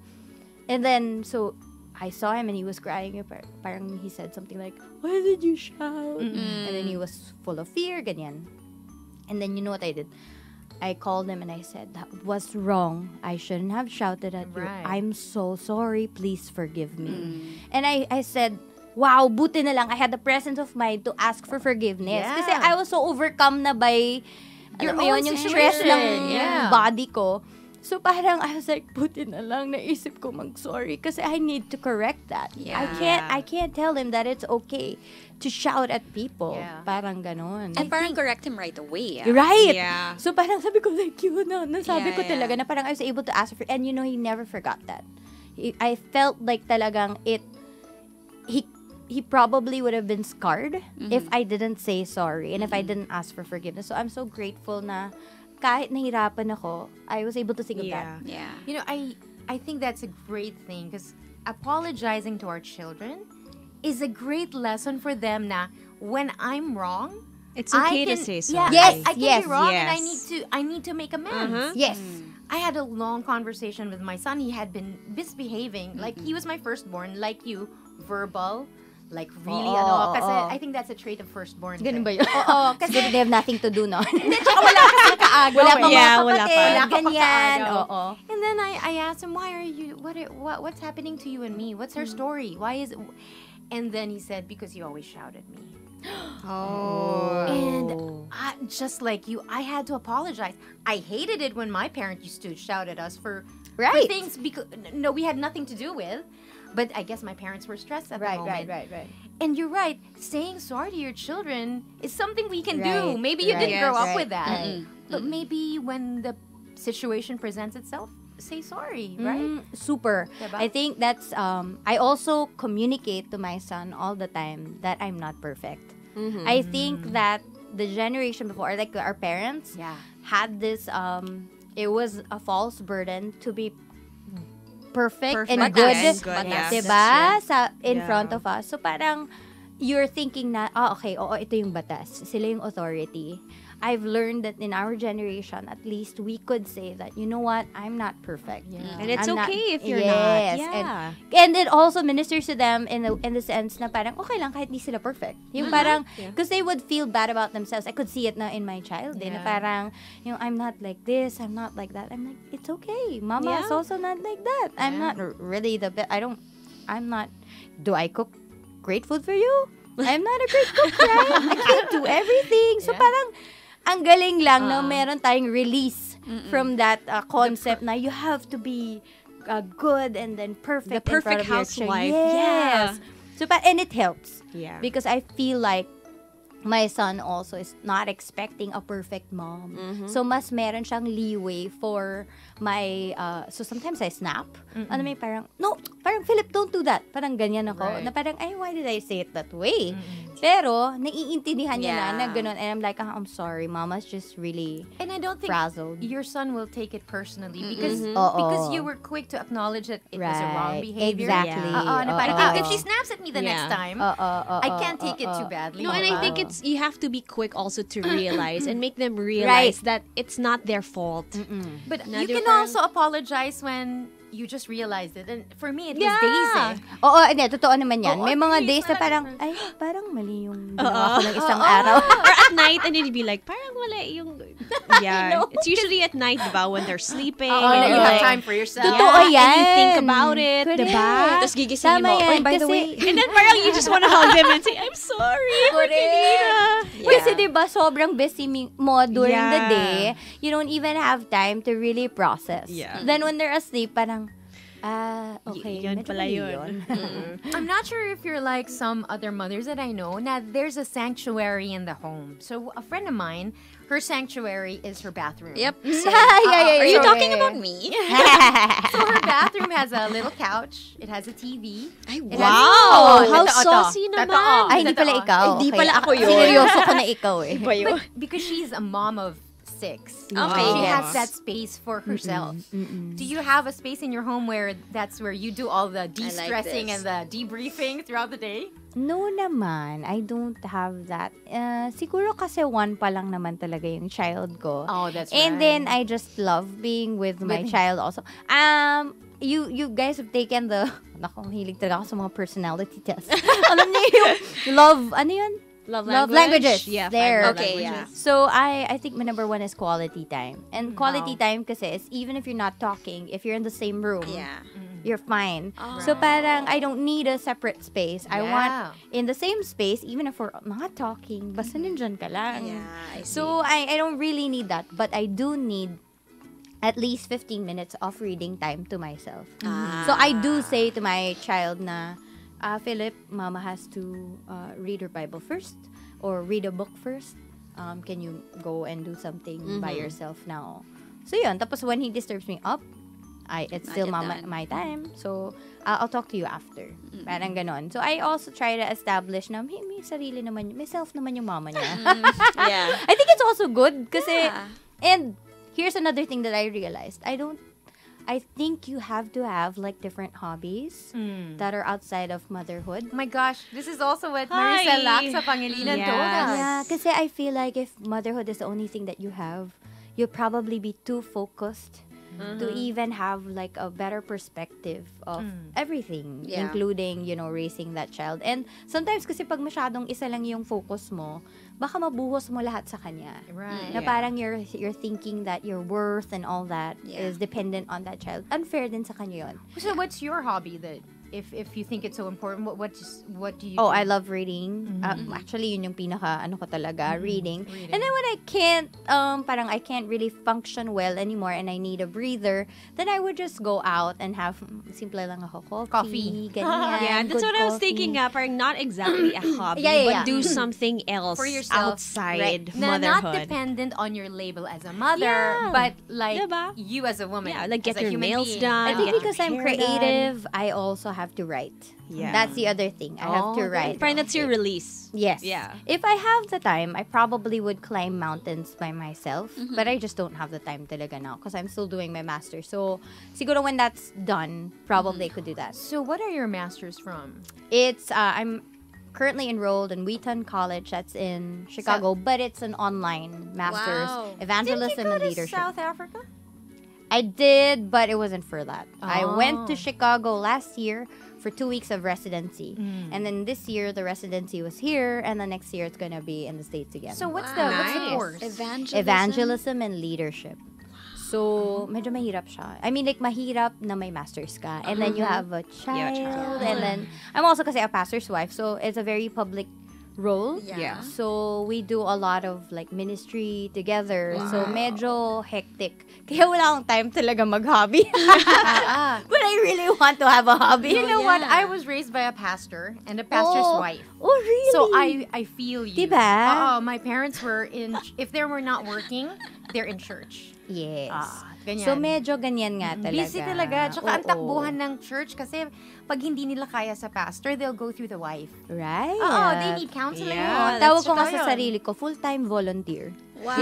[SPEAKER 10] And then, so, I saw him and he was crying. Parang he said something like, why did you shout? And then he was full of fear, ganyan. And then you know what I did? I called him and I said, that was wrong. I shouldn't have shouted at you. I'm so sorry. Please forgive me. And I said, wow, buti na lang. I had the presence of mind to ask for forgiveness. Kasi I was so overcome na by
[SPEAKER 5] your own
[SPEAKER 10] yung stress ng body ko. So parang I was like, buti na lang, naisip ko mag-sorry kasi I need to correct that.
[SPEAKER 3] Yeah.
[SPEAKER 10] I can't tell him that it's okay to shout at people. Parang ganon.
[SPEAKER 3] And parang correct him right away.
[SPEAKER 10] Right.
[SPEAKER 4] Yeah.
[SPEAKER 10] So parang sabi ko, like, yun na. Nasabi ko talaga na parang I was able to ask for, and you know, he never forgot that. I felt like talagang he probably would have been scarred if I didn't say sorry and if I didn't ask for forgiveness. So I'm so grateful na kahit nahirapan ako, I was able to think of that.
[SPEAKER 3] Yeah.
[SPEAKER 5] You know, I think that's a great thing because apologizing to our children is a great lesson for them na when I'm wrong,
[SPEAKER 4] it's okay to say sorry.
[SPEAKER 10] Yes,
[SPEAKER 5] I can be wrong and
[SPEAKER 4] yes.
[SPEAKER 5] I need to make amends.
[SPEAKER 10] Yes.
[SPEAKER 5] I had a long conversation with my son. He had been misbehaving. Like, he was my firstborn, like you, verbal, like really kasi I think that's a trait of firstborn.
[SPEAKER 10] Ganun ba yun? Oo, kasi they have nothing to do, no?
[SPEAKER 5] Hindi, tsaka wala kasing kaagaw.
[SPEAKER 10] Wala pa mga
[SPEAKER 4] wala pa.
[SPEAKER 10] kapatid,
[SPEAKER 5] Wala ka pang
[SPEAKER 10] ganyan.
[SPEAKER 5] kaagaw.
[SPEAKER 10] Oo.
[SPEAKER 5] And then I asked him, why are you, what's happening to you and me? What's her story? Why is it? And then he said, because you always shout at me. And just like you, I had to apologize. I hated it when my parents used to shout at us for things because we had nothing to do with. But I guess my parents were stressed at the moment. Right. And you're right. Saying sorry to your children is something we can do. Maybe you didn't grow up with that. But maybe when the situation presents itself, say sorry, right?
[SPEAKER 10] Super.
[SPEAKER 5] Diba?
[SPEAKER 10] I think that's, I also communicate to my son all the time that I'm not perfect. I think that the generation before, like our parents, had this, it was a false burden to be perfect and good, diba? In front of us. So parang, you're thinking na, okay, ito yung batas. Sila yung authority. I've learned that in our generation, at least we could say that, you know what, I'm not perfect.
[SPEAKER 4] And it's okay if you're
[SPEAKER 10] not.
[SPEAKER 4] Yeah.
[SPEAKER 10] And it also ministers to them in the sense na parang, okay lang kahit di sila perfect. Yung parang, because they would feel bad about themselves. I could see it na in my child. Na parang, I'm not like this, I'm not like that. I'm like, it's okay. Mama is also not like that. I'm not really the best. Do I cook great food for you? I'm not a great cook, right? I can't do everything. So parang, ang galing lang na meron tayong release from that concept na you have to be good and then perfect.
[SPEAKER 4] The perfect
[SPEAKER 10] in front of your
[SPEAKER 4] housewife.
[SPEAKER 10] Yes. So, and it helps.
[SPEAKER 4] Yeah.
[SPEAKER 10] Because I feel like my son also is not expecting a perfect mom. So, mas meron siyang leeway for my, so sometimes I snap. Ano may parang, no, parang Philip, don't do that. Parang ganyan ako. Na parang, why did I say it that way? Pero, naiintindihan niya na ganun. And I'm like, I'm sorry, mama's just really
[SPEAKER 5] and I don't think
[SPEAKER 10] frazzled.
[SPEAKER 5] your son will take it personally because you were quick to acknowledge that it was a wrong behavior.
[SPEAKER 10] Exactly.
[SPEAKER 5] Na parang, if she snaps at me the next time, I can't take it too badly.
[SPEAKER 4] No, and I think you have to be quick also to realize and make them realize that it's not their fault.
[SPEAKER 5] But you can also apologize when you just realized it. And for me, it was days eh.
[SPEAKER 10] Hindi, totoo naman yan. May mga days na parang, parang mali yung ginawa ko ng isang araw.
[SPEAKER 4] Or at night, and you'd be like, parang wala yung Yeah. It's usually at night, diba, when they're sleeping.
[SPEAKER 5] And
[SPEAKER 4] and
[SPEAKER 5] you have
[SPEAKER 4] like-
[SPEAKER 5] time for yourself.
[SPEAKER 10] Totoo
[SPEAKER 4] And
[SPEAKER 10] yan.
[SPEAKER 4] you think about it,
[SPEAKER 10] Correct.
[SPEAKER 4] diba?
[SPEAKER 3] Tapos gigisingin
[SPEAKER 10] Tama
[SPEAKER 3] mo.
[SPEAKER 10] yan,
[SPEAKER 3] Oy, by the
[SPEAKER 10] kasi-
[SPEAKER 3] way.
[SPEAKER 4] And then parang you just wanna hug them and say, I'm sorry.
[SPEAKER 10] Correct. Kasi diba, sobrang busy mo during the
[SPEAKER 4] Yeah.
[SPEAKER 10] day. You don't even have time to really process.
[SPEAKER 4] Yeah.
[SPEAKER 10] Then when they're asleep, parang, okay.
[SPEAKER 4] Yun
[SPEAKER 10] medyo
[SPEAKER 4] pala
[SPEAKER 10] mali
[SPEAKER 4] yun.
[SPEAKER 5] I'm not sure if you're like some other mothers that I know. Now, there's a sanctuary in the home. So a friend of mine, her sanctuary is her bathroom.
[SPEAKER 3] Yep.
[SPEAKER 10] yeah.
[SPEAKER 3] Are you
[SPEAKER 10] sorry.
[SPEAKER 3] talking about me?
[SPEAKER 5] So her bathroom has a little couch. It has a TV.
[SPEAKER 3] Ay,
[SPEAKER 5] It
[SPEAKER 3] wow.
[SPEAKER 5] has-
[SPEAKER 4] How
[SPEAKER 5] Totoo.
[SPEAKER 4] saucy
[SPEAKER 5] Totoo.
[SPEAKER 4] naman.
[SPEAKER 10] Ay, hindi pala
[SPEAKER 5] Totoo.
[SPEAKER 10] ikaw.
[SPEAKER 3] Hindi
[SPEAKER 10] Okay.
[SPEAKER 3] pala ako yun.
[SPEAKER 10] Sineryoso ko na ikaw eh.
[SPEAKER 5] But because she's a mom of 6,
[SPEAKER 3] Okay,
[SPEAKER 5] she
[SPEAKER 3] yes.
[SPEAKER 5] has that space for herself. Do you have a space in your home where that's where you do all the de-stressing
[SPEAKER 3] this.
[SPEAKER 5] and the debriefing throughout the day?
[SPEAKER 10] No naman. I don't have that. Siguro kasi 1 pa lang naman talaga yung child ko.
[SPEAKER 5] Oh, that's
[SPEAKER 10] And
[SPEAKER 5] right.
[SPEAKER 10] then I just love being with my child also. You guys have taken the Naku, mahilig talaga ako sa mga personality tests. Alam niyo yung love, ano yun?
[SPEAKER 4] Love
[SPEAKER 10] languages.
[SPEAKER 4] Yeah,
[SPEAKER 10] There.
[SPEAKER 4] five love
[SPEAKER 3] Okay,
[SPEAKER 4] languages.
[SPEAKER 3] yeah.
[SPEAKER 10] So I think my number 1 is quality time. And quality time kasi is even if you're not talking, if you're in the same room,
[SPEAKER 3] Yeah.
[SPEAKER 10] you're fine. So parang I don't need a separate space. I want
[SPEAKER 5] Yeah.
[SPEAKER 10] in the same space, even if we're not talking, basta nandyan ka lang.
[SPEAKER 3] Yeah, I see.
[SPEAKER 10] So I don't really need that, but I do need at least 15 minutes of reading time to myself. So I do say to my child na, Philip, Mama has to read her Bible first or read a book first. Can you go and do something by yourself now? So yun, tapos when he disturbs me up, it's
[SPEAKER 3] Not
[SPEAKER 10] still
[SPEAKER 3] yet
[SPEAKER 10] mama,
[SPEAKER 3] done.
[SPEAKER 10] my time. So I'll talk to you after. Parang ganon. So I also try to establish na may sarili naman, may self naman yung mama niya.
[SPEAKER 3] Yeah.
[SPEAKER 10] I think it's also good kasi,
[SPEAKER 3] Yeah.
[SPEAKER 10] and here's another thing that I realized. I think you have to have like different hobbies that are outside of motherhood.
[SPEAKER 5] Oh my gosh, this is also what
[SPEAKER 4] Hi.
[SPEAKER 5] Marisa Laksa Pangilinan
[SPEAKER 4] Yes.
[SPEAKER 5] told us.
[SPEAKER 10] Yeah, kasi I feel like if motherhood is the only thing that you have, you'll probably be too focused to even have like a better perspective of everything,
[SPEAKER 3] Yeah.
[SPEAKER 10] including, raising that child. And sometimes kasi pag masyadong isa lang yung focus mo, baka mabuhos mo lahat sa kanya.
[SPEAKER 5] Right.
[SPEAKER 10] Na parang you're thinking that your worth and all that is dependent on that child. Unfair din sa kanya yun.
[SPEAKER 5] So what's your hobby that if you think it's so important, what do you
[SPEAKER 10] Oh,
[SPEAKER 5] do?
[SPEAKER 10] I love reading. Actually, yun yung pinaka ko talaga, reading. And then when I can't, parang I can't really function well anymore and I need a breather, then I would just go out and have simple lang ako, coffee. Ganyan,
[SPEAKER 4] Yeah, that's
[SPEAKER 10] good
[SPEAKER 4] what I was
[SPEAKER 10] coffee.
[SPEAKER 4] thinking nga. Parang not exactly a hobby,
[SPEAKER 10] Yeah.
[SPEAKER 4] but do something else
[SPEAKER 5] For yourself,
[SPEAKER 4] outside
[SPEAKER 5] Na not
[SPEAKER 4] motherhood.
[SPEAKER 5] dependent on your label as a mother,
[SPEAKER 4] Yeah.
[SPEAKER 5] but like
[SPEAKER 4] Diba?
[SPEAKER 5] you as a woman.
[SPEAKER 4] Yeah, like
[SPEAKER 5] as
[SPEAKER 4] get
[SPEAKER 5] a
[SPEAKER 4] your
[SPEAKER 5] human
[SPEAKER 4] nails
[SPEAKER 5] being.
[SPEAKER 4] done.
[SPEAKER 10] I think
[SPEAKER 4] get
[SPEAKER 10] because
[SPEAKER 4] your
[SPEAKER 10] I'm
[SPEAKER 4] hair
[SPEAKER 10] creative, I also have to write.
[SPEAKER 4] Yeah.
[SPEAKER 10] That's the other thing. I have to write.
[SPEAKER 4] Parang that's your release.
[SPEAKER 10] Yes.
[SPEAKER 4] Yeah.
[SPEAKER 10] If I have the time, I probably would climb mountains by myself. But I just don't have the time talaga now because I'm still doing my master's. So, siguro when that's done, probably I could do that.
[SPEAKER 5] So what are your masters from?
[SPEAKER 10] It's, I'm currently enrolled in Wheaton College. That's in Chicago. But it's an online master's.
[SPEAKER 3] Wow.
[SPEAKER 10] Evangelism and
[SPEAKER 5] to
[SPEAKER 10] leadership.
[SPEAKER 5] South Africa?
[SPEAKER 10] I did, but it wasn't for that. I went to Chicago last year for 2 weeks of residency. And then this year, the residency was here, and the next year, it's going to be in the States again.
[SPEAKER 5] So what's the
[SPEAKER 3] Nice.
[SPEAKER 5] course?
[SPEAKER 10] Evangelism and leadership. So, medyo mahirap siya. I mean, like, mahirap na may master's ka. And then you have a child. And then, I'm also kasi a pastor's wife. So, it's a very public role.
[SPEAKER 3] Yeah.
[SPEAKER 10] So, we do a lot of, like, ministry together. So, medyo hectic. Kaya wala akong time talaga mag-hobby. But I really want to have a hobby.
[SPEAKER 5] You know what? I was raised by a pastor and a pastor's wife.
[SPEAKER 10] Oh, really?
[SPEAKER 5] So I feel you.
[SPEAKER 10] Diba?
[SPEAKER 5] My parents were if they were not working, they're in church.
[SPEAKER 10] Yes.
[SPEAKER 5] Ganyan.
[SPEAKER 10] So, medyo ganyan nga talaga.
[SPEAKER 5] Busy talaga. Tsaka ang
[SPEAKER 10] Oo.
[SPEAKER 5] takbuhan ng church kasi pag hindi nila kaya sa pastor, they'll go through the wife.
[SPEAKER 10] Right.
[SPEAKER 5] Oo, they need counseling.
[SPEAKER 4] Yeah.
[SPEAKER 10] Tawag ko nga
[SPEAKER 5] Totoo
[SPEAKER 10] sa
[SPEAKER 5] yun.
[SPEAKER 10] sarili ko, full-time volunteer.
[SPEAKER 3] Wow.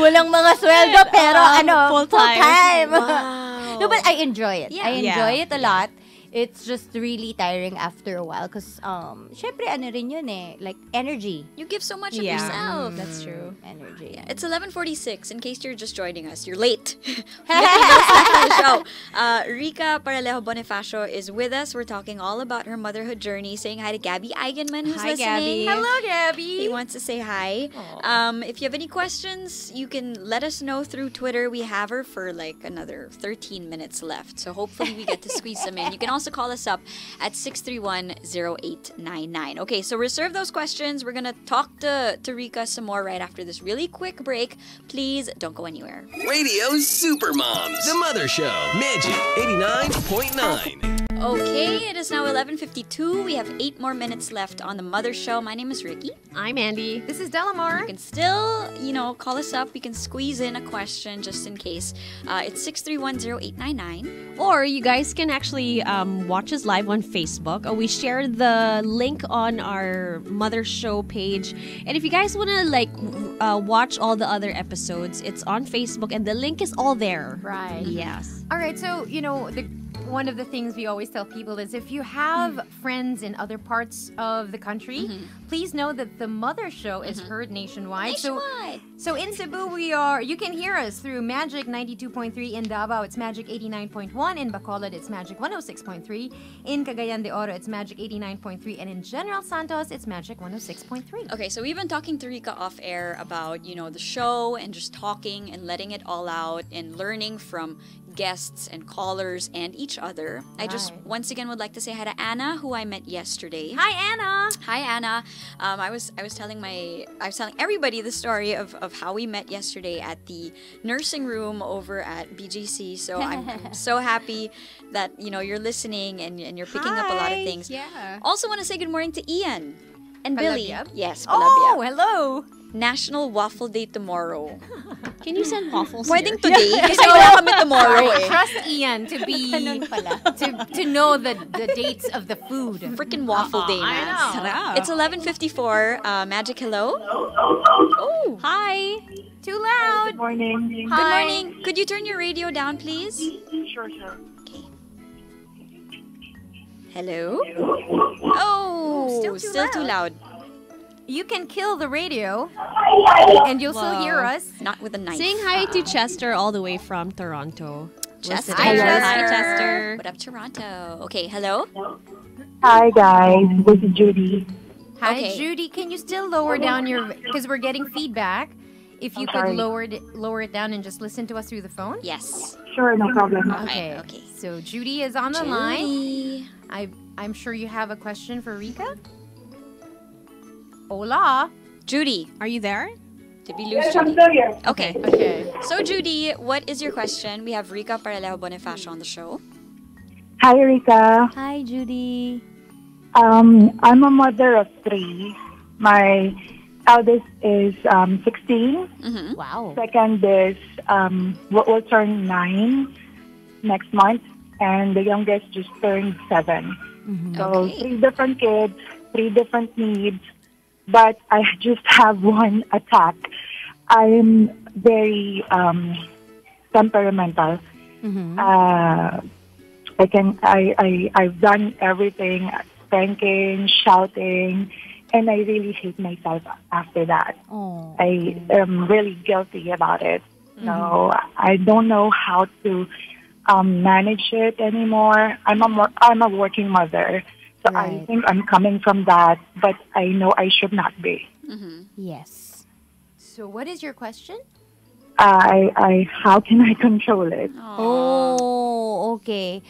[SPEAKER 10] Walang mga sweldo, pero
[SPEAKER 4] full-time.
[SPEAKER 10] full-time.
[SPEAKER 3] Wow.
[SPEAKER 10] No, but I enjoy it.
[SPEAKER 3] Yeah.
[SPEAKER 10] I enjoy it a lot. it's just really tiring after a while because syempre ano rin yun eh, like energy.
[SPEAKER 3] You give so much of yourself.
[SPEAKER 4] That's true.
[SPEAKER 10] Energy.
[SPEAKER 3] Yeah, it's 11:46. In case you're just joining us, you're late. We have notes left on the show. Rica Peralejo-Bonifacio is with us. We're talking all about her motherhood journey. Saying hi to Gabby Eigenman, who's
[SPEAKER 4] Hi,
[SPEAKER 3] listening.
[SPEAKER 4] Gabby.
[SPEAKER 5] Hello, Gabby.
[SPEAKER 3] He wants to say hi. If you have any questions, you can let us know through Twitter. We have her for like another 13 minutes left. So hopefully we get to squeeze some in. You can also call us up at 631-0899. Okay, so reserve those questions. We're going to talk to Rica some more right after this really quick break. Please don't go anywhere.
[SPEAKER 1] Radio Supermoms, The Mother Show, Magic 89.9.
[SPEAKER 3] Okay, it is now 11:52. We have 8 more minutes left on the Mother Show. My name is Ricky.
[SPEAKER 4] I'm Andy.
[SPEAKER 5] This is Delamar.
[SPEAKER 3] You can still, call us up. We can squeeze in a question just in case. It's 631-0899.
[SPEAKER 4] Or you guys can actually watch us live on Facebook. We share the link on our Mother Show page. And if you guys want to watch all the other episodes, it's on Facebook and the link is all there.
[SPEAKER 5] Right.
[SPEAKER 4] Yes.
[SPEAKER 5] All right, so, one of the things we always tell people is if you have friends in other parts of the country, please know that the Mother Show is heard nationwide. So in Cebu, you can hear us through Magic 92.3 in Davao. It's Magic 89.1. In Bacolod, it's Magic 106.3. In Cagayan de Oro, it's Magic 89.3. And in General Santos, it's Magic 106.3.
[SPEAKER 3] Okay, so we've been talking to Rica off air about, the show and just talking and letting it all out and learning from guests and callers and each other. I just once again would like to say hi to Anna, who I met yesterday.
[SPEAKER 5] Hi, Anna.
[SPEAKER 3] Hi, Anna. I was telling everybody the story of how we met yesterday at the nursing room over at BGC. So I'm so happy that you're listening and you're picking up a lot of things.
[SPEAKER 4] Yeah.
[SPEAKER 3] Also want to say good morning to Ian and Billy.
[SPEAKER 5] Palabyab?
[SPEAKER 3] Yes,
[SPEAKER 5] Oh,
[SPEAKER 3] Palabyab.
[SPEAKER 5] hello.
[SPEAKER 3] National Waffle Day tomorrow.
[SPEAKER 4] Can you send waffles
[SPEAKER 3] Pwedeng
[SPEAKER 4] here?
[SPEAKER 3] today kasi wala kami tomorrow eh.
[SPEAKER 5] Trust Ian to be to know the dates of the food.
[SPEAKER 3] Freaking waffle day, man.
[SPEAKER 4] Sarap.
[SPEAKER 3] It's 11:54. Magic, hello. Oh,
[SPEAKER 4] Hi.
[SPEAKER 5] Too loud.
[SPEAKER 7] Good morning.
[SPEAKER 3] good morning. Could you turn your radio down, please?
[SPEAKER 7] Sure.
[SPEAKER 3] Okay. Hello. Oh,
[SPEAKER 5] still too
[SPEAKER 3] loud.
[SPEAKER 5] You can kill the radio, and you'll still hear us.
[SPEAKER 3] Not with a knife.
[SPEAKER 4] Saying hi to Chester all the way from Toronto.
[SPEAKER 3] Chester.
[SPEAKER 5] Hi, Chester.
[SPEAKER 4] Hi, Chester.
[SPEAKER 3] What up, Toronto? Okay, hello.
[SPEAKER 7] Hi, guys. This is Judy.
[SPEAKER 5] Hi,
[SPEAKER 3] Okay.
[SPEAKER 5] Judy. Can you still lower down because we're getting feedback. If you could
[SPEAKER 7] sorry.
[SPEAKER 5] lower it down and just listen to us through the phone.
[SPEAKER 3] Yes.
[SPEAKER 7] Sure, no problem.
[SPEAKER 3] Okay.
[SPEAKER 5] So Judy is on the line.
[SPEAKER 3] Judy.
[SPEAKER 5] I'm sure you have a question for Rica. Hola.
[SPEAKER 3] Judy,
[SPEAKER 4] Are you there?
[SPEAKER 3] did we lose Judy?
[SPEAKER 7] here.
[SPEAKER 3] Okay.
[SPEAKER 5] Okay.
[SPEAKER 3] So Judy, what is your question? We have Rica Peralejo-Bonifacio on the show.
[SPEAKER 7] Hi, Rica.
[SPEAKER 10] Hi, Judy.
[SPEAKER 7] I'm a mother of 3. My eldest is 16.
[SPEAKER 3] Mm-hmm.
[SPEAKER 10] Wow.
[SPEAKER 7] Second is will turn 9 next month, and the youngest just turned 7. So
[SPEAKER 3] Okay.
[SPEAKER 7] 3 different kids, 3 different needs. But I just have one attack. I'm very temperamental. I've done everything, spanking, shouting, and I really hate myself after that.
[SPEAKER 10] Oh.
[SPEAKER 7] I am really guilty about it. So I don't know how to manage it anymore. I'm a working mother. So I
[SPEAKER 10] Right.
[SPEAKER 7] think I'm coming from that, but I know I should not be.
[SPEAKER 10] Yes.
[SPEAKER 5] So what is your question?
[SPEAKER 7] How can I control it?
[SPEAKER 10] Oh, okay.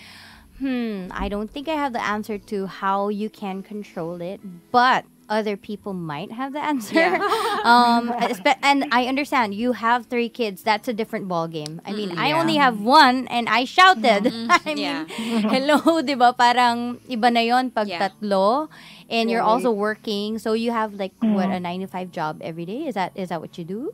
[SPEAKER 10] I don't think I have the answer to how you can control it, but other people might have the answer. And I understand you have 3 kids. That's a different ball game. I mean, I only have 1 and I shouted. I mean, hello, 'di ba? Parang iba na 'yon pag tatlo, and you're also working. So you have a 9 to 5 job every day. Is that what you do?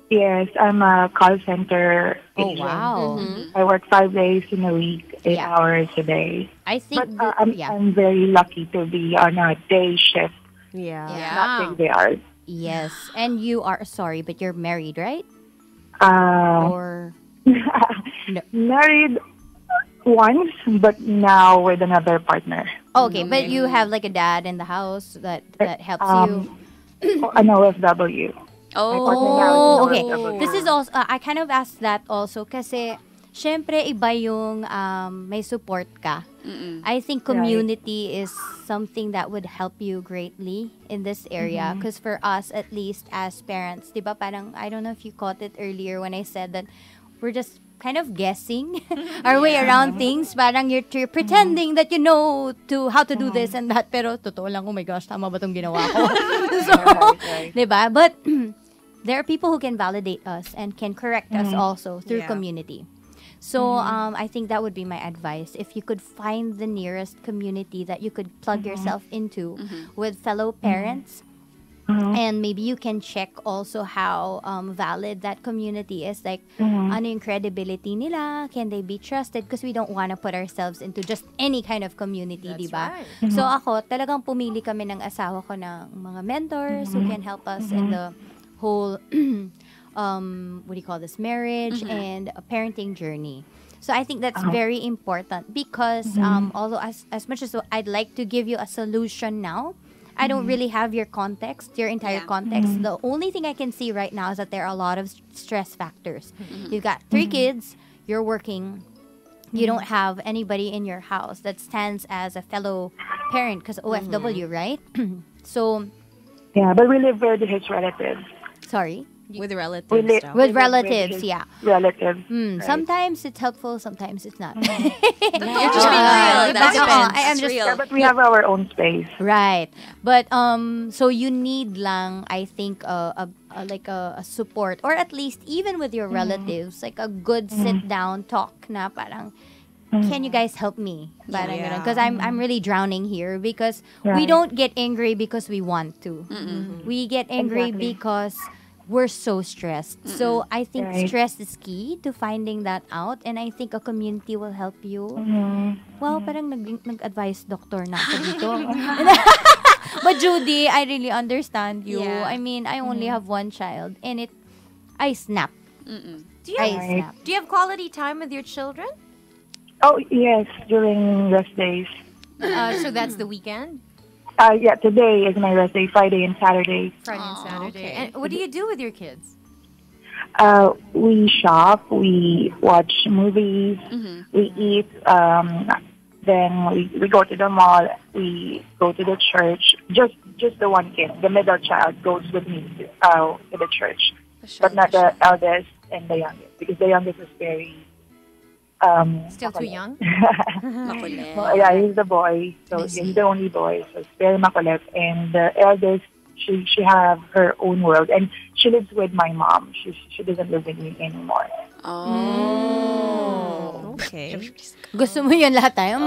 [SPEAKER 7] Yes, I'm a call center agent.
[SPEAKER 10] Wow.
[SPEAKER 7] I work 5 days in a week, 8 hours a day.
[SPEAKER 10] I think
[SPEAKER 7] But I'm very lucky to be on a day shift, not big hours.
[SPEAKER 10] Yes. And you are sorry, but you're married, right? Or
[SPEAKER 7] Married
[SPEAKER 11] once, but now with another partner.
[SPEAKER 10] Okay, but you have like a dad in the house that helps you.
[SPEAKER 11] An OFW.
[SPEAKER 10] Oh, okay. This is also, I kind of asked that also kasi, syempre, iba yung may support ka. I think community is something that would help you greatly in this area. Because for us, at least as parents, di ba, parang, I don't know if you caught it earlier when I said that we're just kind of guessing our way around things. Parang you're pretending that you know how to do this and that. Pero totoo lang, oh my gosh, tama ba itong ginawa ko? So, diba? But there are people who can validate us and can correct us also through community. So I think that would be my advice. If you could find the nearest community that you could plug yourself into with fellow parents, and maybe you can check also how valid that community is. Like, ano yung credibility nila? Can they be trusted? Because we don't want to put ourselves into just any kind of community, di ba? Right. So ako, talagang pumili kami ng asawa ko ng mga mentors who can help us in the whole, what do you call this, marriage and a parenting journey. So I think that's very important because although as much as I'd like to give you a solution now, I don't really have your context, your entire context. The only thing I can see right now is that there are a lot of stress factors. You've got 3 kids, you're working, you don't have anybody in your house that stands as a fellow parent because OFW, right? So...
[SPEAKER 11] Yeah, but we live with his relatives.
[SPEAKER 10] Sorry?
[SPEAKER 4] With relatives.
[SPEAKER 10] With relatives, yeah.
[SPEAKER 11] Relatives.
[SPEAKER 10] Right. Sometimes it's helpful, sometimes it's not.
[SPEAKER 3] You're just being real. That's real.
[SPEAKER 11] Yeah, but we have our own space.
[SPEAKER 10] Right. But so you need lang, I think, like a support, or at least even with your relatives, like a good sit down talk na parang, can you guys help me? Because I'm really drowning here because we don't get angry because we want to. We get angry because we're so stressed. So I think stress is key to finding that out, and I think a community will help you. Wow, parang nag-advise doctor na ako dito. But Judy, I really understand you.
[SPEAKER 5] Yeah.
[SPEAKER 10] I mean, I only have one child, and I snap.
[SPEAKER 5] Do you have quality time with your children?
[SPEAKER 11] Oh, yes, during rest days.
[SPEAKER 5] So that's the weekend?
[SPEAKER 11] Yeah, today is my rest day, Friday and Saturday.
[SPEAKER 5] Friday and Saturday. Okay. And what do you do with your kids?
[SPEAKER 11] We shop, we watch movies, we eat, then we go to the mall, we go to the church. Just the one kid, the middle child, goes with me to the church. But not the eldest and the youngest, because the youngest is very...
[SPEAKER 5] Still too young?
[SPEAKER 11] Well, yeah, he's the boy, so he's the only boy, so it's very makulit. And the eldest, she have her own world, and she lives with my mom. She doesn't live with me anymore.
[SPEAKER 4] Okay.
[SPEAKER 10] Gusto mo yun lahat tayo?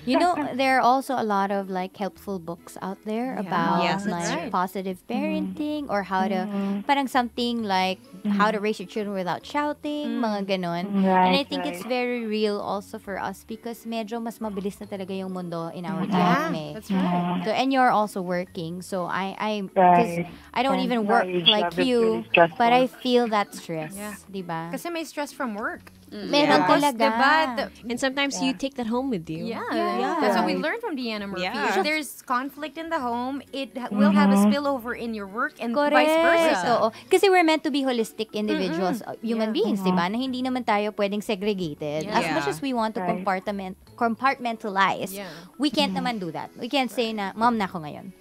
[SPEAKER 10] You know, there are also a lot of like helpful books out there about like positive parenting or how to, parang something like how to raise your children without shouting, mga ganon. And I think it's very real also for us because medyo mas mabilis na talaga yung mundo in our time.
[SPEAKER 5] That's right.
[SPEAKER 10] So, and you're also working. So because I don't even work like you, but I feel that stress. Diba?
[SPEAKER 5] Kasi may stress from work.
[SPEAKER 10] Meron talaga.
[SPEAKER 4] And sometimes you take that home with you.
[SPEAKER 5] That's what we learned from Deanna Murphy. If there's conflict in the home, it will have a spillover in your work and vice versa.
[SPEAKER 10] Oo. Kasi we're meant to be holistic individuals, human beings, diba? Na hindi naman tayo pwedeng segregated. As much as we want to compartmentalize, we can't naman do that. We can't say na, mom na ako ngayon.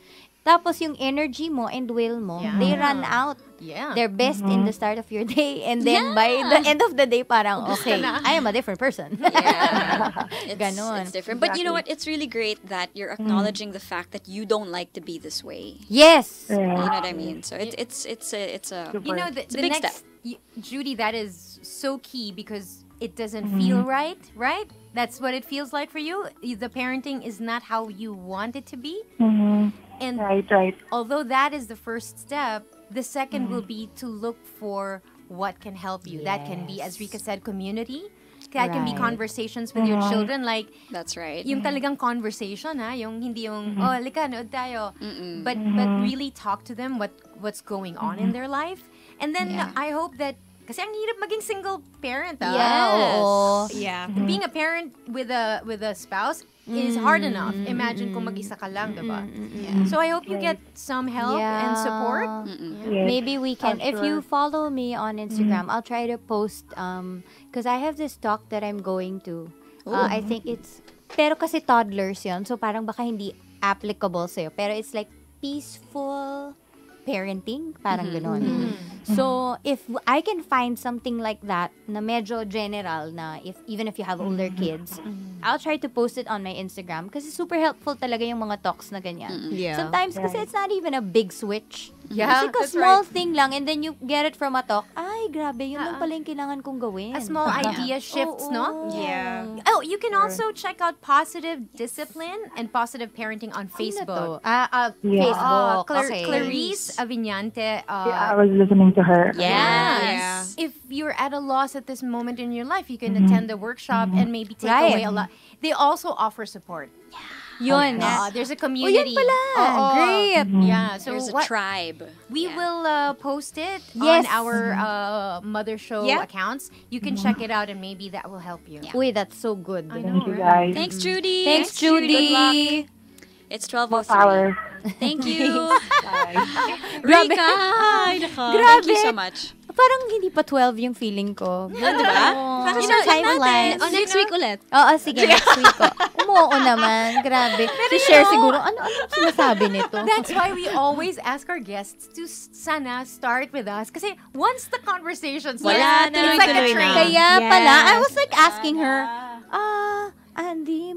[SPEAKER 10] Tapos yung energy mo and will mo, they run out. They're best in the start of your day, and then by the end of the day, parang, okay, I am a different person.
[SPEAKER 3] It's different. But you know what? It's really great that you're acknowledging the fact that you don't like to be this way.
[SPEAKER 10] Yes.
[SPEAKER 3] You know what I mean? So it's a
[SPEAKER 5] you know, the
[SPEAKER 3] big
[SPEAKER 5] next,
[SPEAKER 3] step.
[SPEAKER 5] Judy, that is so key because it doesn't feel right? That's what it feels like for you? The parenting is not how you want it to be? And although that is the first step, the second will be to look for what can help you. That can be, as Rica said, community. That can be conversations with your children. Like,
[SPEAKER 3] that's right.
[SPEAKER 5] Yung talagang conversation, yung hindi yung, oh, lika, nood tayo. But really talk to them what's going on in their life. And then I hope that Kasi ang hirap maging single parent,
[SPEAKER 10] Yes.
[SPEAKER 4] Yeah.
[SPEAKER 5] Being a parent with a spouse is hard enough. Imagine kung mag-isa ka lang, diba? So I hope you get some help and support.
[SPEAKER 11] Yes.
[SPEAKER 10] Maybe we can. If you follow me on Instagram, I'll try to post because I have this talk that I'm going to. I think it's pero kasi toddlers yun, so parang baka hindi applicable sa'yo. Pero it's like peaceful parenting, parang ganon. So, if I can find something like that na medyo general na even if you have older kids, I'll try to post it on my Instagram kasi super helpful talaga yung mga talks na ganyan.
[SPEAKER 4] Yeah.
[SPEAKER 10] Sometimes kasi it's not even a big switch.
[SPEAKER 5] Yeah,
[SPEAKER 10] Kasi small thing lang and then you get it from a talk. Ay, grabe, yun lang pala yung kailangan kong gawin.
[SPEAKER 5] A small idea shifts, no?
[SPEAKER 4] Yeah.
[SPEAKER 5] Oh, you can also check out Positive Discipline and Positive Parenting on Facebook.
[SPEAKER 10] Facebook. Okay.
[SPEAKER 5] Clarice Aviñante.
[SPEAKER 11] I was listening to her.
[SPEAKER 5] Yes. If you're at a loss at this moment in your life, you can attend the workshop and maybe take away a lot. They also offer support.
[SPEAKER 10] Yun.
[SPEAKER 5] There's a community.
[SPEAKER 10] Oh, yun pala. Great.
[SPEAKER 5] Yeah. So
[SPEAKER 3] There's a tribe.
[SPEAKER 5] we will post it on our Mother Show accounts. You can check it out and maybe that will help you.
[SPEAKER 10] Uy, that's so good.
[SPEAKER 5] I
[SPEAKER 11] Thank
[SPEAKER 5] know,
[SPEAKER 11] you,
[SPEAKER 5] right?
[SPEAKER 11] guys.
[SPEAKER 3] Thanks, Judy.
[SPEAKER 10] Thanks, Judy.
[SPEAKER 3] Good luck. It's 12:03.
[SPEAKER 11] Power.
[SPEAKER 3] Thank you.
[SPEAKER 10] Grabe.
[SPEAKER 3] Rika.
[SPEAKER 10] Grabe.
[SPEAKER 3] Thank you so much.
[SPEAKER 10] Parang hindi pa 12 yung feeling ko.
[SPEAKER 3] Diba?
[SPEAKER 10] Yung timeline.
[SPEAKER 4] Oh, next week ulit.
[SPEAKER 10] Oo, sige, next week ko. Umuo naman. Grabe. Si share siguro, ano sinasabi nito?
[SPEAKER 5] That's why we always ask our guests to sana start with us. Kasi once the conversation starts,
[SPEAKER 4] Wala,
[SPEAKER 5] it's like a
[SPEAKER 4] tuloy-tuloy
[SPEAKER 5] train.
[SPEAKER 4] na.
[SPEAKER 10] Kaya
[SPEAKER 4] Yes.
[SPEAKER 10] pala, I was like asking her, Andy,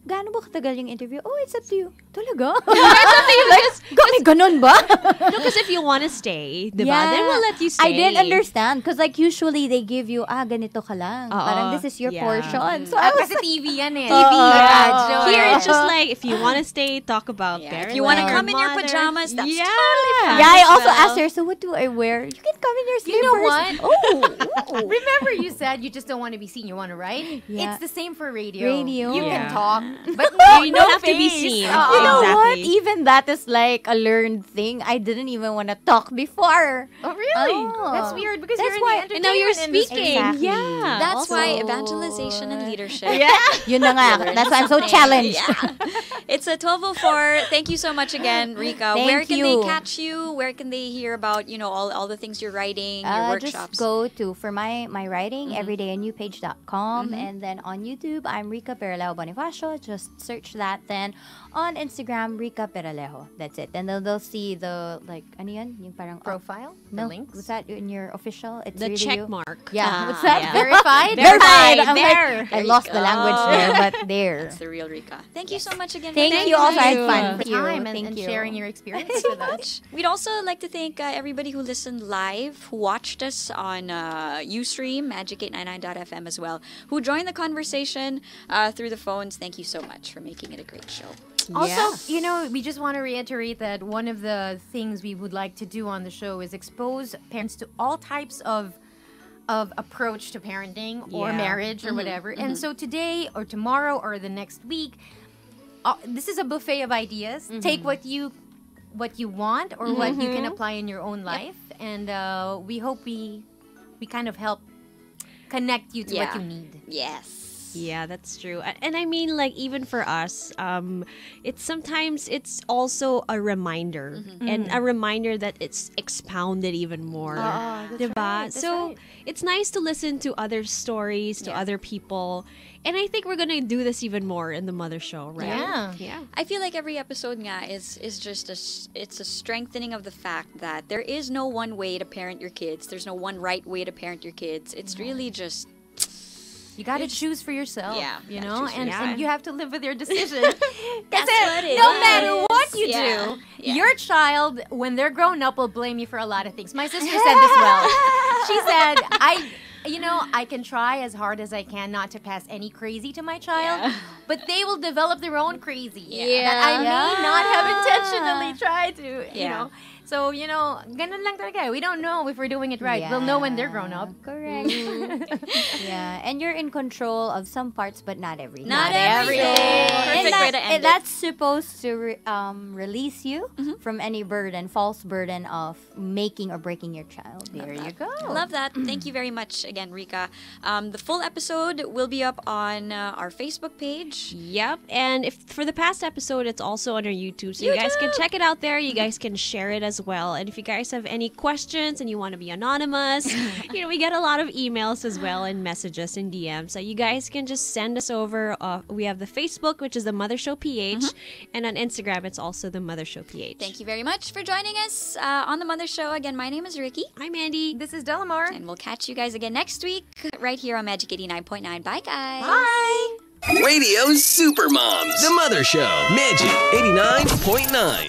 [SPEAKER 10] gaano ba katagal yung interview? Oh, it's up to you. Talaga? Like, ganon ba?
[SPEAKER 4] No, because if you want to stay, diba? Then we'll let you stay.
[SPEAKER 10] I didn't understand. Because like usually they give you, ganito ka lang. Parang this is your portion. So I was
[SPEAKER 5] Kasi
[SPEAKER 10] like,
[SPEAKER 5] TV yan eh.
[SPEAKER 10] TV,
[SPEAKER 5] radyo.
[SPEAKER 4] Here, it's just like, if you want to stay, talk about parenting.
[SPEAKER 3] If you want to
[SPEAKER 4] or
[SPEAKER 3] come in your
[SPEAKER 4] mother.
[SPEAKER 3] pajamas, that's
[SPEAKER 4] Yeah.
[SPEAKER 3] totally fine.
[SPEAKER 10] yeah, I
[SPEAKER 3] as
[SPEAKER 10] also
[SPEAKER 3] well.
[SPEAKER 10] asked her, so what do I wear? You can come in your slippers.
[SPEAKER 5] You know what?
[SPEAKER 10] Oh.
[SPEAKER 5] Remember you said you just don't want to be seen, you want to write?
[SPEAKER 10] Yeah.
[SPEAKER 5] It's the same for radio.
[SPEAKER 10] Radio.
[SPEAKER 5] You can
[SPEAKER 4] Yeah.
[SPEAKER 5] talk, but no,
[SPEAKER 4] You
[SPEAKER 5] no
[SPEAKER 4] don't have to be
[SPEAKER 5] face.
[SPEAKER 4] seen.
[SPEAKER 10] You know what?
[SPEAKER 4] Exactly.
[SPEAKER 10] Even that is like a learned thing. I didn't even want to talk before.
[SPEAKER 5] Oh, really?
[SPEAKER 10] Oh.
[SPEAKER 5] That's weird because
[SPEAKER 10] That's
[SPEAKER 5] you're
[SPEAKER 10] why-
[SPEAKER 5] in the
[SPEAKER 4] And now you're
[SPEAKER 5] entertainment
[SPEAKER 4] speaking.
[SPEAKER 5] industry.
[SPEAKER 10] Exactly.
[SPEAKER 4] Yeah.
[SPEAKER 3] That's
[SPEAKER 10] Also-
[SPEAKER 3] why evangelization and leadership.
[SPEAKER 10] Yun na nga. That's why I'm so challenged.
[SPEAKER 3] It's a 12:04. Thank you so much again, Rika.
[SPEAKER 10] Thank
[SPEAKER 3] Where can they
[SPEAKER 10] you.
[SPEAKER 3] catch you? Where can they hear about, all the things you're writing, your workshops?
[SPEAKER 10] Just go to, for my writing, everydayanewpage.com. And then on YouTube, I'm Rica Peralejo-Bonifacio. Just search that. Then on Instagram, Rica Peralejo. That's it. Then they'll see the, like, ano yan? Yung parang
[SPEAKER 5] Profile?
[SPEAKER 10] No,
[SPEAKER 5] The links?
[SPEAKER 10] was that in your official? It's
[SPEAKER 4] The
[SPEAKER 10] really
[SPEAKER 4] check
[SPEAKER 10] you?
[SPEAKER 4] mark.
[SPEAKER 10] Yeah. What's that?
[SPEAKER 4] yeah.
[SPEAKER 5] Verified?
[SPEAKER 10] Verified. I'm
[SPEAKER 4] There.
[SPEAKER 10] like, I lost the language there, but there.
[SPEAKER 3] It's the real Rika. Thank you so much again.
[SPEAKER 10] Thank
[SPEAKER 3] Rika.
[SPEAKER 10] you. Also, I had
[SPEAKER 4] you.
[SPEAKER 10] fun.
[SPEAKER 5] For
[SPEAKER 10] Thank you.
[SPEAKER 5] time and
[SPEAKER 10] Thank you.
[SPEAKER 5] sharing your experience with us.
[SPEAKER 3] We'd also like to thank everybody who listened live, who watched us on Ustream, magic899.fm as well, who joined the conversation through the phones. Thank you so much for making it a great show.
[SPEAKER 5] Also, we just want to reiterate that one of the things we would like to do on the show is expose parents to all types of approach to parenting or
[SPEAKER 4] Yeah.
[SPEAKER 5] marriage or whatever. And so today or tomorrow or the next week, this is a buffet of ideas. Take what you want or what you can apply in your own life, and we hope we kind of help connect you to what you need.
[SPEAKER 3] Yes.
[SPEAKER 4] Yeah, that's true. And I mean, like, even for us, it's also a reminder. And a reminder that it's expounded even more. Diba?
[SPEAKER 5] That's
[SPEAKER 4] So
[SPEAKER 5] right.
[SPEAKER 4] it's nice to listen to other stories, to other people. And I think we're going to do this even more in the Mother Show, right?
[SPEAKER 5] Yeah.
[SPEAKER 4] Yeah.
[SPEAKER 3] I feel like every episode nga is just it's a strengthening of the fact that there is no one way to parent your kids. There's no one right way to parent your kids. It's really just
[SPEAKER 5] You got to choose for yourself.
[SPEAKER 3] Yeah,
[SPEAKER 5] you
[SPEAKER 3] gotta
[SPEAKER 5] know,
[SPEAKER 3] choose for
[SPEAKER 5] and
[SPEAKER 4] yourself.
[SPEAKER 5] you have to live with your decision.
[SPEAKER 3] That's what it
[SPEAKER 5] no
[SPEAKER 3] is.
[SPEAKER 5] matter what you
[SPEAKER 3] Yeah.
[SPEAKER 5] do,
[SPEAKER 3] Yeah.
[SPEAKER 5] your child, when they're grown up, will blame you for a lot of things. My sister said this well. She said, I can try as hard as I can not to pass any crazy to my child, but they will develop their own crazy that I may not have intentionally tried to, you
[SPEAKER 3] Yeah.
[SPEAKER 5] know. So, ganun lang talaga. We don't know if we're doing it right. We'll know when they're grown up.
[SPEAKER 10] Correct. Yeah, and you're in control of some parts, but not everything.
[SPEAKER 3] Not everything. Perfect way to end it.
[SPEAKER 10] That's supposed to release you from any false burden of making or breaking your child.
[SPEAKER 5] There you go.
[SPEAKER 3] Love that. Thank you very much again, Rica. The full episode will be up on our Facebook page.
[SPEAKER 4] Yep, and if for the past episode, it's also on our YouTube, so you guys can check it out there. You guys can share it as well. And if you guys have any questions and you want to be anonymous, we get a lot of emails as well and messages and DMs. So you guys can just send us over. We have the Facebook, which is the Mother Show PH, and on Instagram, it's also the Mother Show PH.
[SPEAKER 3] Thank you very much for joining us on the Mother Show. Again, my name is Ricky.
[SPEAKER 4] I'm Andy.
[SPEAKER 5] This is Delamar.
[SPEAKER 3] And we'll catch you guys again next week right here on Magic 89.9. Bye, guys.
[SPEAKER 5] Bye.
[SPEAKER 1] Radio Supermoms, The Mother Show, Magic 89.9.